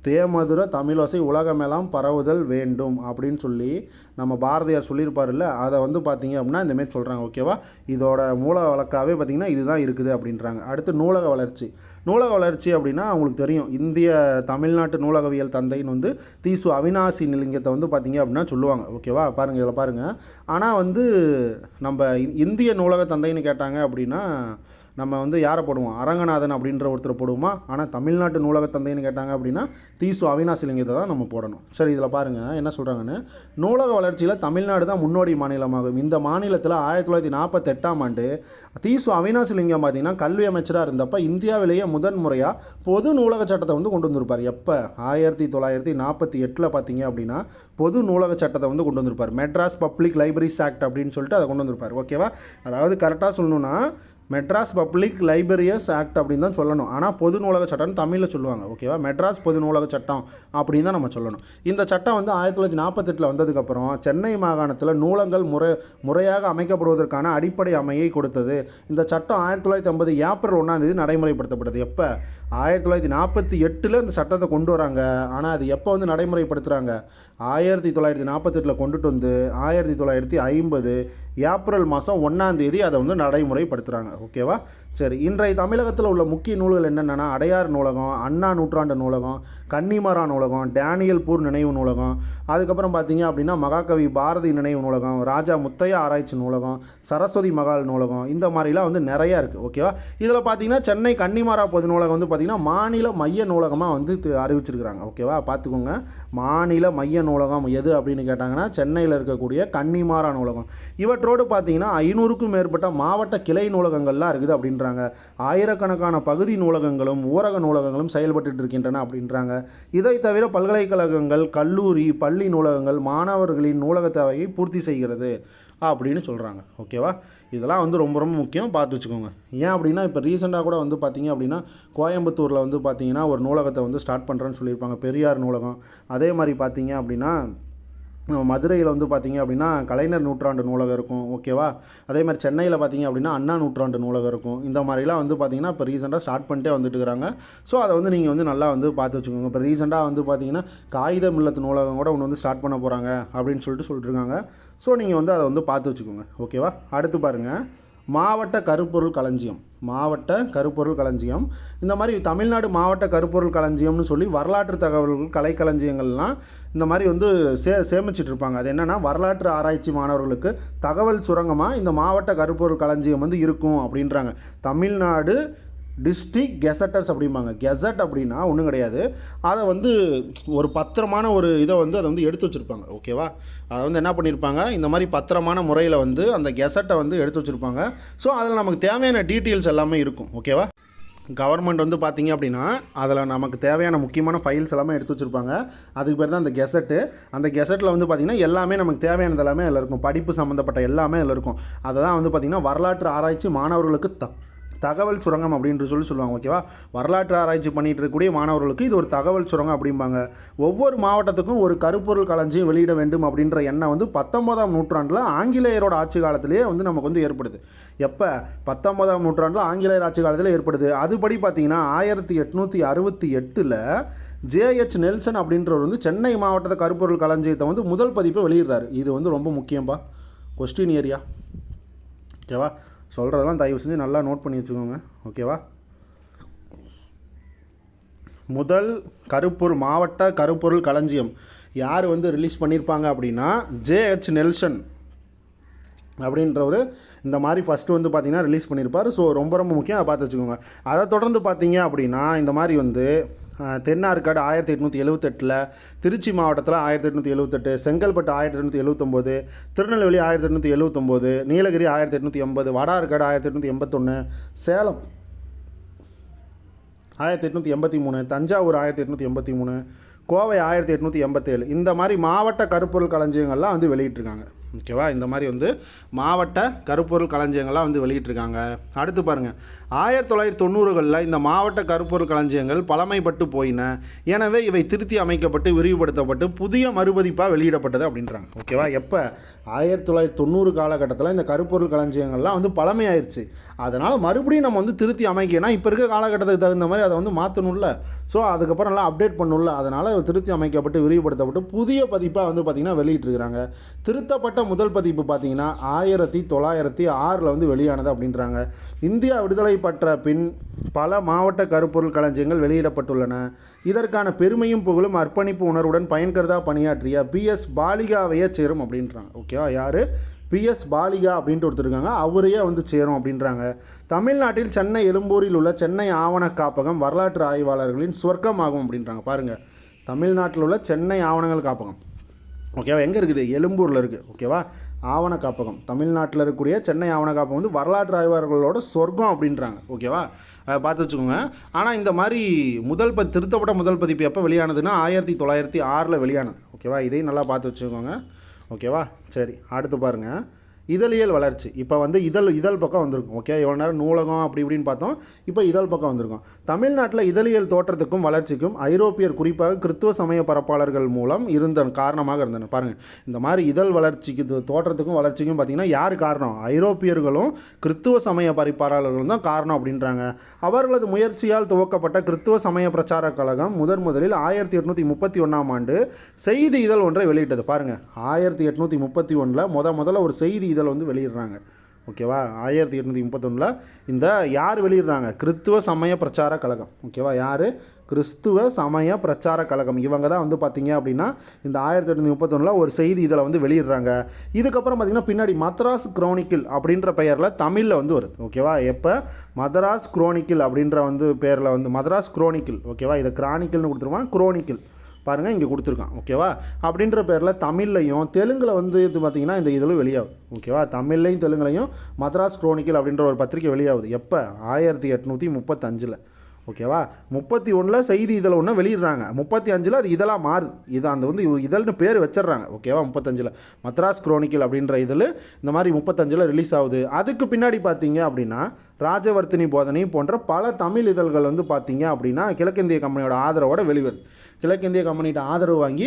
தேமதுர தமிழோசை உலகமெல்லாம் பரவுதல் வேண்டும் அப்படின்னு சொல்லி நம்ம பாரதியார் சொல்லியிருப்பார்ல, அதை வந்து பார்த்திங்க அப்படின்னா இந்தமாரி சொல்கிறாங்க. ஓகேவா, இதோட மூல வழக்காகவே பார்த்திங்கன்னா இதுதான் இருக்குது அப்படின்றாங்க. அடுத்து நூலக வளர்ச்சி. நூலக வளர்ச்சி அப்படின்னா அவங்களுக்கு தெரியும், இந்திய தமிழ்நாட்டு நூலகவியல் தந்தைன்னு வந்து தீசு அவினாசி லிங்கத்தை வந்து பார்த்திங்க அப்படின்னா சொல்லுவாங்க. ஓகேவா, பாருங்கள் இதில் பாருங்கள். ஆனால் வந்து நம்ம இந்திய நூலக தந்தைன்னு கேட்டாங்க அப்படின்னா நம்ம வந்து யாரை போடுவோம், அரங்கநாதன் அப்படின்ற ஒருத்தரை போடுவோமா. ஆனால் தமிழ்நாட்டு நூலக தந்தைன்னு கேட்டாங்க அப்படின்னா தீசு அவினாசிலிங்கத்தை தான் நம்ம போடணும். சரி, இதில் பாருங்கள் என்ன சொல்கிறாங்கன்னு. நூலக வளர்ச்சியில் தமிழ்நாடு தான் முன்னோடி மாநிலமாகும். இந்த மாநிலத்தில் 1948ஆம் ஆண்டு தீசு அவினாசிலிங்கம் பார்த்திங்கன்னா கல்வி அமைச்சராக இருந்தப்போ இந்தியாவிலேயே முதன் முறையாக பொது நூலக சட்டத்தை வந்து கொண்டு வந்திருப்பார். எப்போ, 1948 பார்த்திங்க அப்படின்னா பொது நூலக சட்டத்தை வந்து கொண்டு வந்திருப்பார். மெட்ராஸ் பப்ளிக் லைப்ரரிஸ் ஆக்ட் அப்படின்னு சொல்லிட்டு அதை கொண்டு வந்திருப்பார். ஓகேவா, அதாவது கரெக்டாக சொல்லணும்னா மெட்ராஸ் பப்ளிக் லைப்ரரியஸ் ஆக்ட் அப்படின்னு தான் சொல்லணும். ஆனால் பொது நூலக சட்டம்னு தமிழில் சொல்லுவாங்க. ஓகேவா, மெட்ராஸ் பொது நூலக சட்டம் அப்படின்னு தான் நம்ம சொல்லணும். இந்த சட்டம் வந்து 1948 வந்ததுக்கப்புறம் சென்னை மாகாணத்தில் நூலகங்கள் முறையாக அமைக்கப்படுவதற்கான அடிப்படை அமையை கொடுத்தது. இந்த சட்டம் 1950 ஏப்ரல் 1 நடைமுறைப்படுத்தப்பட்டது. எப்போ, 1948 இந்த சட்டத்தை கொண்டு வராங்க. ஆனால் அது எப்போ வந்து நடைமுறைப்படுத்துகிறாங்க, 1948 கொண்டுட்டு வந்து 1950 ஏப்ரல் மாதம் 1 அதை வந்து நடைமுறைப்படுத்துகிறாங்க. ஓகேவா, சரி. இன்றைய தமிழகத்தில் உள்ள முக்கிய நூல்கள் என்னென்னா அடையார் நூலகம், அண்ணா நூற்றாண்டு நூலகம், கன்னிமரா நூலகம், டேனியல் பூர் நினைவு நூலகம், அதுக்கப்புறம் பார்த்தீங்க அப்படின்னா மகாகவி பாரதி நினைவு நூலகம், ராஜா முத்தையா ஆராய்ச்சி நூலகம், சரஸ்வதி மகால் நூலகம், இந்த மாதிரிலாம் வந்து நிறையா இருக்குது. ஓகேவா, இதில் பார்த்தீங்கன்னா சென்னை கன்னிமரா பொது நூலகம் வந்து பார்த்திங்கன்னா மாநில மைய நூலகமாக வந்து அறிவிச்சிருக்கிறாங்க. ஓகேவா, பார்த்துக்கோங்க. மாநில மைய நூலகம் எது அப்படின்னு கேட்டாங்கன்னா சென்னையில் இருக்கக்கூடிய கன்னிமரா நூலகம். இவற்றோடு பார்த்தீங்கன்னா 500க்கும் மேற்பட்ட மாவட்ட கிளை நூலகங்கள்லாம் இருக்குது அப்படின்றாங்க. ஆயிரக்கணக்கான பகுதி நூலகங்களும் ஊரக நூலகங்களும் செயல்பட்டு இருக்கின்றன அப்படின்றாங்க. இதை தவிர பல்கலைக்கழகங்கள், கல்லூரி, பள்ளி நூலகங்கள் மாணவர்களின் நூலக தேவையை பூர்த்தி செய்கிறது அப்படின்னு சொல்கிறாங்க. ஓகேவா, இதெல்லாம் வந்து ரொம்ப ரொம்ப முக்கியம், பார்த்து வச்சுக்கோங்க. ஏன் அப்படின்னா இப்போ ரீசெண்டாக கூட வந்து பார்த்திங்க அப்படின்னா கோயம்புத்தூரில் வந்து பார்த்திங்கன்னா ஒரு நூலகத்தை வந்து ஸ்டார்ட் பண்ணுறேன்னு சொல்லியிருப்பாங்க, பெரியார் நூலகம். அதே மாதிரி பார்த்திங்க அப்படின்னா மதுரையில் வந்து பார்த்திங்க அப்படின்னா கலைஞர் நூற்றாண்டு நூலகம் இருக்கும். ஓகேவா, அதே மாதிரி சென்னையில் பார்த்திங்க அப்படின்னா அண்ணா நூற்றாண்டு நூலகம் இருக்கும். இந்த மாதிரிலாம் வந்து பார்த்திங்கன்னா இப்போ ரீசெண்டாக ஸ்டார்ட் பண்ணிட்டே வந்துட்டு இருக்கிறாங்க. ஸோ அதை வந்து நீங்கள் வந்து நல்லா வந்து பார்த்து வச்சுக்கோங்க. இப்போ ரீசெண்டாக வந்து பார்த்திங்கன்னா காகித மில்லத்து நூலகம் கூட ஒன்று வந்து ஸ்டார்ட் பண்ண போகிறாங்க அப்படின்னு சொல்லிட்டுருக்காங்க. ஸோ நீங்கள் வந்து அதை வந்து பார்த்து வச்சுக்கோங்க. ஓகேவா, அடுத்து பாருங்கள், மாவட்ட கருப்பொருள் களஞ்சியம். மாவட்ட கருப்பொருள் களஞ்சியம், இந்த மாதிரி தமிழ்நாடு மாவட்ட கருப்பொருள் களஞ்சியம்னு சொல்லி வரலாற்று தகவல்கள், கலைக்களஞ்சியங்கள்லாம் இந்த மாதிரி வந்து சேமிச்சிட்டு இருப்பாங்க. அது என்னென்னா வரலாற்று ஆராய்ச்சி மாணவர்களுக்கு தகவல் சுரங்கமாக இந்த மாவட்ட கருப்பொருள் களஞ்சியம் வந்து இருக்கும் அப்படின்றாங்க. தமிழ்நாடு டிஸ்ட்ரிக்ட் கெசட்டர்ஸ் அப்படிம்பாங்க. கெசட் அப்படின்னா ஒன்றும் கிடையாது, அதை வந்து ஒரு பத்திரமான ஒரு இதை வந்து அதை வந்து எடுத்து வச்சுருப்பாங்க. ஓகேவா, அதை வந்து என்ன பண்ணியிருப்பாங்க, இந்த மாதிரி பத்திரமான முறையில் வந்து அந்த கெசட்டை வந்து எடுத்து வச்சுருப்பாங்க. ஸோ அதில் நமக்கு தேவையான டீட்டெயில்ஸ் எல்லாமே இருக்கும். ஓகேவா, கவர்மெண்ட் வந்து பார்த்திங்க அப்படின்னா அதில் நமக்கு தேவையான முக்கியமான ஃபைல்ஸ் எல்லாமே எடுத்து வச்சுருப்பாங்க. அதுக்கு பேர் தான் அந்த கெசட்டு. அந்த கெசட்டில் வந்து பார்த்திங்கன்னா எல்லாமே நமக்கு தேவையானது எல்லாமே அதில் இருக்கும். படிப்பு சம்மந்தப்பட்ட எல்லாமே அதில் இருக்கும். அதை தான் வந்து பார்த்திங்கன்னா வரலாற்று ஆராய்ச்சி மாணவர்களுக்கு தகவல் சுரங்கம் அப்படின்ட்டு சொல்லுவாங்க. ஓகேவா, வரலாற்று ஆராய்ச்சி பண்ணிகிட்டு இருக்கக்கூடிய மாணவர்களுக்கு இது ஒரு தகவல் சுரங்கம் அப்படிம்பாங்க. ஒவ்வொரு மாவட்டத்துக்கும் ஒரு கருப்பொருள் களஞ்சியம் வெளியிட வேண்டும் அப்படின்ற எண்ணம் வந்து 19ஆம் நூற்றாண்டில் ஆங்கிலேயரோட ஆட்சி காலத்திலேயே வந்து நமக்கு வந்து ஏற்படுது. எப்போ 19ஆம் நூற்றாண்டில் ஆங்கிலேயர் ஆட்சி காலத்தில் ஏற்படுது. அதுபடி பார்த்திங்கன்னா 1868 ஜேஹெச் நெல்சன் அப்படின்றவர் வந்து சென்னை மாவட்டத்தை கருப்பொருள் களஞ்சியத்தை வந்து முதல் பதிப்பை வெளியிடுறாரு. இது வந்து ரொம்ப முக்கியம்பா, கொஸ்டின் ஏரியா. ஓகேவா, சொல்கிறதெல்லாம் தயவு செஞ்சு நல்லா நோட் பண்ணி வச்சுக்கோங்க. ஓகேவா, முதல் மாவட்ட கருப்பொருள் களஞ்சியம் யார் வந்து ரிலீஸ் பண்ணியிருப்பாங்க அப்படின்னா ஜேஹெச் நெல்சன் அப்படின்றவர் இந்த மாதிரி ஃபஸ்ட்டு வந்து பார்த்திங்கன்னா ரிலீஸ் பண்ணியிருப்பார். ஸோ ரொம்ப ரொம்ப முக்கியம், அதை பார்த்து வச்சுக்கோங்க. அதை தொடர்ந்து பார்த்தீங்க அப்படின்னா இந்த மாதிரி வந்து தென்னார்காடு 1878, திருச்சி மாவட்டத்தில் 1878, செங்கல்பட்டு 1879, திருநெல்வேலி 1879, நீலகிரி 1880, வடார்காடு 1881, சேலம் 1883, தஞ்சாவூர் 1883, கோவை 1887, இந்த மாதிரி மாவட்ட கருப்பொருள் களஞ்சியங்கள்லாம் வந்து வெளியிட்டிருக்காங்க. ஓகேவா, இந்த மாதிரி வந்து மாவட்ட கருப்பொருள் களஞ்சியங்கள்லாம் வந்து வெளியிட்டிருக்காங்க. அடுத்து பாருங்கள், 1990களில் இந்த மாவட்ட கருப்பொருள் களஞ்சியங்கள் பழமைப்பட்டு போயின, எனவே இவை திருத்தி அமைக்கப்பட்டு விரிவுபடுத்தப்பட்டு புதிய மறுபதிப்பாக வெளியிடப்பட்டது அப்படின்றாங்க. ஓகேவா, எப்போ 1990 காலகட்டத்தில் இந்த கருப்பொருள் களஞ்சியங்கள்லாம் வந்து பழமையாயிருச்சு. அதனால் மறுபடியும் நம்ம வந்து திருத்தி அமைக்கணும். இப்போ இருக்க காலகட்டத்துக்கு தகுந்த மாதிரி அதை வந்து மாற்றணும்ல. ஸோ அதுக்கப்புறம் நல்லா அப்டேட் பண்ணணும்ல. அதனால் திருத்தி அமைக்கப்பட்டு விரிவுபடுத்தப்பட்டு புதிய பதிப்பாக வந்து பார்த்திங்கன்னா வெளியிட்டிருக்கிறாங்க. திருத்தப்பட்ட முதல் பதிப்பு பார்த்தீங்கன்னா 1906 வந்து வெளியானது அப்படின்றாங்க. இந்தியா விடுதலை பெற்ற பின் பல மாவட்ட கருப்பொருள் களஞ்சியங்கள் வெளியிடப்பட்டுள்ளன. இதற்கான பெருமையும் புகழும் அர்ப்பணிப்பு உணர்வுடன் பயன்கருதா பணியாற்றிய PS பாலிகாவையே சேரும் அப்படின்றாங்க. ஓகேவா, யார் PS பாலிகா அப்படின்ட்டு ஒருத்தர் இருக்காங்க, அவரையே வந்து சேரும் அப்படின்றாங்க. தமிழ்நாட்டில் சென்னை எழும்பூரில் உள்ள சென்னை ஆவண காப்பகம் வரலாற்று ஆய்வாளர்களின் சொர்க்கமாகும் அப்படின்றாங்க. பாருங்கள், தமிழ்நாட்டில் உள்ள சென்னை ஆவணங்கள் காப்பகம் ஓகேவா எங்கே இருக்குது, எழும்பூரில் இருக்குது. ஓகேவா, ஆவண காப்பகம் தமிழ்நாட்டில் இருக்கக்கூடிய சென்னை ஆவண காப்பகம் வந்து வரலாற்று ஆய்வாளர்களோட சொர்க்கம் அப்படின்றாங்க. ஓகேவா, பார்த்து வச்சுக்கோங்க. ஆனால் இந்த மாதிரி திருத்தப்பட்ட முதல் பதிப்பு எப்போ வெளியானதுன்னா 1906 வெளியானது. ஓகேவா, இதையும் நல்லா பார்த்து வச்சுக்கோங்க. ஓகேவா, சரி, அடுத்து பாருங்கள், இதழியல் வளர்ச்சி. இப்போ வந்து இதழ் பக்கம் வந்திருக்கும். ஓகே, இவ்வளோ நேரம் நூலகம் அப்படி இப்படின்னு பார்த்தோம், இப்போ இதழ் பக்கம் வந்திருக்கும். தமிழ்நாட்டில் இதழியல் தோற்றத்துக்கும் வளர்ச்சிக்கும் ஐரோப்பியர் குறிப்பாக கிறித்துவ சமய பரப்பாளர்கள் மூலம் காரணமாக இருந்தன. பாருங்கள், இந்த மாதிரி இதழ் வளர்ச்சிக்கு தோற்றத்துக்கும் வளர்ச்சிக்கும் பார்த்திங்கன்னா யார் காரணம், ஐரோப்பியர்களும் கிறித்துவ சமய பரப்பாளர்களும் தான் காரணம் அப்படின்றாங்க. அவர்களது முயற்சியால் துவக்கப்பட்ட கிறித்துவ சமய பிரச்சார கழகம் முதலில் 1831ஆம் ஆண்டு செய்தி இதழ் ஒன்றை வெளியிட்டது. பாருங்கள், 1831 முதல்ல ஒரு செய்தி இதழ் வந்து வெளியிடுறாங்க. ஓகேவா, 1831 இந்த யார் வெளியிடுறாங்க, கிறித்துவ சமய பிரச்சார கழகம். ஓகேவா, யார், கிறிஸ்துவ சமய பிரச்சார கழகம். இவங்க தான் வந்து பார்த்திங்க அப்படின்னா இந்த 1831 ஒரு செய்தி இதில் வந்து வெளியிடுறாங்க. இதுக்கப்புறம் பார்த்திங்கன்னா பின்னாடி மதராஸ் குரோனிக்கிள் அப்படின்ற பெயரில் தமிழில் வந்து வருது. ஓகேவா, எப்போ மதராஸ் குரோனிக்கிள் அப்படின்ற வந்து பேரில் வந்து மதராஸ் குரோனிக்கிள். ஓகேவா, இதை கிரானிக்கிள்னு கொடுத்துருவான், குரோனிக்கிள் பாருங்கள் இங்கே கொடுத்துருக்கான். ஓகேவா, அப்படின்ற பேரில் தமிழ்லையும் தெலுங்கில் வந்து இது பார்த்திங்கன்னா இந்த இதில் வெளியாகுது. ஓகேவா, தமிழ்லையும் தெலுங்குலையும் மதராஸ் குரோனிக்கிள் அப்படின்ற ஒரு பத்திரிக்கை வெளியாகுது. எப்போ 1835. ஓகேவா, 31 செய்தி இதழ் ஒன்று வெளியிடுறாங்க, 35 அது இதழாக மாறுது. இது அந்த வந்து இதழ்னு பேர் வச்சிடுறாங்க. ஓகேவா, 35 மதராஸ் குரோனிக்கிள் அப்படின்ற இதழ் இந்த மாதிரி 35 ரிலீஸ் ஆகுது. அதுக்கு பின்னாடி பார்த்தீங்க அப்படின்னா ராஜவர்த்தினி போதனை போன்ற பல தமிழ் இதழ்கள் வந்து பார்த்தீங்க அப்படின்னா கிழக்கிந்திய கம்பெனியோட ஆதரவோட வெளிவருது. கிழக்கிந்திய கம்பெனிகிட்ட ஆதரவு வாங்கி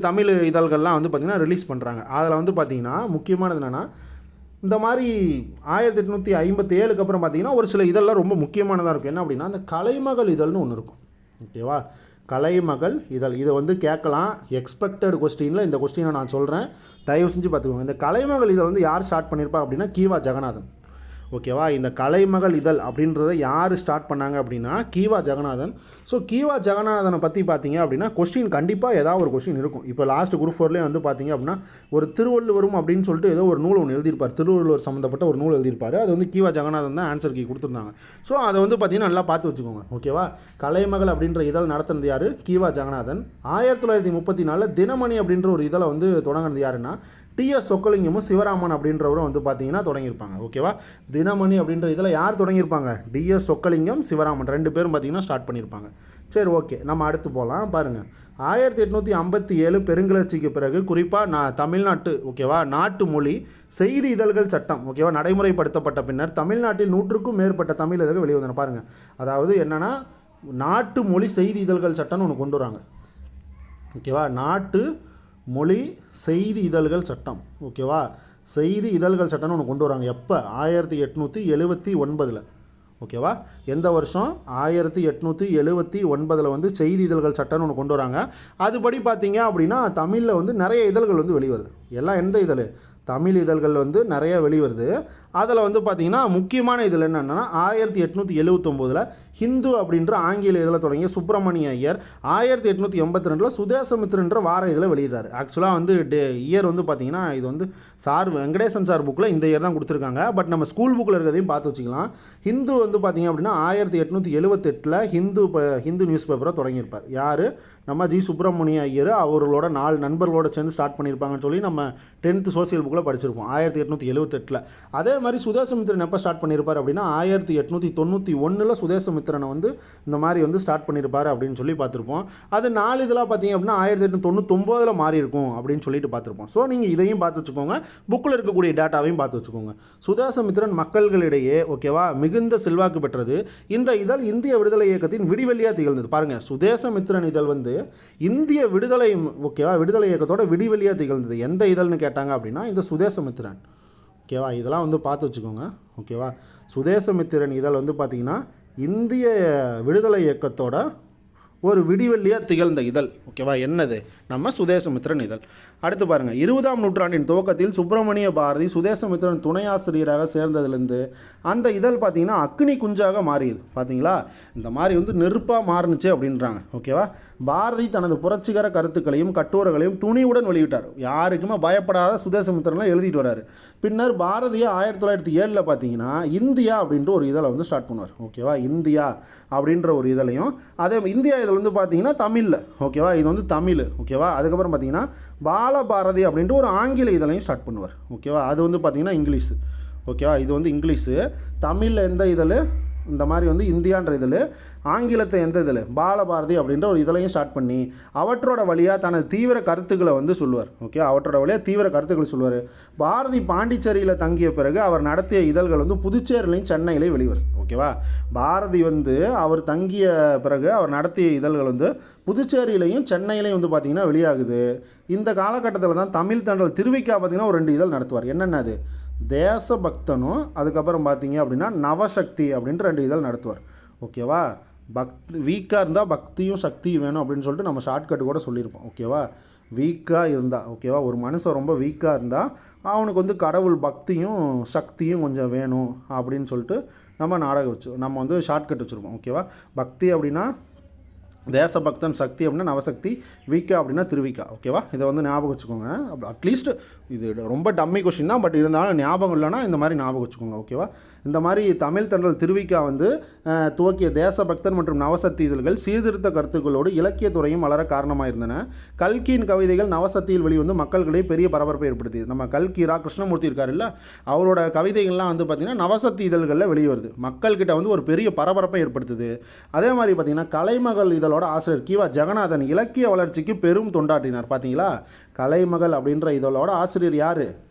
தமிழ் இதழ்கள்லாம் வந்து பார்த்திங்கன்னா ரிலீஸ் பண்ணுறாங்க. அதில் வந்து பார்த்திங்கன்னா முக்கியமானது என்னென்னா இந்த மாதிரி 1857 அப்புறம் பார்த்திங்கன்னா ஒரு சில இதெல்லாம் ரொம்ப முக்கியமானதாக இருக்கும். என்ன அப்படின்னா அந்த கலைமகள் இதழ்னு ஒன்று இருக்கும். ஓகேவா, கலைமகள் இதழ், இதை வந்து கேட்கலாம் எக்ஸ்பெக்டட் கொஸ்டினில். இந்த கொஸ்டினை நான் சொல்கிறேன், தயவு செஞ்சு பார்த்துக்கோங்க. இந்த கலைமகள் இதழ் வந்து யார் ஸ்டார்ட் பண்ணியிருப்பா அப்படின்னா கீவா ஜெகநாதன். ஓகேவா. இந்த கலைமகள் இதழ் அப்படின்றத யார் ஸ்டார்ட் பண்ணாங்க அப்படின்னா கீவா ஜெகநாதன். ஸோ கீவா ஜெகநாதனை பற்றி பார்த்தீங்க அப்படின்னா கொஸ்டின் கண்டிப்பாக ஏதாவது ஒரு கொஸ்டின் இருக்கும். இப்போ லாஸ்ட் குரூப் 4 வந்து பார்த்தீங்க அப்படின்னா ஒரு திருவள்ளுவரும் அப்படின்னு சொல்லிட்டு ஏதோ ஒரு நூல் ஒன்று எழுதியிருப்பார், திருவள்ளுவர் சம்மந்தப்பட்ட ஒரு நூல் எழுதியிருப்பார். அது வந்து கீவா ஜெகநாதன் தான் ஆன்சர் கீ கொடுத்துருந்தாங்க. ஸோ அதை வந்து பார்த்தீங்கன்னா நல்லா பார்த்து வச்சுக்கோங்க. ஓகேவா. கலைமகள் அப்படின்ற இதழ் நடத்துனது யார்? கீவா ஜெகநாதன். 1934 தினமணி அப்படின்ற ஒரு இதழை வந்து தொடங்கினது யாருன்னா டிஎஸ் சொக்கலிங்கமும் சிவராமன் அப்படின்றவரும் வந்து பார்த்தீங்கன்னா தொடங்கியிருப்பாங்க. ஓகேவா. தினமணி அப்படின்ற இதில் யார் தொடங்கியிருப்பாங்க? டிஎஸ் சொக்கலிங்கம், சிவராமன் 2 பேரும் பார்த்தீங்கன்னா ஸ்டார்ட் பண்ணியிருப்பாங்க. சரி, ஓகே, நம்ம அடுத்து போகலாம். பாருங்கள், 1857 பெருங்கிளர்ச்சிக்கு பிறகு குறிப்பாக தமிழ்நாட்டு ஓகேவா நாட்டு மொழி செய்தி இதழ்கள் சட்டம் ஓகேவா நடைமுறைப்படுத்தப்பட்ட பின்னர் தமிழ்நாட்டில் 100க்கும் மேற்பட்ட தமிழ் இதழ்கள் வெளிவந்தன. பாருங்கள், அதாவது என்னென்னா நாட்டு மொழி செய்தி இதழ்கள் சட்டம்னு ஒன்று கொண்டு வராங்க. ஓகேவா. நாட்டு மொழி செய்தி இதழ்கள் சட்டம். ஓகேவா. செய்தி இதழ்கள் சட்டம்னு ஒன்று கொண்டு வராங்க. எப்போ? 1879. ஓகேவா. எந்த வருஷம்? 1879 வந்து செய்தி இதழ்கள் சட்டம்னு ஒன்று கொண்டு வராங்க. அதுபடி பார்த்தீங்க அப்படின்னா தமிழில் வந்து நிறைய இதழ்கள் வந்து வெளிவருது. எல்லாம் எந்த இதழ்? தமிழ் இதழ்கள் வந்து நிறைய வெளிவருது. அதில் வந்து பார்த்திங்கன்னா முக்கியமான இதில் என்னென்னா 1879 ஹிந்து அப்படின்ற ஆங்கில இதில் தொடங்கிய சுப்பிரமணிய ஐயர் 1882 சுதேசமித்ரன்ற வார இதில் வெளியிடுறாரு. ஆக்சுவலாக வந்து இயர் வந்து பார்த்திங்கன்னா இது வந்து வெங்கடேசன் சார் புக்கில் இந்த இயர் தான் கொடுத்துருக்காங்க. பட் நம்ம ஸ்கூல் புக்கில் இருக்கிறதையும் பார்த்து வச்சுக்கலாம். ஹிந்து வந்து பார்த்திங்க அப்படின்னா 1878 ஹிந்து நியூஸ் பேப்பரை தொடங்கியிருப்பார். யார்? நம்ம ஜி சுப்பிரமணிய ஐயர் அவர்களோட 4 நண்பர்களோட சேர்ந்து ஸ்டார்ட் பண்ணியிருப்பாங்கன்னு சொல்லி நம்ம 10th சோசியல் புக்கில் படிச்சிருப்போம் 1878. அதே மாதிரி சுதேசமித்திரன் எப்போ ஸ்டார்ட் பண்ணியிருப்பார் அப்படின்னா 1891 சுதேசமித்திரனை வந்து இந்த மாதிரி வந்து ஸ்டார்ட் பண்ணியிருப்பார் அப்படின்னு சொல்லி பார்த்துருப்போம். அது 4 இதெல்லாம் பார்த்தீங்க அப்படின்னா 1899 மாறி இருக்கும் அப்படின்னு சொல்லிட்டு பார்த்துருப்போம். ஸோ நீங்கள் இதையும் பார்த்து வச்சுக்கோங்க, புக்கில் இருக்கக்கூடிய டேட்டாவையும் பார்த்து வச்சுக்கோங்க. சுதேசமித்திரன் மக்கள்களிடையே ஓகேவா மிகுந்த செல்வாக்கு பெற்றது. இந்த இதழ் இந்திய விடுதலை இயக்கத்தின் விடிவெளியாக திகழ்ந்தது. பாருங்கள், சுதேசமித்திரன் இதழ் வந்து இந்திய விடுதலை ஓகேவா விடுதலை இயக்கத்தோட விடிவெளியாக திகழ்ந்தது. எந்த இதழ்னு கேட்டாங்க அப்படின்னா இந்த சுதேசமித்திரன். ஓகேவா. இதெல்லாம் வந்து பார்த்து வச்சுக்கோங்க. ஓகேவா. சுதேசமித்திரன் இதழ் வந்து பார்த்திங்கன்னா இந்திய விடுதலை இயக்கத்தோட ஒரு விடிவெள்ளியாக திகழ்ந்த இதழ். ஓகேவா. என்னது? நம்ம சுதேசமித்திரன் இதழ். அடுத்து பாருங்கள், 20ஆம் நூற்றாண்டின் துவக்கத்தில் சுப்பிரமணிய பாரதி சுதேசமித்திரன் துணை ஆசிரியராக சேர்ந்ததுலேருந்து அந்த இதழ் பார்த்திங்கன்னா அக்னி குஞ்சாக மாறியது. பார்த்தீங்களா, இந்த மாதிரி வந்து நெருப்பாக மாறுனுச்சு அப்படின்றாங்க. ஓகேவா. பாரதி தனது புரட்சிகர கருத்துக்களையும் கட்டுரைகளையும் துணிவுடன் வெளியிட்டார். யாருக்குமே பயப்படாத சுதேசமித்திரன்லாம் எழுதிட்டு வராரு. பின்னர் பாரதியை 1907 பார்த்தீங்கன்னா இந்தியா அப்படின்ற ஒரு இதழை வந்து ஸ்டார்ட் பண்ணுவார். ஓகேவா. இந்தியா அப்படின்ற ஒரு இதழையும், அதே இந்தியா இதில் வந்து பார்த்தீங்கன்னா தமிழில். ஓகேவா. இது வந்து தமிழ். ஓகேவா. அதுக்கப்புறம் பார்த்தீங்கன்னா பாலபாரதி அப்படின்ட்டு ஒரு ஆங்கில இதழையும் ஸ்டார்ட் பண்ணுவார். ஓகேவா. அது வந்து பார்த்திங்கன்னா இங்கிலீஷு. ஓகேவா. இது வந்து இங்கிலீஷு. தமிழில் எந்த இதழ்? இந்த மாதிரி வந்து இந்தியான்ற இதழ். ஆங்கிலத்தை எந்த இதழ்? பாலபாரதி அப்படின்ற ஒரு இதழையும் ஸ்டார்ட் பண்ணி அவற்றோட வழியாக தனது தீவிர கருத்துக்களை வந்து சொல்லுவார். ஓகே, அவற்றோட வழியாக தீவிர கருத்துக்களை சொல்லுவார். பாரதி பாண்டிச்சேரியில் தங்கிய பிறகு அவர் நடத்திய இதழ்கள் வந்து புதுச்சேரியிலையும் சென்னையிலையும் வெளிவரும். ஓகேவா. பாரதி வந்து அவர் தங்கிய பிறகு அவர் நடத்திய இதழ்கள் வந்து புதுச்சேரியிலையும் சென்னையிலையும் வந்து பார்த்திங்கன்னா வெளியாகுது. இந்த காலகட்டத்தில் தான் தமிழ் தண்டல் திருவிக்கா பார்த்திங்கன்னா ஒரு 2 இதழ் நடத்துவார். என்னென்ன அது? தேசபக்தனும் அதுக்கப்புறம் பார்த்தீங்க அப்படின்னா நவசக்தி அப்படின்ற 2 இதழ் நடத்துவார். ஓகேவா. வீக்காக இருந்தால் பக்தியும் சக்தியும் வேணும் அப்படின்னு சொல்லிட்டு நம்ம ஷார்ட்கட்டு கூட சொல்லியிருப்போம். ஓகேவா. வீக்காக இருந்தால் ஓகேவா ஒரு மனுஷன் ரொம்ப வீக்காக இருந்தால் அவனுக்கு வந்து கடவுள் பக்தியும் சக்தியும் கொஞ்சம் வேணும் அப்படின்னு சொல்லிட்டு நம்ம வந்து ஷார்ட்கட் வச்சுருப்போம். ஓகேவா. பக்தி அப்படின்னா தேசபக்தன், சக்தி அப்படின்னா நவசக்தி, வீக்கா அப்படின்னா திருவிக்கா. ஓகேவா. இதை வந்து ஞாபகம் வச்சுக்கோங்க. அட்லீஸ்ட் இது ரொம்ப டம்மி கொஸ்டின் தான், பட் இருந்தாலும் ஞாபகம் இல்லைன்னா இந்த மாதிரி ஞாபகம் வச்சுக்கோங்க. ஓகேவா. இந்த மாதிரி தமிழ் தண்டல் திருவிக்கா வந்து துவக்கிய தேசபக்தன் மற்றும் நவசக்தி இதழ்கள் சீர்திருத்த கருத்துக்களோடு இலக்கியத்துறையும் வளர காரணமாக இருந்தன. கல்கியின் கவிதைகள் நவசக்தியில் வெளிவந்து மக்களிடையே பெரிய பரபரப்பை ஏற்படுத்தியது. நம்ம கல்கி கிருஷ்ணமூர்த்தி இருக்கார் இல்லை, அவரோட கவிதைகள்லாம் வந்து பார்த்திங்கன்னா நவசக்தி இதழ்களில் வெளிவருது. மக்கள்கிட்ட வந்து ஒரு பெரிய பரபரப்பை ஏற்படுத்துது. அதே மாதிரி பார்த்திங்கன்னா கலைமகள் இதழோட ஆசிரியர் கீவா ஜெகநாதன் இலக்கிய வளர்ச்சிக்கு பெரும் தொண்டாற்றினார். பார்த்தீங்களா, கலைமகள் அப்படின்ற இதழோட ஆசிரியர் யார்?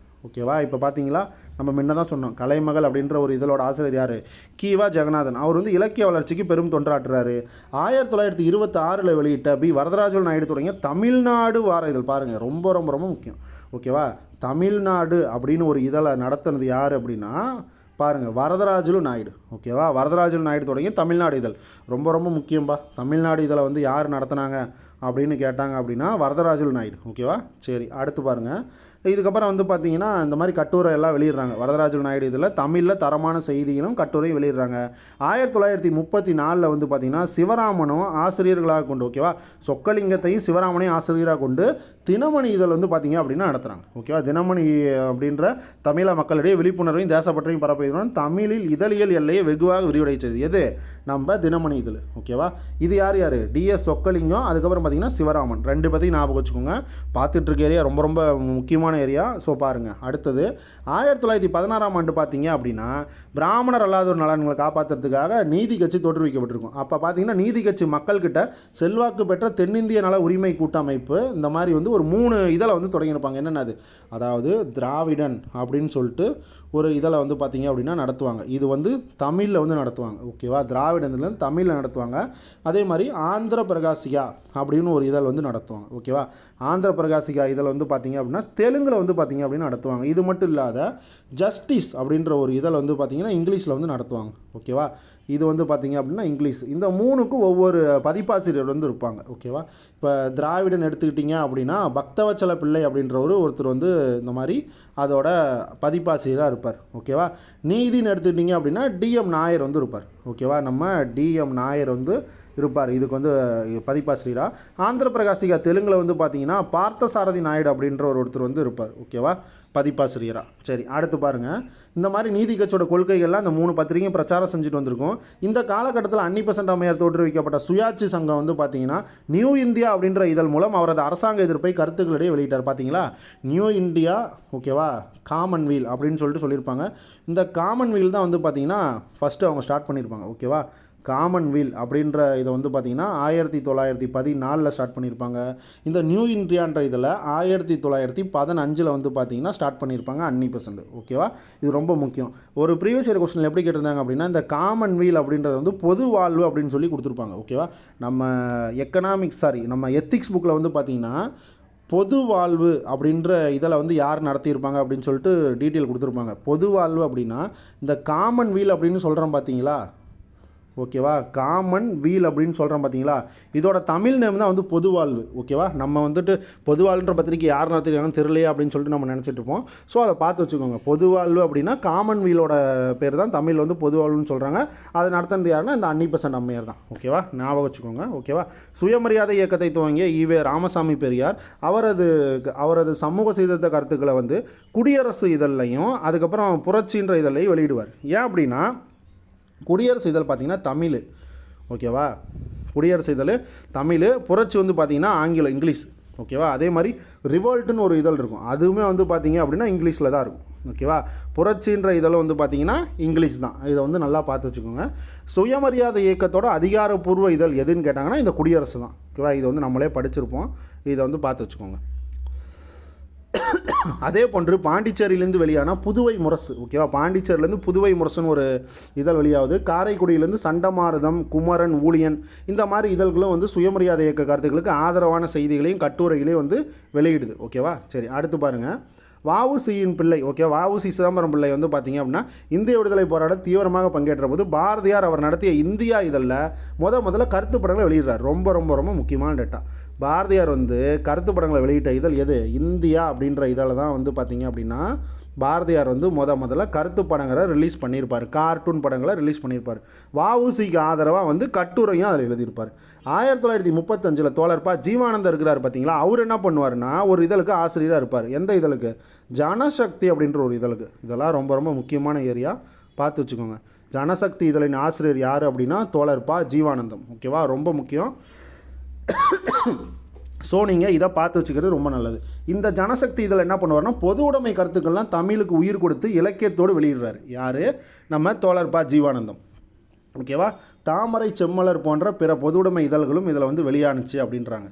ஓகேவா. இப்போ பார்த்தீங்களா, நம்ம முன்ன தான் சொன்னோம் கலைமகள் அப்படின்ற ஒரு இதழோட ஆசிரியர் யார்? கீவா ஜெகநாதன். அவர் வந்து இலக்கிய வளர்ச்சிக்கு பெரும் தொண்டாற்றுறாரு. 1926 வெளியிட்ட வரதராஜன் நாயுடு தொடங்கிய தமிழ்நாடு வார இதழ் பாருங்கள், ரொம்ப ரொம்ப ரொம்ப முக்கியம். ஓகேவா. தமிழ்நாடு அப்படின்னு ஒரு இதழை நடத்துனது யார் அப்படின்னா பாருங்கள், வரதராஜலு நாயுடு. ஓகேவா. வரதராஜலு நாயுடு தொடங்கி தமிழ்நாடு இதழ் ரொம்ப ரொம்ப முக்கியம்பா. தமிழ்நாடு இதழை வந்து யார் நடத்தினாங்க அப்படின்னு கேட்டாங்க அப்படின்னா வரதராஜுலு நாயுடு. ஓகேவா? சரி, அடுத்து பாருங்கள். இதுக்கப்புறம் வந்து பார்த்திங்கன்னா இந்த மாதிரி கட்டுரை எல்லாம் வெளியிடுறாங்க. வரதராஜுலு நாயுடு இதில் தமிழில் தரமான செய்திகளும் கட்டுரையும் வெளியிடுறாங்க. 1934 வந்து பார்த்திங்கன்னா சிவராமனும் ஆசிரியர்களாக கொண்டு, ஓகேவா, சொக்கலிங்கத்தையும் சிவராமனையும் ஆசிரியராக கொண்டு தினமணி இதழ் வந்து பார்த்திங்க அப்படின்னா நடத்துகிறாங்க. ஓகேவா? தினமணி அப்படின்ற தமிழக மக்களிடையே விழிப்புணர்வையும் தேசப்பற்றையும் பரப்புவதுடன் தமிழில் இதழியல் எல்லையை வெகுவாக விரிவடைச்சது எது? நம்ம தினமணி இதழ். ஓகேவா? இது யார் யார்? டிஎஸ் சொக்கலிங்கம், அதுக்கப்புறம் பார்த்திங்கன்னா சிவராமன். ரெண்டு பற்றியும் ஞாபகம் வச்சுக்கோங்க. பார்த்துட்டு இருக்க ஏரியா ரொம்ப ரொம்ப முக்கியமான ஏரியா. ஸோ பாருங்கள். அடுத்தது 1916 பார்த்தீங்க அப்படின்னா பிராமணர் அல்லாதோர் நலன்களை காப்பாற்றுறதுக்காக நீதி கட்சி தோற்றுவிக்கப்பட்டிருக்கும். அப்போ பார்த்தீங்கன்னா நீதி கட்சி மக்கள்கிட்ட செல்வாக்கு பெற்ற தென்னிந்திய நல உரிமை கூட்டமைப்பு இந்த மாதிரி வந்து ஒரு 3 இதழை வந்து தொடங்கியிருப்பாங்க. என்னென்னது? அதாவது திராவிடன் அப்படின்னு சொல்லிட்டு ஒரு இதழை வந்து பார்த்திங்க அப்படின்னா நடத்துவாங்க. இது வந்து தமிழில் வந்து நடத்துவாங்க. ஓகேவா? திராவிடத்துலேருந்து தமிழில் நடத்துவாங்க. அதே மாதிரி ஆந்திர பிரகாசிகா அப்படின்னு ஒரு இதழ் வந்து நடத்துவாங்க. ஓகேவா? ஆந்திர பிரகாசிகா இதழ் வந்து பார்த்திங்க அப்படின்னா தெலுங்கில் வந்து பார்த்திங்க அப்படின்னு நடத்துவாங்க. இது மட்டும் இல்லாத ஜஸ்டிஸ் அப்படின்ற ஒரு இதழ் வந்து பார்த்திங்கன்னா இங்கிலீஷில் வந்து நடத்துவாங்க. ஓகேவா? இது வந்து பார்த்திங்க அப்படின்னா இங்கிலீஷ். இந்த 3க்கும் ஒவ்வொரு பதிப்பாசிரியர் வந்து இருப்பாங்க. ஓகேவா? இப்போ திராவிடன் எடுத்துக்கிட்டிங்க அப்படின்னா பக்தவச்சல பிள்ளை அப்படின்றவர் ஒருத்தர் வந்து இந்த மாதிரி அதோட பதிப்பாசிரியராக இருப்பார். ஓகேவா? நீதின்னு எடுத்துக்கிட்டிங்க அப்படின்னா டிஎம் நாயர் வந்து இருப்பார். ஓகேவா? நம்ம டிஎம் நாயர் வந்து இருப்பார். இதுக்கு வந்து பதிப்பாசிரியராக. ஆந்திர பிரகாசிகா தெலுங்கில் வந்து பார்த்திங்கன்னா பார்த்தசாரதி நாயுடு அப்படின்ற ஒருத்தர் வந்து இருப்பார். ஓகேவா? பதிப்பாசிரியராக. சரி, அடுத்து பாருங்கள். இந்த மாதிரி நீதி கட்சியோட கொள்கைகள்லாம் இந்த 3 பத்திரிகையும் பிரச்சாரம் செஞ்சுட்டு வந்திருக்கும். இந்த காலகட்டத்தில் அன்னிபெசன்ட் அம்மையார் தோற்றுவிக்கப்பட்ட சுயாட்சி சங்கம் வந்து பார்த்திங்கன்னா நியூ இந்தியா அப்படின்ற இதழ் மூலம் அவரது அரசாங்க எதிர்ப்பை கருத்துக்களிடையே வெளியிட்டார். பார்த்தீங்களா? நியூ இந்தியா, ஓகேவா, காமன்வீல் அப்படின்னு சொல்லிட்டு சொல்லியிருப்பாங்க. இந்த காமன்வீல் தான் வந்து பார்த்திங்கன்னா ஃபஸ்ட்டு அவங்க ஸ்டார்ட் பண்ணியிருப்பாங்க. ஓகேவா? காமன்வீல் அப்படின்ற இதை வந்து பார்த்திங்கன்னா 1914 ஸ்டார்ட் பண்ணியிருப்பாங்க. இந்த நியூ இந்தியான்ற இதில் 1915 வந்து பார்த்திங்கன்னா ஸ்டார்ட் பண்ணியிருப்பாங்க அன்னிபெசன்ட். ஓகேவா? இது ரொம்ப முக்கியம். ஒரு ப்ரீவியஸ் இயர் கொஸ்டினில் எப்படி கேட்டிருந்தாங்க அப்படின்னா இந்த காமன்வீல் அப்படின்றது வந்து பொது வாழ்வு அப்படின்னு சொல்லி கொடுத்துருப்பாங்க. ஓகேவா? நம்ம எத்திக்ஸ் புக்கில் வந்து பார்த்திங்கன்னா பொது வாழ்வு அப்படின்ற இதில் வந்து யார் நடத்தியிருப்பாங்க அப்படின்னு சொல்லிட்டு டீட்டெயில் கொடுத்துருப்பாங்க. பொது வாழ்வு அப்படின்னா இந்த காமன்வீல் அப்படின்னு சொல்கிறோம் பார்த்தீங்களா? ஓகேவா? காமன் வீல் அப்படின்னு சொல்கிறோம் பார்த்தீங்களா? இதோட தமிழ் நேம் தான் வந்து பொதுவாழ்வு. ஓகேவா? நம்ம வந்துட்டு பொதுவாழ்வுன்ற பத்திரிக்கை யார் நடத்திருக்காங்கன்னு தெரியலையே அப்படின்னு சொல்லிட்டு நம்ம நினச்சிட்டு இருப்போம். ஸோ அதை பார்த்து வச்சுக்கோங்க. பொதுவாழ்வு அப்படின்னா காமன் வீலோட பேர் தான் தமிழ் வந்து பொதுவாழ்வுன்னு சொல்கிறாங்க. அதை நடத்துனது யாருன்னா இந்த அன்னிபெசன்ட் அம்மையார் தான். ஓகேவா? ஞாபகம் வச்சுக்கோங்க. ஓகேவா? சுயமரியாதை இயக்கத்தை துவங்கிய ஈவே ராமசாமி பெரியார் அவரது சமூக சீர்திருத்த கருத்துக்களை வந்து குடியரசு இதழையும் அதுக்கப்புறம் புரட்சின்ற இதழையும் வெளியிடுவார். ஏன் அப்படின்னா குடியரசு இதழ் பார்த்திங்கன்னா தமிழ். ஓகேவா? குடியரசு இதழ் தமிழ், புரட்சி வந்து பார்த்திங்கன்னா ஆங்கிலம், இங்கிலீஷ். ஓகேவா? அதே மாதிரி ரிவோல்ட்டுன்னு ஒரு இதழ் இருக்கும். அதுவுமே வந்து பார்த்திங்க அப்படின்னா இங்கிலீஷில் தான் இருக்கும். ஓகேவா? புரட்சின்ற இதழ் வந்து பார்த்திங்கன்னா இங்கிலீஷ் தான். இதை வந்து நல்லா பார்த்து வச்சுக்கோங்க. சுயமரியாதை இயக்கத்தோட அதிகாரப்பூர்வ இதழ் எதுன்னு கேட்டாங்கன்னா இந்த குடியரசு தான். ஓகேவா? இதை வந்து நம்மளே படிச்சிருப்போம். இதை வந்து பார்த்து வச்சுக்கோங்க. அதே போன்று பாண்டிச்சேரியிலேருந்து வெளியான புதுவை முரசு. ஓகேவா? பாண்டிச்சேரியிலேருந்து புதுவை முரசுன்னு ஒரு இதழ் வெளியாகுது. காரைக்குடியிலேருந்து சண்டமாருதம், குமரன், ஊழியன் இந்த மாதிரி இதழ்களும் வந்து சுயமரியாதை இயக்க கருத்துக்களுக்கு ஆதரவான செய்திகளையும் கட்டுரைகளையும் வந்து வெளியிடுது. ஓகேவா? சரி, அடுத்து பாருங்கள். வஉசியின் பிள்ளை. ஓகே, வஉசி சிதம்பரம் பிள்ளை வந்து பார்த்திங்க அப்படின்னா இந்திய விடுதலை போராட தீவிரமாக பங்கேற்ற போது பாரதியார் அவர் நடத்திய இந்தியா இதழில் முதல்ல கருத்து படங்களை வெளியிடுறார். ரொம்ப ரொம்ப ரொம்ப முக்கியமான டேட்டா. பாரதியார் வந்து கருத்து படங்களை வெளியிட்ட இதழ் எது? இந்தியா அப்படின்ற இதழில் தான் வந்து பார்த்திங்க அப்படின்னா பாரதியார் வந்து முதல்ல கருத்து படங்களை ரிலீஸ் பண்ணியிருப்பார். கார்ட்டூன் படங்களை ரிலீஸ் பண்ணியிருப்பார். வஉசிக்கு ஆதரவாக வந்து கட்டுரையும் அதில் எழுதியிருப்பார். 1935 தோழர்ப்பா ஜீவானந்தர் இருக்கிறார் பார்த்தீங்களா? அவர் என்ன பண்ணுவார்னா ஒரு இதழுக்கு ஆசிரியராக இருப்பார். எந்த இதழுக்கு? ஜனசக்தி அப்படின்ற ஒரு இதழுக்கு. இதெல்லாம் ரொம்ப ரொம்ப முக்கியமான ஏரியா, பார்த்து வச்சுக்கோங்க. ஜனசக்தி இதழின் ஆசிரியர் யார் அப்படின்னா தோழர்ப்பா ஜீவானந்தம். ஓகேவா? ரொம்ப முக்கியம். ஸோ நீங்கள் இதை பார்த்து வச்சுக்கிறது ரொம்ப நல்லது. இந்த ஜனசக்தி இதில் என்ன பண்ணுவார்னா பொது உடைமை கருத்துக்கள்லாம் தமிழுக்கு உயிர் கொடுத்து இலக்கியத்தோடு வெளியிடுறாரு. யார்? நம்ம தோழர்ப்பா ஜீவானந்தம். ஓகேவா? தாமரை, செம்மலர் போன்ற பிற பொது உடைமை இதழ்களும் இதில் வந்து வெளியானுச்சு அப்படின்றாங்க.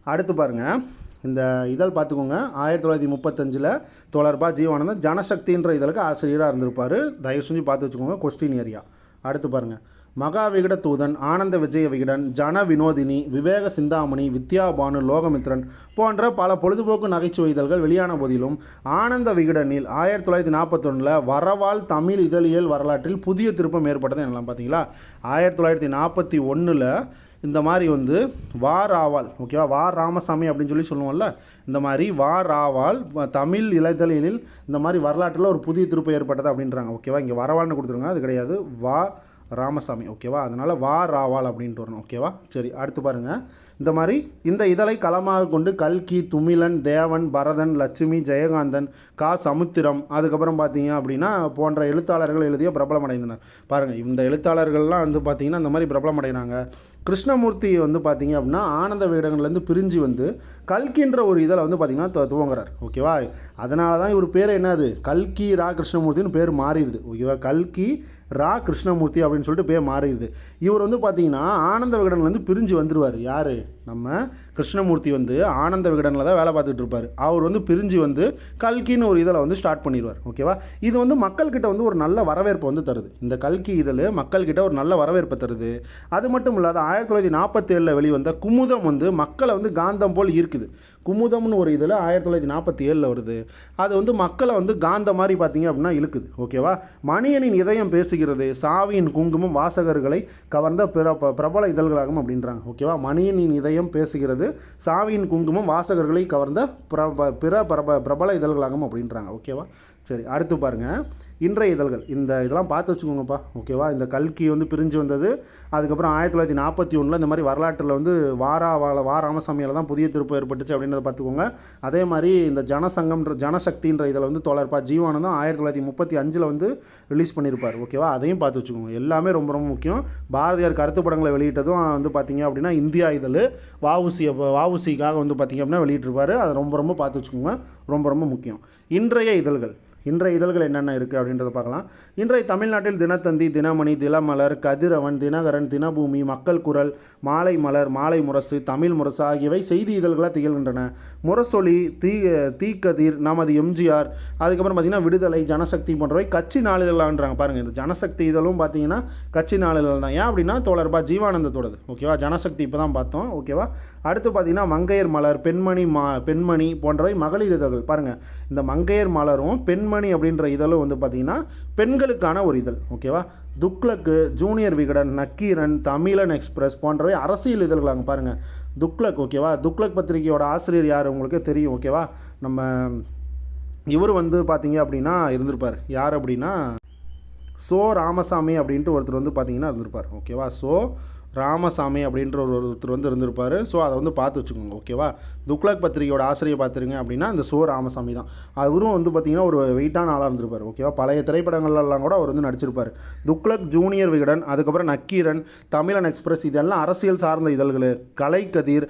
அடுத்து பாருங்கள், இந்த இதழ் பார்த்துக்கோங்க. 1935 தோழர்ப்பா ஜீவானந்தம் ஜனசக்தின்ற இதழுக்கு ஆசிரியராக இருந்திருப்பார். தயவு செஞ்சு பார்த்து வச்சுக்கோங்க. Question area. அடுத்து பாருங்கள். மகாவிகட தூதன், ஆனந்த விஜய விகடன், ஜன வினோதினி, விவேக சிந்தாமணி, வித்யாபானு, லோகமித்ரன் போன்ற பல பொழுதுபோக்கு நகைச்சுவை இதழ்கள் வெளியான போதிலும் ஆனந்த விகடனில் 1941 வரவால் தமிழ் இதழியல் வரலாற்றில் புதிய திருப்பம் ஏற்பட்டது. என்னலாம் பார்த்தீங்களா? 1941 இந்த மாதிரி வந்து வா ராவால், ஓகேவா, வா ராமசாமி அப்படின்னு சொல்லுவோம்ல, இந்த மாதிரி வா ராவால் தமிழ் இளைதலில் இந்த மாதிரி வரலாற்றில் ஒரு புதிய திருப்பு ஏற்பட்டது அப்படின்றாங்க. ஓகேவா, இங்கே வரவால்னு கொடுத்துருங்க, அது கிடையாது, வா ராமசாமி. ஓகேவா, அதனால் வா ராவால் அப்படின்ட்டு வரணும். ஓகேவா, சரி, அடுத்து பாருங்கள். இந்த மாதிரி இந்த இதழை களமாக கொண்டு கல்கி, துமிலன், தேவன், பரதன், லட்சுமி, ஜெயகாந்தன், கா சமுத்திரம், அதுக்கப்புறம் பார்த்தீங்க அப்படின்னா போன்ற எழுத்தாளர்கள் எழுதிய பிரபலமடைந்தனர். பாருங்கள், இந்த எழுத்தாளர்கள்லாம் வந்து பார்த்திங்கன்னா இந்த மாதிரி பிரபலமடைகிறாங்க. கிருஷ்ணமூர்த்தி வந்து பார்த்திங்க அப்படின்னா ஆனந்த விகடன்லேருந்து பிரிஞ்சு வந்து கல்கின்ற ஒரு இதில் வந்து பார்த்திங்கன்னா துவங்குறார். ஓகேவா, அதனால தான் இவர் பேர் என்னது, கல்கி ரா கிருஷ்ணமூர்த்தின்னு பேர் மாறிடுது. ஓகேவா, கல்கி ரா கிருஷ்ணமூர்த்தி அப்படின்னு சொல்லிட்டு பேர் மாறிடுது. இவர் வந்து பார்த்திங்கன்னா ஆனந்த விகடன்லேருந்து பிரிஞ்சு வந்துடுவார். யார், நம்ம கிருஷ்ணமூர்த்தி வந்து ஆனந்த விகடனில் தான் வேலை பார்த்துட்டு இருப்பார். அவர் வந்து பிரிஞ்சு வந்து கல்கின்னு ஒரு இதில் வந்து ஸ்டார்ட் பண்ணிடுவார். ஓகேவா, இது வந்து மக்கள்கிட்ட வந்து ஒரு நல்ல வரவேற்பை வந்து தருது. இந்த கல்கி இதழ் மக்கள்கிட்ட ஒரு நல்ல வரவேற்பை தருது. அது மட்டும் இல்லாத 1947 வெளிவந்த குமுதம் வந்து மக்களை வந்து காந்தம் போல் ஈர்க்குது. குமுதம்னு ஒரு இதில் 1947 வருது. அது வந்து மக்களை வந்து காந்த மாதிரி பார்த்திங்க அப்படின்னா இழுக்குது. ஓகேவா, மணியனின் இதயம் பேசுகிறது, சாவியின் குங்குமம் வாசகர்களை கவர்ந்த பிரபல இதழ்களாகும் அப்படின்றாங்க. ஓகேவா, மணியனின் இதயம் பேசுகிறது, சாவியின் குங்குமம் வாசகர்களை கவர்ந்த பிரபல இதழ்களாகும் அப்படின்றாங்க. ஓகேவா, சரி, அடுத்து பாருங்கள். இன்றைய இதழ்கள், இதெல்லாம் பார்த்து வச்சுக்கோங்கப்பா. ஓகேவா, இந்த கல்கி வந்து பிரிஞ்சு வந்தது. அதுக்கப்புறம் 1941 இந்த மாதிரி வரலாற்றில் வந்து வா ராமசாமியால் தான் புதிய திருப்பு ஏற்பட்டுச்சு அப்படின்றத பார்த்துக்கோங்க. அதே மாதிரி இந்த ஜனசக்தின்ற இதில் வந்து தோழர்ப்பா ஜீவானந்தம் 1935 வந்து ரிலீஸ் பண்ணியிருப்பார். ஓகேவா, அதையும் பார்த்து வச்சுக்கோங்க. எல்லாமே ரொம்ப ரொம்ப முக்கியம். பாரதியார் கருத்து படங்களை வெளியிட்டதும் வந்து பார்த்திங்க அப்படின்னா இந்தியா இதழ் வாவுசிக்காக வந்து பார்த்திங்க அப்படின்னா வெளியிட்டிருப்பார். அதை ரொம்ப ரொம்ப பார்த்து வச்சுக்கோங்க, ரொம்ப ரொம்ப முக்கியம். இன்றைய இதழ்கள் என்னென்ன இருக்குது அப்படின்றத பார்க்கலாம். இன்றைய தமிழ்நாட்டில் தினத்தந்தி, தினமணி, தினமலர், கதிரவன், தினகரன், தினபூமி, மக்கள் குரல், மாலை மலர், மாலை முரசு, தமிழ் முரசு ஆகியவை செய்தி இதழ்களாக திகழ்கின்றன. முரசொலி, தீக்கதிர், நமது எம்ஜிஆர், அதுக்கப்புறம் பார்த்திங்கன்னா விடுதலை, ஜனசக்தி போன்றவை கட்சி நாளிதழ்களான்றாங்க. பாருங்கள், இந்த ஜனசக்தி இதழும் பார்த்திங்கன்னா கட்சி நாளிதழ் தான். ஏன் அப்படின்னா தோழர்பா ஜீவானந்தத்தோடது. ஓகேவா, ஜனசக்தி இப்போ தான் பார்த்தோம். ஓகேவா, அடுத்து பார்த்திங்கன்னா மங்கையர் மலர், பெண்மணி போன்றவை மகளிர் இதழ்கள். பாருங்கள், இந்த மங்கையர் மலரும் பெண்மணி அப்படின்ற இதழும் வந்து பார்த்திங்கன்னா பெண்களுக்கான ஒரு இதழ். ஓகேவா, துக்ளக்கு, ஜூனியர் விகடன், நக்கீரன், தமிழன் எக்ஸ்பிரஸ் போன்றவை அரசியல் இதழ்களாங்க. பாருங்கள், துக்ளக். ஓகேவா, துக்ளக் பத்திரிகையோட ஆசிரியர் யார் உங்களுக்கு தெரியும். ஓகேவா, நம்ம இவர் வந்து பார்த்திங்க அப்படின்னா இருந்திருப்பார். யார் அப்படின்னா சோ ராமசாமி அப்படின்ட்டு ஒருத்தர் வந்து பார்த்திங்கன்னா இருந்திருப்பார். ஓகேவா, சோ ராமசாமி அப்படின்ற ஒருத்தர் வந்து இருந்திருப்பார். ஸோ அதை வந்து பார்த்து வச்சுக்கோங்க. ஓகேவா, துக்ளக் பத்திரிகையோட ஆசிரியை பார்த்துருங்க அப்படின்னா இந்த சோ ராமசாமி தான். அவரும் வந்து பார்த்திங்கன்னா ஒரு வெயிட்டான ஆளாக இருந்திருப்பார். ஓகேவா, பழைய திரைப்படங்கள்லாம் கூட அவர் வந்து நடிச்சிருப்பார். துக்ளக், ஜூனியர் விகடன், அதுக்கப்புறம் நக்கீரன், தமிழன் எக்ஸ்பிரஸ், இதெல்லாம் அரசியல் சார்ந்த இதழ்கள். கலைக்கதிர்,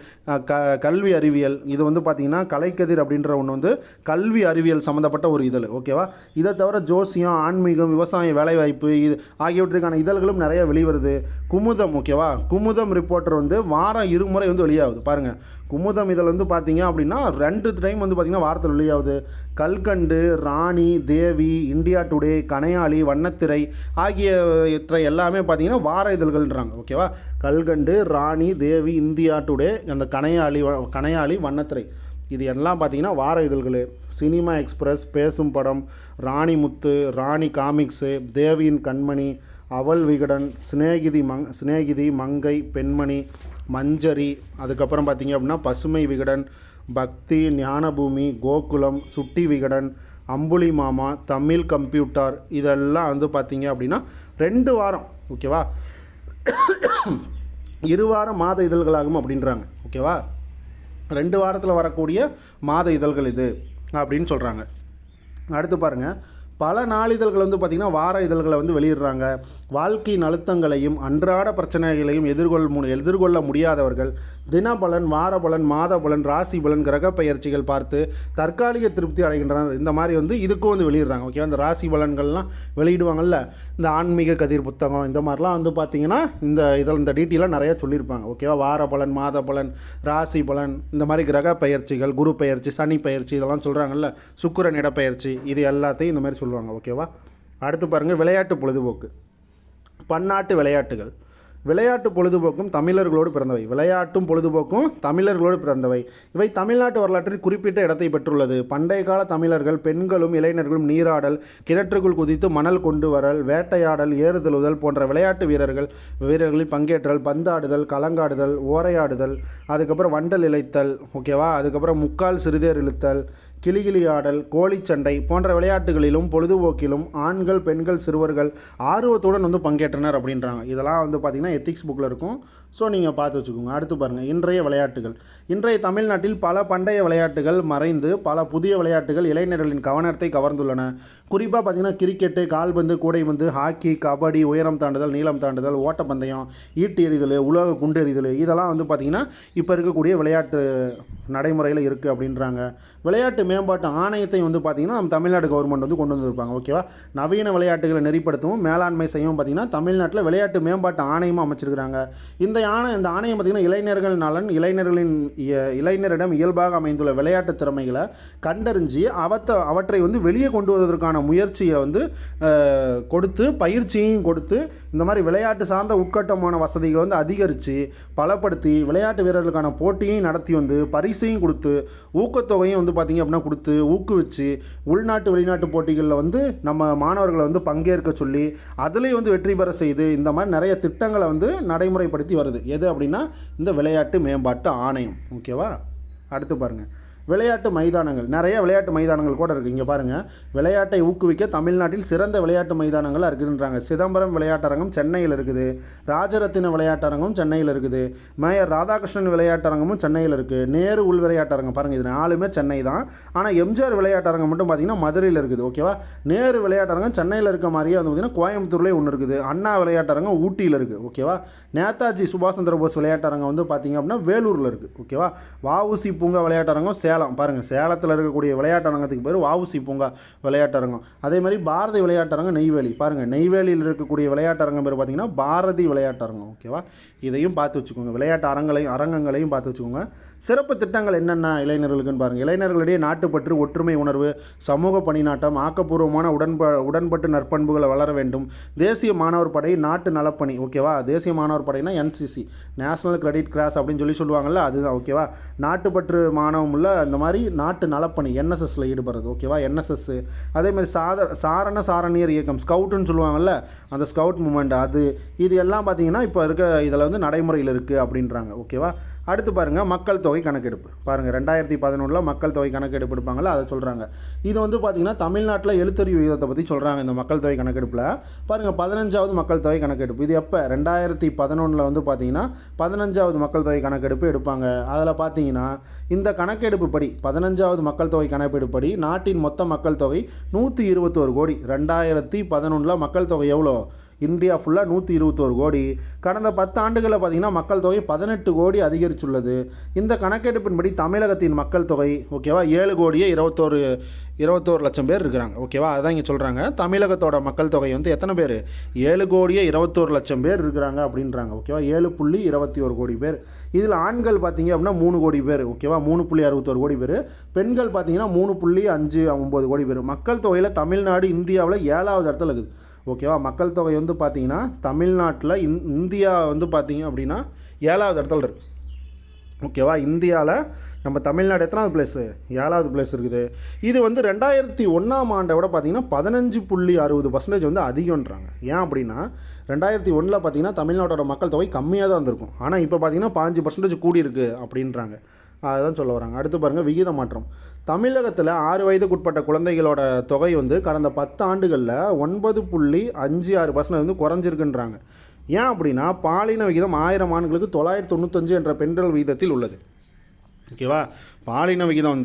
கல்வி அறிவியல், இது வந்து பார்த்திங்கன்னா கலைக்கதிர் அப்படின்ற ஒன்று வந்து கல்வி அறிவியல் சம்மந்தப்பட்ட ஒரு இதழ். ஓகேவா, இதை தவிர ஜோசியம், ஆன்மீகம், விவசாயம், வேலைவாய்ப்பு இது ஆகியவற்றுக்கான இதழ்களும் நிறைய வெளிவருது. குமுதம். ஓகேவா, குமுதம் ரிப்போர்ட்டர் வந்து வாரம் 2 முறை வந்து வெளியாகுது. பாருங்கள், குமுதம் இதில் வந்து பார்த்திங்க அப்படின்னா 2 டைம் வந்து பார்த்திங்கன்னா வாரத்தில் வெளியாகுது. கல்கண்டு, ராணி, தேவி, இந்தியா டுடே, கனையாளி, வண்ணத்திரை ஆகியவற்றை எல்லாமே பார்த்திங்கன்னா வார இதழ்கள்ன்றாங்க. ஓகேவா, கல்கண்டு, ராணி, தேவி, இந்தியா டுடே, அந்த கனையாளி, வண்ணத்திரை இது எல்லாம் பார்த்திங்கன்னா வார இதழ்கள். சினிமா எக்ஸ்பிரஸ், பேசும் படம், ராணி முத்து, ராணி காமிக்ஸு, தேவியின் கண்மணி, அவள் விகடன், சிநேகிதி, மங்கை, பெண்மணி, மஞ்சரி, அதுக்கப்புறம் பார்த்திங்க அப்படின்னா பசுமை விகடன், பக்தி, ஞானபூமி, கோகுலம், சுட்டி விகடன், அம்புலி மாமா, தமிழ் கம்ப்யூட்டர், இதெல்லாம் வந்து பார்த்திங்க அப்படின்னா 2 வாரம். ஓகேவா, 2 வாரம் மாத இதழ்களாகும் அப்படின்றாங்க. ஓகேவா, 2 வாரத்தில் வரக்கூடிய மாத இதழ்கள் இது அப்படின்னு சொல்கிறாங்க. அடுத்து பாருங்கள், பல நாளிதழ்கள் வந்து பார்த்திங்கன்னா வார இதழ்களை வந்து வெளியிடுறாங்க. வாழ்க்கையின் அழுத்தங்களையும் அன்றாட பிரச்சனைகளையும் எதிர்கொள்ள முடியாதவர்கள் தினபலன், வாரபலன், மாத பலன், ராசி பலன், கிரக பயிற்சிகள் பார்த்து தற்காலிக திருப்தி அடைகின்றனர். இந்த மாதிரி வந்து இதுக்கும் வந்து வெளியிடுறாங்க. ஓகே, அந்த ராசி பலன்கள்லாம் வெளியிடுவாங்கள்ல, இந்த ஆன்மீக கதிர் புத்தகம், இந்த மாதிரிலாம் வந்து பார்த்திங்கன்னா இந்த டீட்டெயிலாக நிறையா சொல்லியிருப்பாங்க. ஓகேவா, வார பலன், மாத பலன், ராசி பலன், இந்த மாதிரி கிரக பயிற்சிகள், குரு பயிற்சி, சனி பயிற்சி, இதெல்லாம் சொல்கிறாங்கல்ல, சுக்கிரன் இடப்பெயர்ச்சி, இது எல்லாத்தையும் இந்த மாதிரி சொல்லுவாங்க. ஓகேவா, அடுத்து பாருங்கள், விளையாட்டு பொழுதுபோக்கு, பன்னாட்டு விளையாட்டுகள். விளையாட்டு பொழுதுபோக்கும் தமிழர்களோடு பிறந்தவை. விளையாட்டும் பொழுதுபோக்கும் தமிழர்களோடு பிறந்தவை. இவை தமிழ்நாட்டு வரலாற்றில் குறிப்பிட்ட இடத்தை பெற்றுள்ளது. பண்டைய கால தமிழர்கள் பெண்களும் இளைஞர்களும் நீராடல், கிணற்றுக்குள் குதித்து மணல் கொண்டு வரல், வேட்டையாடல், ஏறுதழுதல் போன்ற விளையாட்டு வீரர்களில் பங்கேற்றல், பந்தாடுதல், கலங்காடுதல், ஓரையாடுதல், அதுக்கப்புறம் வண்டல் இழைத்தல், ஓகேவா, அதுக்கப்புறம் முக்கால் சிறுதேர் இழுத்தல், கிளிகிளி ஆடல், கோழிச்சண்டை போன்ற விளையாட்டுகளிலும் பொழுதுபோக்கிலும் ஆண்கள் பெண்கள் சிறுவர்கள் ஆர்வத்துடன் பங்கேற்றனர் அப்படின்றாங்க. இதெல்லாம் பார்த்திங்கன்னா எத்திக்ஸ் புக்கில் இருக்கும். ஸோ நீங்கள் பார்த்து வச்சுக்கோங்க. அடுத்து பாருங்கள், இன்றைய விளையாட்டுகள். இன்றைய தமிழ்நாட்டில் பல பண்டைய விளையாட்டுகள் மறைந்து பல புதிய விளையாட்டுகள் இளைஞர்களின் கவனத்தை கவர்ந்துள்ளன. குறிப்பாக பார்த்திங்கன்னா கிரிக்கெட்டு, கால்பந்து, கூடைப்பந்து, ஹாக்கி, கபடி, உயரம் தாண்டுதல், நீளம் தாண்டுதல், ஓட்டப்பந்தயம், ஈட்டி எறிதல், உலக குண்டு எறிதல், இதெல்லாம் பார்த்திங்கன்னா இப்போ இருக்கக்கூடிய விளையாட்டு நடைமுறையில் இருக்குது அப்படின்றாங்க. விளையாட்டு மேம்பாட்டு ஆணையத்தை பார்த்திங்கன்னா நம்ம தமிழ்நாடு கவர்மெண்ட் கொண்டு வந்திருப்பாங்க. ஓகேவா, நவீன விளையாட்டுகளை நெறிப்படுத்தவும் மேலாண்மை செய்யவும் பார்த்திங்கன்னா தமிழ்நாட்டில் விளையாட்டு மேம்பாட்டு ஆணையமும் அமைச்சிருக்கிறாங்க. இந்த ஆணையம் பார்த்திங்கன்னா இளைஞர்கள் நலன், இளைஞரிடம் இயல்பாக அமைந்துள்ள விளையாட்டு திறமைகளை கண்டறிஞ்சு அவற்றை வெளியே கொண்டு வருவதற்கான முயற்சியை கொடுத்து பயிற்சியையும் கொடுத்து இந்த மாதிரி விளையாட்டு சார்ந்த உட்கட்டமான வசதிகளை அதிகரித்து பலப்படுத்தி விளையாட்டு வீரர்களுக்கான போட்டியையும் நடத்தி பரிசையும் கொடுத்து ஊக்கத்தொகையும் பார்த்திங்க அப்படின்னா கொடுத்து ஊக்குவிச்சு உள்நாட்டு வெளிநாட்டு போட்டிகளில் நம்ம மாணவர்களை பங்கேற்க சொல்லி அதுலேயும் வெற்றி பெற செய்து இந்த மாதிரி நிறைய திட்டங்களை நடைமுறைப்படுத்தி வருது. எது அப்படின்னா இந்த விளையாட்டு மேம்பாட்டு ஆணையம். ஓகேவா, அடுத்து பாருங்கள், விளையாட்டு மைதானங்கள். நிறைய விளையாட்டு மைதானங்கள் கூட இருக்குது. இங்கே பாருங்கள், விளையாட்டை ஊக்குவிக்க தமிழ்நாட்டில் சிறந்த விளையாட்டு மைதானங்கள் இருக்குன்றாங்க. சிதம்பரம் விளையாட்டரங்கம் சென்னையில் இருக்குது. ராஜரத்தின விளையாட்டரங்கம் சென்னையில் இருக்குது. மேயர் ராதாகிருஷ்ணன் விளையாட்டரங்கமும் சென்னையில் இருக்குது. நேரு உள் விளையாட்டரங்கம் பாருங்கள், இது 4மே சென்னை தான். ஆனால் எம்ஜிஆர் விளையாட்டரங்கம் மட்டும் பார்த்திங்கன்னா மதுரையில் இருக்குது. ஓகேவா, நேரு விளையாட்டரங்கம் சென்னையில் இருக்க மாதிரியே பார்த்திங்கன்னா கோயம்புத்தூர்லேயே ஒன்று இருக்குது. அண்ணா விளையாட்டரங்கம் ஊட்டியில் இருக்குது. ஓகேவா, நேதாஜி சுபாஷ் சந்திர போஸ் விளையாட்டரங்கம் பார்த்திங்க அப்படின்னா வேலூரில் இருக்குது. ஓகேவா, வஉசி பூங்கா விளையாட்டரங்கம் சேலம் பாருங்கள், சேலத்தில் இருக்கக்கூடிய விளையாட்டரங்கத்துக்கு பேர் வஉசி பூங்கா விளையாட்டரங்கம். அதே மாதிரி பாரதி விளையாட்டரங்கம் நெய்வேலி பாருங்கள், நெய்வேலியில் இருக்கக்கூடிய விளையாட்டரங்கம் பேர் பார்த்திங்கன்னா பாரதி விளையாட்டரங்கம். ஓகேவா, இதையும் பார்த்து வச்சுக்கோங்க. விளையாட்டு அரங்கங்களையும் பார்த்து வச்சுக்கோங்க. சிறப்பு திட்டங்கள் என்னென்ன இளைஞர்களுக்குன்னு பாருங்கள். இளைஞர்களிடையே நாட்டுப்பற்று, ஒற்றுமை உணர்வு, சமூக பணிநாட்டம், ஆக்கப்பூர்வமான உடன்பட்டு நற்பண்புகளை வளர வேண்டும். தேசிய மாணவர் படை, நாட்டு நலப்பணி. ஓகேவா, தேசிய மாணவர் படைனா NCC, நேஷனல் கிரெடிட் கிராஸ் அப்படின்னு சொல்லுவாங்கள்ல, அதுதான். ஓகேவா, நாட்டுப்பற்று மாணவம் உள்ள இந்த மாதிரி நாட்டு நலப்பணி NSSல ஈடுபடுறது. ஓகேவா, NSS. அதே மாதிரி சாரணியர் இயக்கம், ஸ்கவுட்டுன்னு சொல்லுவாங்கள்ல, அந்த ஸ்கவுட் மூமெண்ட், இது எல்லாம் பார்த்திங்கன்னா இப்போ இருக்க இதில் நடைமுறையில் இருக்குது அப்படின்றாங்க. ஓகேவா, அடுத்து பாருங்கள், மக்கள் தொகை கணக்கெடுப்பு. பாருங்கள், 2011 மக்கள் தொகை கணக்கெடுப்பு எடுப்பாங்கள்ல, அதை சொல்கிறாங்க. இது பார்த்திங்கன்னா தமிழ்நாட்டில் எழுத்தறிவு விகிதத்தை பற்றி சொல்கிறாங்க. இந்த மக்கள் தொகை கணக்கெடுப்பில் பாருங்கள், 15வது மக்கள் தொகை கணக்கெடுப்பு. இது எப்போ 2011 பார்த்திங்கன்னா 15வது மக்கள் தொகை கணக்கெடுப்பு எடுப்பாங்க. அதில் பார்த்திங்கன்னா இந்த கணக்கெடுப்பு படி 15வது மக்கள் தொகை கணக்கெடுப்படி நாட்டின் மொத்த மக்கள் தொகை 121 கோடி. 2011 மக்கள் தொகை எவ்வளோ? இந்தியா ஃபுல்லாக 121 கோடி. கடந்த 10 ஆண்டுகளில் பார்த்திங்கன்னா மக்கள் தொகை 18 கோடி அதிகரித்துள்ளது. இந்த கணக்கெடுப்பின்படி தமிழகத்தின் மக்கள் தொகை ஓகேவா 7 கோடியே 21 லட்சம் பேர் இருக்கிறாங்க. ஓகேவா, அதான் இங்கே சொல்கிறாங்க. தமிழகத்தோட மக்கள் தொகை எத்தனை பேர்? 7 கோடியே 21 லட்சம் பேர் இருக்கிறாங்க அப்படின்றாங்க. ஓகேவா, 7.21 கோடி பேர். இதில் ஆண்கள் பார்த்திங்க அப்படின்னா 3 கோடி பேர். ஓகேவா, 3.61 கோடி பேர். பெண்கள் பார்த்திங்கன்னா 3.59 கோடி பேர். மக்கள் தொகையில் தமிழ்நாடு இந்தியாவில் 7வது இடத்துல இருக்குது. ஓகேவா, மக்கள் தொகை பார்த்திங்கன்னா தமிழ்நாட்டில் இந்தியா பார்த்திங்க அப்படின்னா 7வது இடத்துல இருக்குது. ஓகேவா, இந்தியாவில் நம்ம தமிழ்நாடு எத்தனாவது பிளேஸு? 7வது பிளேஸ் இருக்குது. இது 2001 ஆண்டை விட பார்த்திங்கன்னா 15.60% அதிகம்ன்றாங்க. ஏன் அப்படின்னா 2001 பார்த்திங்கன்னா தமிழ்நாட்டோட மக்கள் தொகை கம்மியாக தான் இருந்திருக்கும். ஆனால் இப்போ பார்த்திங்கன்னா 5% கூடியிருக்கு அப்படின்றாங்க. அதுதான் சொல்ல வராங்க. அடுத்து பாருங்கள், விகித மாற்றம். தமிழகத்தில் 6 வயதுக்குட்பட்ட குழந்தைகளோட தொகை கடந்த 10 ஆண்டுகளில் 9.56% குறைஞ்சிருக்குன்றாங்க. ஏன் அப்படின்னா பாலின விகிதம் 1000 ஆண்களுக்கு 995 என்ற பெண்கள் விகிதத்தில் உள்ளது. ஓகேவா, பாலின விகிதம்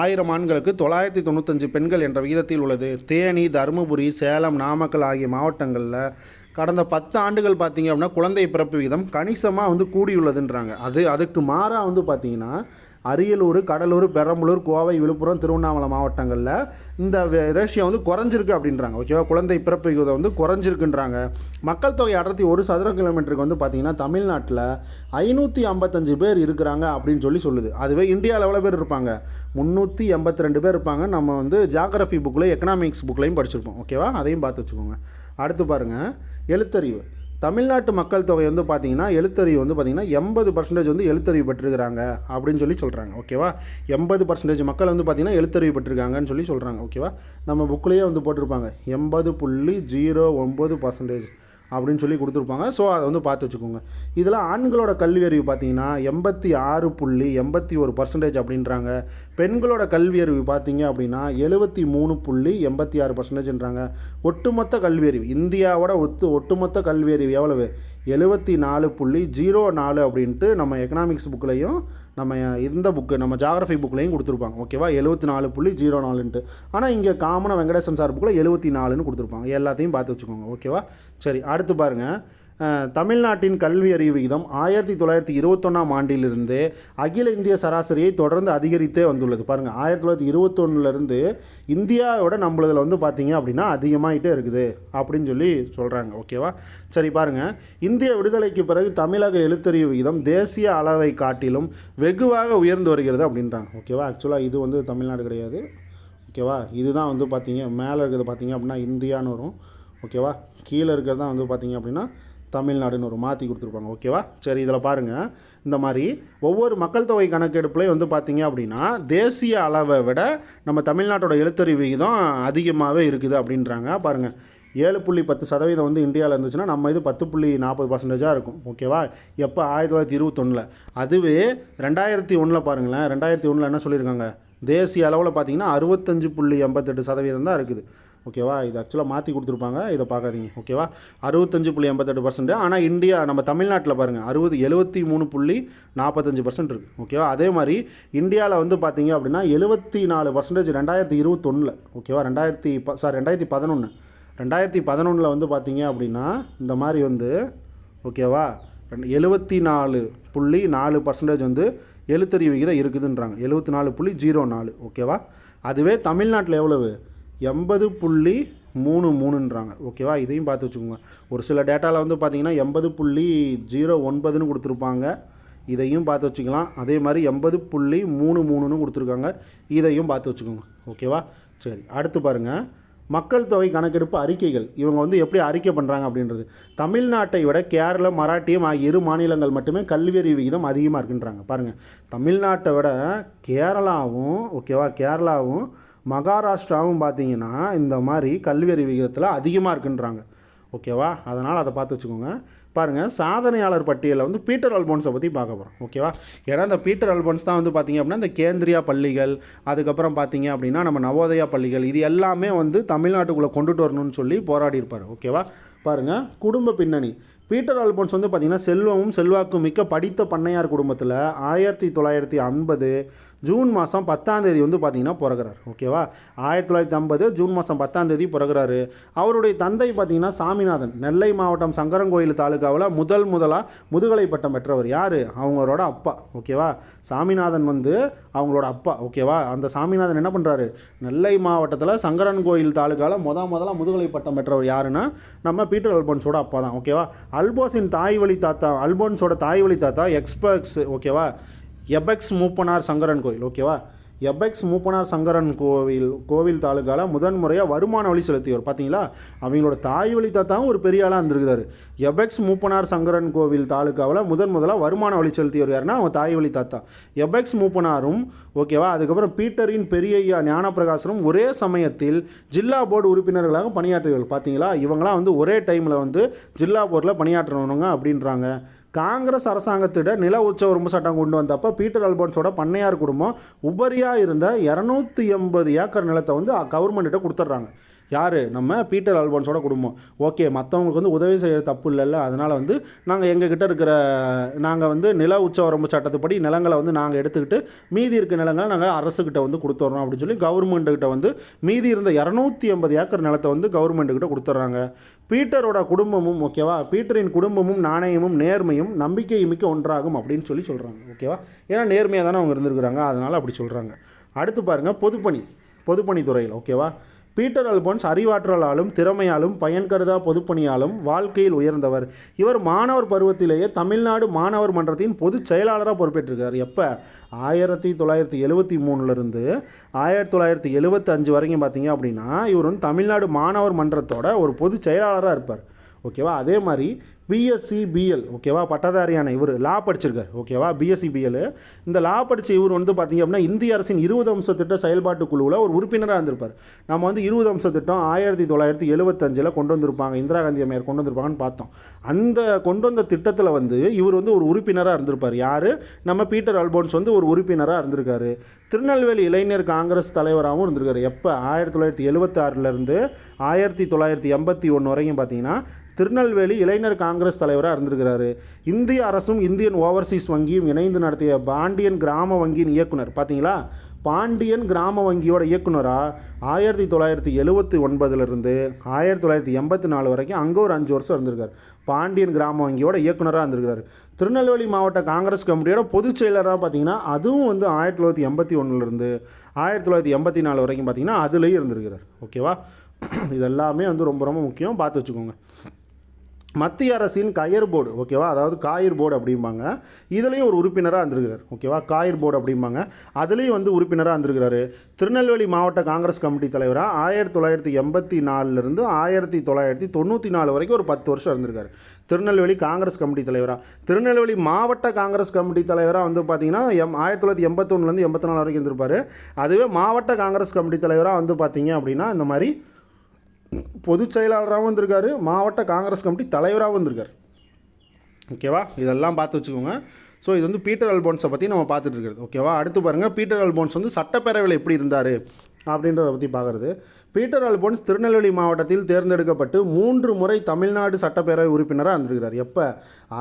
1000 ஆண்களுக்கு 995 பெண்கள் என்ற விகிதத்தில் உள்ளது. தேனி, தருமபுரி, சேலம், நாமக்கல் ஆகிய மாவட்டங்களில் கடந்த 10 ஆண்டுகள் பார்த்திங்க அப்படின்னா குழந்தை பிறப்பு விகிதம் கணிசமாக கூடியுள்ளதுன்றாங்க. அதுக்கு மாறாக பார்த்திங்கன்னா அரியலூர், கடலூர், பெரம்பலூர், கோவை, விழுப்புரம், திருவண்ணாமலை மாவட்டங்களில் இந்த ரேஷியோ குறைஞ்சிருக்கு அப்படின்றாங்க. ஓகேவா, குழந்தை பிறப்பு விகிதம் குறைஞ்சிருக்குன்றாங்க. மக்கள் தொகை அடர்த்தி 1 சதுர கிலோமீட்டருக்கு பார்த்திங்கன்னா தமிழ்நாட்டில் 555 பேர் இருக்கிறாங்க அப்படின்னு சொல்லுது. அதுவே இந்தியாவில் எவ்வளோ பேர் இருப்பாங்க? 382 பேர் இருப்பாங்க. நம்ம ஜியாகிரஃபி புக்கில் எக்கனாமிக்ஸ் புக்லையும் படிச்சிருப்போம். ஓகேவா, அதையும் பார்த்து வச்சுக்கோங்க. அடுத்து பாருங்கள், எழுத்தறிவு. தமிழ்நாட்டு மக்கள் தொகை வந்து பார்த்திங்கன்னா எழுத்தறிவு வந்து பார்த்திங்கன்னா 80% வந்து எழுத்தறிவு பெற்றிருக்கிறாங்க அப்படின்னு சொல்கிறாங்க. ஓகேவா, 80% மக்கள் வந்து பார்த்திங்கன்னா எழுத்தறிவு பெற்றிருக்காங்கன்னு சொல்கிறாங்க. ஓகேவா, நம்ம புக்கிலேயே வந்து போட்டிருப்பாங்க 80.09% அப்படின்னு கொடுத்துருப்பாங்க. ஸோ அதை வந்து பார்த்து வச்சுக்கோங்க. இதில் ஆண்களோட கல்வி அறிவு பார்த்திங்கன்னா 86.81% அப்படின்றாங்க. பெண்களோட கல்வி அறிவு பார்த்திங்க அப்படின்னா 73.86%ன்றாங்க. ஒட்டுமொத்த கல்வி அறிவு இந்தியாவோட ஒட்டுமொத்த கல்வி அறிவு எவ்வளவு? 74.04 அப்படின்ட்டு நம்ம எக்கனாமிக்ஸ் புக்லையும் நம்ம இந்த புக்கு நம்ம ஜாகிரஃபி புக்லையும் கொடுத்துருப்பாங்க. ஓகேவா, 74.04ன்ட்டு. ஆனால் இங்கே காமனாக வெங்கடேசன் சார் புக்கில் 74ன்னு கொடுத்துருப்பாங்க. எல்லாத்தையும் பார்த்து வச்சுக்கோங்க. ஓகேவா, சரி, அடுத்து பாருங்கள். தமிழ்நாட்டின் கல்வி அறிவு விகிதம் 1921ஆம் ஆண்டிலிருந்து அகில இந்திய சராசரியை தொடர்ந்து அதிகரித்தே வந்துள்ளது. பாருங்கள், 1921லேருந்து இந்தியாவோட நம்மளதில் வந்து பார்த்திங்க அப்படின்னா அதிகமாகிட்டே இருக்குது அப்படின்னு சொல்கிறாங்க. ஓகேவா, சரி, பாருங்கள். இந்திய விடுதலைக்கு பிறகு தமிழக எழுத்தறிவு விகிதம் தேசிய அளவை காட்டிலும் வெகுவாக உயர்ந்து வருகிறது அப்படின்றாங்க. ஓகேவா, ஆக்சுவலாக இது வந்து தமிழ்நாடு கிடையாது. ஓகேவா, இதுதான் வந்து பார்த்திங்க மேலே இருக்கிறது பார்த்திங்க அப்படின்னா இந்தியான்னு வரும். ஓகேவா, கீழே இருக்கிறது தான் வந்து பார்த்திங்க அப்படின்னா தமிழ்நாடுன்னு ஒரு மாற்றி கொடுத்துருப்பாங்க. ஓகேவா, சரி, இதில் பாருங்கள். இந்த மாதிரி ஒவ்வொரு மக்கள் தொகை கணக்கெடுப்புலேயும் வந்து பார்த்திங்க அப்படின்னா தேசிய அளவை விட நம்ம தமிழ்நாட்டோட எழுத்தறிவு விகிதம் அதிகமாகவே இருக்குது அப்படின்றாங்க. பாருங்கள், 7.10% வந்து இந்தியாவில் இருந்துச்சுன்னா நம்ம இது 10.40% இருக்கும். ஓகேவா, எப்போ? 1921. அதுவே 2001 பாருங்களேன். 2001 என்ன சொல்லியிருக்காங்க? தேசிய அளவில் பார்த்திங்கன்னா 65.88% தான் இருக்குது. ஓகேவா, இது ஆக்சுவலாக மாற்றி கொடுத்துருப்பாங்க, இதை பார்க்காதீங்க. ஓகேவா, 65.88%. ஆனால் இந்தியா நம்ம தமிழ்நாட்டில் பாருங்கள் 73.45% இருக்குது. ஓகேவா, அதே மாதிரி இந்தியாவில் வந்து பார்த்திங்க அப்படின்னா 74% 2021. ஓகேவா, 2011 வந்து பார்த்திங்க அப்படின்னா இந்த மாதிரி வந்து ஓகேவா 74.4% வந்து எழுத்தறிவு விகிதம் இருக்குதுன்றாங்க. 74.04. ஓகேவா, அதுவே தமிழ்நாட்டில் எவ்வளவு? 80.33ன்றாங்க. ஓகேவா, இதையும் பார்த்து வச்சுக்கோங்க. ஒரு சில டேட்டாவில் வந்து பார்த்திங்கன்னா 80.09ன்னு கொடுத்துருப்பாங்க. இதையும் பார்த்து வச்சுக்கலாம். அதே மாதிரி 80.33ன்னு கொடுத்துருக்காங்க. இதையும் பார்த்து வச்சுக்கோங்க. ஓகேவா, சரி, அடுத்து பாருங்கள். மக்கள் தொகை கணக்கெடுப்பு அறிக்கைகள் இவங்க வந்து எப்படி அறிக்கை பண்ணுறாங்க அப்படின்றது. தமிழ்நாட்டை விட கேரளம், மராட்டியம் ஆகிய 2 மாநிலங்கள் மட்டுமே கல்வியறிவு விகிதம் அதிகமாக இருக்குன்றாங்க. பாருங்கள், தமிழ்நாட்டை விட கேரளாவும் மகாராஷ்டிராவும் பார்த்திங்கன்னா இந்த மாதிரி கல்வியறிவு விகிதத்தில் அதிகமாக இருக்குன்றாங்க. ஓகேவா, அதனால் அதை பார்த்து வச்சுக்கோங்க. பாருங்கள், சாதனையாளர் பட்டியலில் வந்து பீட்டர் அல்போன்ஸை பற்றி பார்க்க போகிறோம். ஓகேவா, ஏன்னா இந்த பீட்டர் அல்போன்ஸ் தான் வந்து பார்த்திங்க அப்படின்னா இந்த கேந்திரியா பள்ளிகள், அதுக்கப்புறம் பார்த்திங்க அப்படின்னா நம்ம நவோதயா பள்ளிகள், இது எல்லாமே வந்து தமிழ்நாட்டுக்குள்ளே கொண்டுட்டு வரணும்னு போராடி இருப்பார். ஓகேவா, பாருங்கள், குடும்ப பின்னணி. பீட்டர் அல்போன்ஸ் வந்து பார்த்திங்கன்னா செல்வமும் செல்வாக்கும் மிக்க படித்த பண்ணையார் குடும்பத்தில் 1950 ஜூன் மாதம் 10ஆம் தேதி வந்து பார்த்திங்கன்னா பிறகுறார். ஓகேவா, 1950 ஜூன் மாதம் 10ஆம் தேதி பிறகுறாரு. அவருடைய தந்தை பார்த்திங்கன்னா சாமிநாதன், நெல்லை மாவட்டம் சங்கரன்கோயில் தாலுக்காவில் முதலாக முதுகலை பட்டம் பெற்றவர். யார்? அவங்களோட அப்பா. ஓகேவா, சாமிநாதன் வந்து அவங்களோட அப்பா. ஓகேவா, அந்த சாமிநாதன் என்ன பண்ணுறாரு? நெல்லை மாவட்டத்தில் சங்கரன்கோயில் தாலுக்காவில் முதலாக முதுகலை பட்டம் பெற்றவர் யாருன்னா நம்ம பீட்டர் அல்போன்ஸோட அப்பா தான். ஓகேவா, அல்போன்ஸோட தாய் வழி தாத்தா எக்ஸ்பெக்ஸ். ஓகேவா, எபெக்ஸ் மூப்பனார் சங்கரன் கோயில். ஓகேவா, எபெக்ஸ் மூப்பனார் சங்கரன் கோவில் தாலுக்காவில் முதன்முறையாக வருமான வழி செலுத்தியவர். பார்த்தீங்களா, அவங்களோட தாய் வழி தாத்தாவும் ஒரு பெரிய ஆளாக இருந்திருக்கிறாரு. எபெக்ஸ் மூப்பனார் சங்கரன் கோவில் தாலுக்காவில் முதலாக வருமான வழி செலுத்தியவர் யாருன்னா அவங்க தாய் வழி தாத்தா எபெக்ஸ் மூப்பனாரும். ஓகேவா, அதுக்கப்புறம் பீட்டரின் பெரியய்யா ஞானப்பிரகாசரும் ஒரே சமயத்தில் ஜில்லா போர்டு உறுப்பினர்களாக பணியாற்றுவார்கள். பார்த்தீங்களா, இவங்களாம் வந்து ஒரே டைமில் வந்து ஜில்லா போர்டில் பணியாற்றணுங்க அப்படின்றாங்க. காங்கிரஸ் அரசாங்கத்திட நில உச்சவரம்பு சட்டம் கொண்டு வந்தப்போ பீட்டர் அல்போன்ஸோட பண்ணையார் குடும்பம் உபரியாக இருந்த 280 ஏக்கர் நிலத்தை வந்து கவர்மெண்ட்டிட்ட கொடுத்துட்றாங்க. யார்? நம்ம பீட்டர் அல்போன்ஸோட குடும்பம். ஓகே, மற்றவங்களுக்கு வந்து உதவி செய்கிற தப்பு இல்லைல்ல, அதனால் வந்து நாங்கள் வந்து நில உச்சவரம்பு சட்டத்துப்படி நிலங்களை வந்து நாங்கள் எடுத்துக்கிட்டு மீதி இருக்க நிலங்களை நாங்கள் அரசுக்கிட்ட வந்து கொடுத்துட்றோம் அப்படின்னு சொல்லி கவர்மெண்ட்டுக்கிட்ட வந்து மீதி இருந்த 280 ஏக்கர் நிலத்தை வந்து கவர்மெண்ட்டுக்கிட்ட கொடுத்துட்றாங்க. பீட்டரோட குடும்பமும் ஓகேவா, பீட்டரின் குடும்பமும் நாணயமும் நேர்மையும் நம்பிக்கை மிக்க ஒன்றாகும் அப்படின்னு சொல்கிறாங்க. ஓகேவா, ஏன்னா நேர்மையாக தானே அவங்க இருந்திருக்கிறாங்க, அதனால் அப்படி சொல்கிறாங்க. அடுத்து பாருங்கள், பொதுப்பணித்துறையில். ஓகேவா, பீட்டர் அல்போன்ஸ் அறிவாற்றலாலும் திறமையாலும் பயன்கருதா பொதுப்பணியாலும் வாழ்க்கையில் உயர்ந்தவர். இவர் மாணவர் பருவத்திலேயே தமிழ்நாடு மாணவர் மன்றத்தின் பொதுச் செயலாளராக பொறுப்பேற்றிருக்கார். எப்போ? 1973லேருந்து 1975 வரைக்கும் பார்த்தீங்க அப்படின்னா இவர் வந்து தமிழ்நாடு மாணவர் மன்றத்தோட ஒரு பொதுச் செயலாளராக இருப்பார். ஓகேவா, அதே மாதிரி பிஎஸ்சி பிஎல் ஓகேவா, பட்டதாரியான இவர் லா படிச்சிருக்கார் ஓகேவா, பிஎஸ்சி பிஎல். இந்த லா படித்த இவர் வந்து பார்த்திங்க அப்படின்னா இந்திய அரசின் 20 அம்ச திட்ட செயல்பாட்டு குழுவில் ஒரு உறுப்பினராக இருந்திருப்பார். நம்ம வந்து 20 அம்ச திட்டம் 1975 கொண்டு வந்திருப்பாங்க, இந்திரா காந்தி அம்மையார் கொண்டு வந்திருப்பாங்கன்னு பார்த்தோம். அந்த கொண்டு வந்த திட்டத்தில் வந்து இவர் வந்து ஒரு உறுப்பினராக இருந்திருப்பார். யார்? நம்ம பீட்டர் அல்போன்ஸ் வந்து ஒரு உறுப்பினராக இருந்திருக்காரு. திருநெல்வேலி இளைஞர் காங்கிரஸ் தலைவராகவும் இருந்திருக்காரு. எப்போ? 1976 1981 வரைக்கும் பார்த்தீங்கன்னா திருநெல்வேலி இளைஞர் காங்கிரஸ் தலைவராக இருந்திருக்கிறாரு. இந்திய அரசும் இந்தியன் ஓவர்சீஸ் வங்கியும் இணைந்து நடத்திய பாண்டியன் கிராம வங்கியின் இயக்குனர் பார்த்தீங்களா, பாண்டியன் கிராம வங்கியோட இயக்குனராக 1979 1984 வரைக்கும் அங்கே ஒரு 5 வருஷம் இருந்திருக்கார். பாண்டியன் கிராம வங்கியோட இயக்குனராக இருந்திருக்காரு. திருநெல்வேலி மாவட்ட காங்கிரஸ் கமிட்டியோட பொதுச் செயலராக பார்த்தீங்கன்னா அதுவும் வந்து 1981 1984 வரைக்கும் பார்த்தீங்கன்னா அதுலேயும் இருந்திருக்கிறார். ஓகேவா, இதெல்லாமே வந்து ரொம்ப ரொம்ப முக்கியம், பார்த்து வச்சுக்கோங்க. மத்திய அரசின் கயர் போர்டு ஓகேவா, அதாவது காயிர் போர்டு அப்படிம்பாங்க, இதுலேயும் ஒரு உறுப்பினராக இருந்திருக்கிறார். ஓகேவா, காயிர் போர்டு அப்படிம்பாங்க, அதுலேயும் வந்து உறுப்பினராக இருந்திருக்கிறாரு. திருநெல்வேலி மாவட்ட காங்கிரஸ் கமிட்டி தலைவராக 1984 1994 வரைக்கும் ஒரு 10 வருஷம் இருந்திருக்காரு. திருநெல்வேலி காங்கிரஸ் கமிட்டி தலைவராக. திருநெல்வேலி மாவட்ட காங்கிரஸ் கமிட்டி தலைவராக வந்து பார்த்தீங்கன்னா 1981 84 வரைக்கும் இருந்திருப்பார். அதுவே மாவட்ட காங்கிரஸ் கமிட்டி தலைவராக வந்து பார்த்தீங்க அப்படின்னா இந்த மாதிரி பொதுச் செயலாளராகவும் வந்திருக்காரு, மாவட்ட காங்கிரஸ் கமிட்டி தலைவராகவும் வந்திருக்கார். ஓகேவா, இதெல்லாம் பார்த்து வச்சுக்கோங்க. ஸோ இது வந்து பீட்டர் அல்போன்ஸை பற்றி நம்ம பார்த்துட்டு இருக்கிறது. ஓகேவா, அடுத்து பாருங்கள், பீட்டர் அல்போன்ஸ் வந்து சட்டப்பேரவையில் எப்படி இருந்தார் அப்படின்றத பற்றி பார்க்குறது. பீட்டர் அல்போன்ஸ் திருநெல்வேலி மாவட்டத்தில் தேர்ந்தெடுக்கப்பட்டு 3 முறை தமிழ்நாடு சட்டப்பேரவை உறுப்பினராக இருந்திருக்கிறார். எப்போ?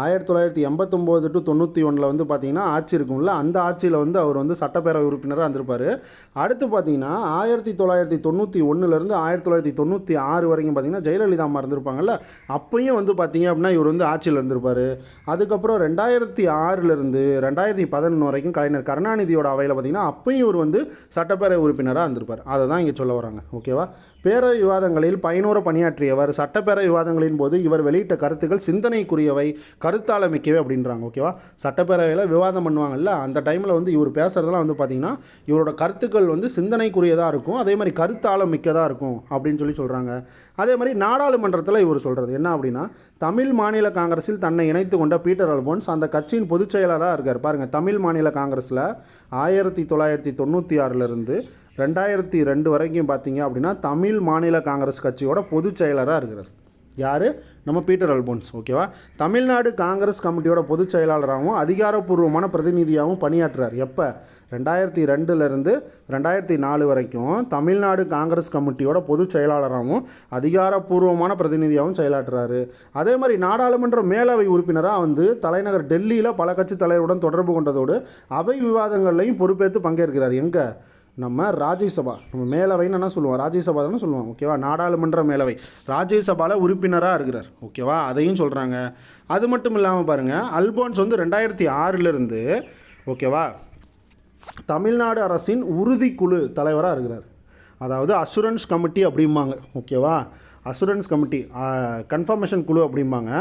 1989 to 91 வந்து பார்த்திங்கன்னா ஆட்சி இருக்கும்ல, அந்த ஆட்சியில் வந்து அவர் வந்து சட்டப்பேரவை உறுப்பினராக இருந்திருப்பார். அடுத்து பார்த்திங்கன்னா 1991 1996 வரைக்கும் பார்த்திங்கன்னா ஜெயலலிதா அம்மா இருந்திருப்பாங்கல்ல, அப்பையும் வந்து பார்த்திங்க அப்படின்னா இவர் வந்து ஆட்சியில் இருந்திருப்பார். அதுக்கப்புறம் 2006 2011 வரைக்கும் கலைஞர் கருணாநிதியோட அவையில் பார்த்திங்கன்னா அப்பையும் இவர் வந்து சட்டப்பேரவை உறுப்பினராக இருந்திருப்பார். அதை தான் இங்கே சொல்ல வராங்க. ஓகேவா, பேரவை விவாதங்களில் பயனுற பணியாற்றியவர். சட்டப்பேரவை விவாதங்களின் போது இவர் வெளியிட்ட கருத்துக்கள் சிந்தனைக்குரியவை, கருத்தாளமிக்கவை அப்படின்றாங்க. ஓகேவா, சட்டப்பேரவையில் விவாதம் பண்ணுவாங்கல்ல, அந்த டைமில் வந்து இவர் பேசுகிறதெல்லாம் வந்து பார்த்திங்கன்னா இவரோட கருத்துக்கள் வந்து சிந்தனைக்குரியதாக இருக்கும், அதே மாதிரி கருத்தாளம் மிக்கதாக இருக்கும் அப்படின்னு சொல்கிறாங்க. அதே மாதிரி நாடாளுமன்றத்தில் இவர் சொல்கிறது என்ன அப்படின்னா, தமிழ் மாநில காங்கிரஸில் தன்னை இணைத்து கொண்ட பீட்டர் அல்போன்ஸ் அந்த கட்சியின் பொதுச் செயலாளராக இருக்கார். பாருங்கள், தமிழ் மாநில காங்கிரஸில் 1996 2002 வரைக்கும் பார்த்தீங்க அப்படின்னா தமிழ் மாநில காங்கிரஸ் கட்சியோட பொதுச் செயலராக இருக்கிறார். யார்? நம்ம பீட்டர் அல்போன்ஸ். ஓகேவா, தமிழ்நாடு காங்கிரஸ் கமிட்டியோட பொதுச் செயலாளராகவும் அதிகாரப்பூர்வமான பிரதிநிதியாகவும் பணியாற்றுறார். எப்போ? 2002 2004 வரைக்கும் தமிழ்நாடு காங்கிரஸ் கமிட்டியோட பொதுச் செயலாளராகவும் அதிகாரப்பூர்வமான பிரதிநிதியாகவும் செயலாற்றுறாரு. அதே மாதிரி நாடாளுமன்ற மேலவை உறுப்பினராக வந்து தலைநகர் டெல்லியில் பல கட்சி தலைவருடன் தொடர்பு கொண்டதோடு அவை விவாதங்கள்லையும் பொறுப்பேற்று பங்கேற்கிறார். எங்கே? நம்ம ராஜ்யசபா, நம்ம மேலவைன்னு என்ன சொல்லுவோம், ராஜ்யசபா தானே சொல்லுவோம். ஓகேவா, நாடாளுமன்ற மேலவை ராஜ்யசபாவில் உறுப்பினராக இருக்கிறார். ஓகேவா, அதையும் சொல்கிறாங்க. அது மட்டும் இல்லாமல் பாருங்கள், அல்போன்ஸ் வந்து 2006 ஓகேவா தமிழ்நாடு அரசின் உறுதிக்குழு தலைவராக இருக்கிறார். அதாவது அஷூரன்ஸ் கமிட்டி அப்படிம்பாங்க. ஓகேவா, அஷூரன்ஸ் கமிட்டி, கன்ஃபர்மேஷன் குழு அப்படிம்பாங்க.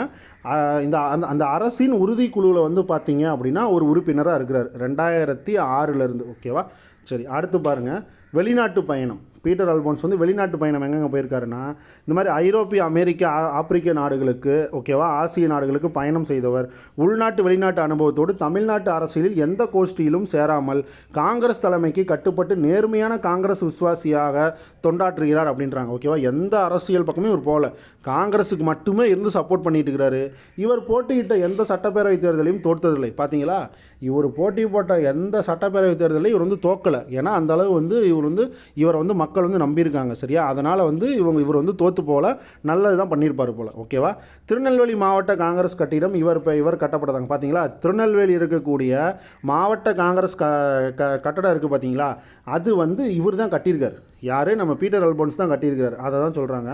இந்த அந்த அரசின் உறுதிக்குழுவில் வந்து பார்த்தீங்க அப்படின்னா ஒரு உறுப்பினராக இருக்கிறார் 2006 ஓகேவா, சரி. அடுத்து பாருங்கள், வெளிநாட்டு பயணம். பீட்டர் அல்போன்ஸ் வந்து வெளிநாட்டு பயணம் எங்கெங்கே போயிருக்காருன்னா இந்த மாதிரி ஐரோப்பிய, அமெரிக்க, ஆப்பிரிக்க நாடுகளுக்கு, ஓகேவா, ஆசிய நாடுகளுக்கு பயணம் செய்தவர். உள்நாட்டு வெளிநாட்டு அனுபவத்தோடு தமிழ்நாட்டு அரசியலில் எந்த கோஷ்டியிலும் சேராமல் காங்கிரஸ் தலைமைக்கு கட்டுப்பட்டு நேர்மையான காங்கிரஸ் விசுவாசியாக தொண்டாற்றுகிறார் அப்படின்றாங்க. ஓகேவா, எந்த அரசியல் பக்கமே இவர் போகல, காங்கிரஸுக்கு மட்டுமே இருந்து சப்போர்ட் பண்ணிட்டு இருக்கிறாரு. இவர் போட்டியிட்ட எந்த சட்டப்பேரவை தேர்தலையும் தோற்றதில்லை. பார்த்தீங்களா, இவர் போட்டி போட்ட எந்த சட்டப்பேரவை தேர்தலையும் இவர் வந்து தோக்கலை. ஏன்னா அந்த அளவு வந்து இவரை வந்து மக்கள் வந்து நம்பியிருக்காங்க. சரியா, அதனால் வந்து இவர் வந்து தோற்று போகல, நல்லது தான் பண்ணியிருப்பார் போல். ஓகேவா, திருநெல்வேலி மாவட்ட காங்கிரஸ் கட்டிடம் இவர் கட்டப்பட்டதாங்க. பார்த்தீங்களா, திருநெல்வேலி இருக்கக்கூடிய மாவட்ட காங்கிரஸ் கட்டடம் இருக்குது பார்த்தீங்களா, அது வந்து இவர் தான் கட்டியிருக்கார். யார்? நம்ம பீட்டர் அல்போன்ஸ் தான் கட்டியிருக்கார். அதை தான் சொல்கிறாங்க.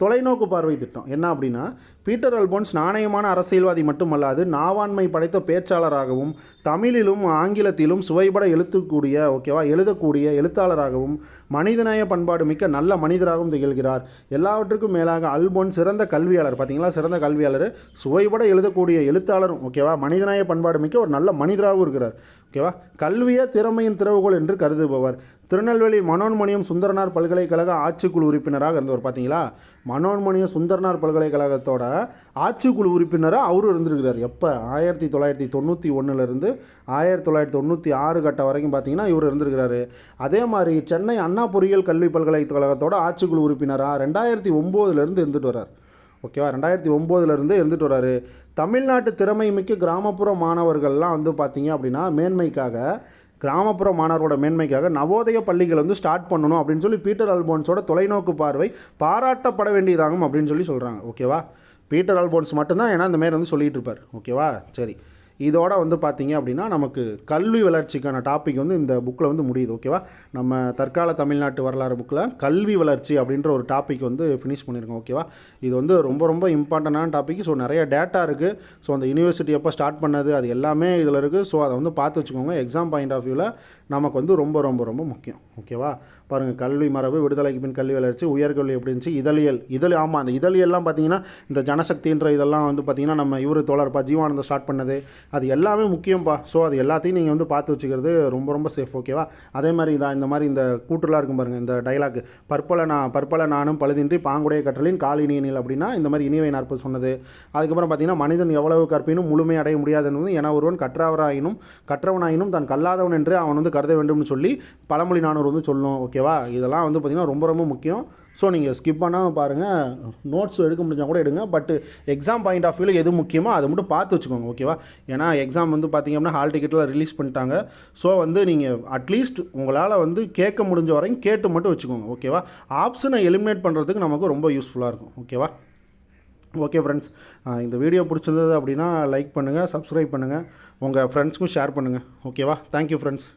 தொலைநோக்கு பார்வை திட்டம் என்ன அப்படின்னா, பீட்டர் அல்போன்ஸ் நாணயமான அரசியல்வாதி மட்டுமல்லாது நாவாண்மை படைத்த பேச்சாளராகவும் தமிழிலும் ஆங்கிலத்திலும் சுவைபட எழுதக்கூடிய எழுத்தாளராகவும் மனிதநேய பண்பாடு மிக்க நல்ல மனிதராகவும் திகழ்கிறார். எல்லாவற்றுக்கும் மேலாக அல்போன்ஸ் சிறந்த கல்வியாளர். பார்த்தீங்களா, சிறந்த கல்வியாளர், சுவைபட எழுதக்கூடிய எழுத்தாளரும், ஓகேவா, மனிதநேய பண்பாடு மிக்க ஒரு நல்ல மனிதராகவும் இருக்கிறார். ஓகேவா, கல்வியை திறமையின் திறவுகோல் என்று கருதுபவர். திருநெல்வேலி மனோன்மணியம் சுந்தரனார் பல்கலைக்கழக ஆட்சிக்குழு உறுப்பினராக இருந்தவர். பார்த்தீங்களா, மனோன்மணியம் சுந்தரனார் பல்கலைக்கழகத்தோட ஆட்சிக்குழு உறுப்பினராக அவரும் இருந்திருக்கிறார். எப்போ 1991 1996 கட்டம் வரைக்கும் பார்த்தீங்கன்னா இவர் இருந்திருக்கிறாரு. அதே மாதிரி சென்னை அண்ணா பொறியியல் கல்வி பல்கலைக்கழகத்தோட ஆட்சிக்குழு உறுப்பினராக 2009 இருந்துட்டு வர்றார். ஓகேவா, 2009 இருந்துட்டு வர்றாரு. தமிழ்நாட்டு திறமை மிக்க கிராமப்புற மாணவர்கள்லாம் வந்து பார்த்தீங்க அப்படின்னா மேன்மைக்காக, கிராமப்புற மாணவரோட மேன்மைக்காக நவோதய பள்ளிகள் வந்து ஸ்டார்ட் பண்ணணும் அப்படின்னு சொல்லி பீட்டர் அல்போன்ஸோட தொலைநோக்கு பார்வை பாராட்டப்பட வேண்டியதாகும் அப்படின்னு சொல்லி சொல்கிறாங்க. ஓகேவா, பீட்டர் அல்போன்ஸ் மட்டும்தான் ஏன்னா இந்த மாதிரி வந்து சொல்லிகிட்டு இருப்பார். ஓகேவா, சரி, இதோட வந்து பார்த்தீங்க அப்படின்னா நமக்கு கல்வி வளர்ச்சிக்கான டாபிக் வந்து இந்த புக்கில் வந்து முடியுது. ஓகேவா, நம்ம தற்கால தமிழ்நாட்டு வரலாறு புக்கில் கல்வி வளர்ச்சி அப்படின்ற ஒரு டாபிக் வந்து ஃபினிஷ் பண்ணியிருக்கோம். ஓகேவா, இது வந்து ரொம்ப ரொம்ப இம்பார்ட்டண்டான டாபிக். ஸோ நிறைய டேட்டா இருக்குது. ஸோ அந்த யூனிவர்சிட்டி எப்போ ஸ்டார்ட் பண்ணது அது எல்லாமே இதில் இருக்குது. ஸோ அதை வந்து பார்த்து வச்சுக்கோங்க. எக்ஸாம் பாயிண்ட் ஆஃப் வியூவில் நமக்கு வந்து ரொம்ப ரொம்ப ரொம்ப முக்கியம். ஓகேவா, பாருங்கள், கல்வி மரபு, விடுதலைக்கு பின் கல்வி வளர்ச்சி, உயர்கல்வி எப்படி இருந்துச்சு, இதழியல். ஆமாம், அந்த இதழியல்லாம் பார்த்தீங்கன்னா இந்த ஜனசக்தின்ற இதெல்லாம் வந்து பார்த்தீங்கன்னா நம்ம இவர் தோழர்ப்பா ஜீவானந்தம் ஸ்டார்ட் பண்ணது, அது எல்லாமே முக்கியம்ப்பா. ஸோ அது எல்லாத்தையும் நீங்கள் வந்து பார்த்து வச்சுக்கிறது ரொம்ப ரொம்ப சேஃப். ஓகேவா, அதே மாதிரி இந்த மாதிரி இந்த கூற்றுலாம் இருக்கும் பாருங்கள், இந்த டைலாக் பற்பல நானும் பழுதின்றி பாங்குடைய கற்றலின் காலினியனில் அப்படின்னா இந்த மாதிரி இனிவை நாற்பது சொன்னது. அதுக்கப்புறம் பார்த்தீங்கன்னா மனிதன் எவ்வளவு கற்பினும் முழுமை அடைய முடியாதுன்னு, என ஒருவன் கற்றவனாயினும் தான் கல்லாதவன் என்று அவன் வந்து கருத வேண்டும்னு சொல்லி பழமொழி 400 வந்து சொல்லணும். ஓகேவா, இதெல்லாம் வந்து பார்த்திங்கன்னா ரொம்ப ரொம்ப முக்கியம். ஸோ நீங்கள் ஸ்கிப் பண்ணாமல் பாருங்கள். நோட்ஸ் எடுக்க முடிஞ்சால் கூட எடுங்க. பட் எக்ஸாம் பாயிண்ட் ஆஃப் வியூவில் எது முக்கியமோ அதை மட்டும் பார்த்து வச்சுக்கோங்க. ஓகேவா, ஏன்னா எக்ஸாம் வந்து பார்த்திங்க அப்படின்னா ஹால் டிக்கெட்டில் ரிலீஸ் பண்ணிட்டாங்க. ஸோ வந்து நீங்கள் அட்லீஸ்ட் உங்களால் வந்து கேட்க முடிஞ்ச வரைக்கும் கேட்டு மட்டும் வச்சுக்கோங்க. ஓகேவா, ஆப்ஷனை எலிமினேட் பண்ணுறதுக்கு நமக்கு ரொம்ப யூஸ்ஃபுல்லாக இருக்கும். ஓகேவா, ஓகே ஃப்ரெண்ட்ஸ், இந்த வீடியோ பிடிச்சிருந்தது அப்படின்னா லைக் பண்ணுங்கள், சப்ஸ்கிரைப் பண்ணுங்கள், உங்கள் ஃப்ரெண்ட்ஸ்க்கும் ஷேர் பண்ணுங்கள். ஓகேவா, தேங்க்யூ ஃப்ரெண்ட்ஸ்.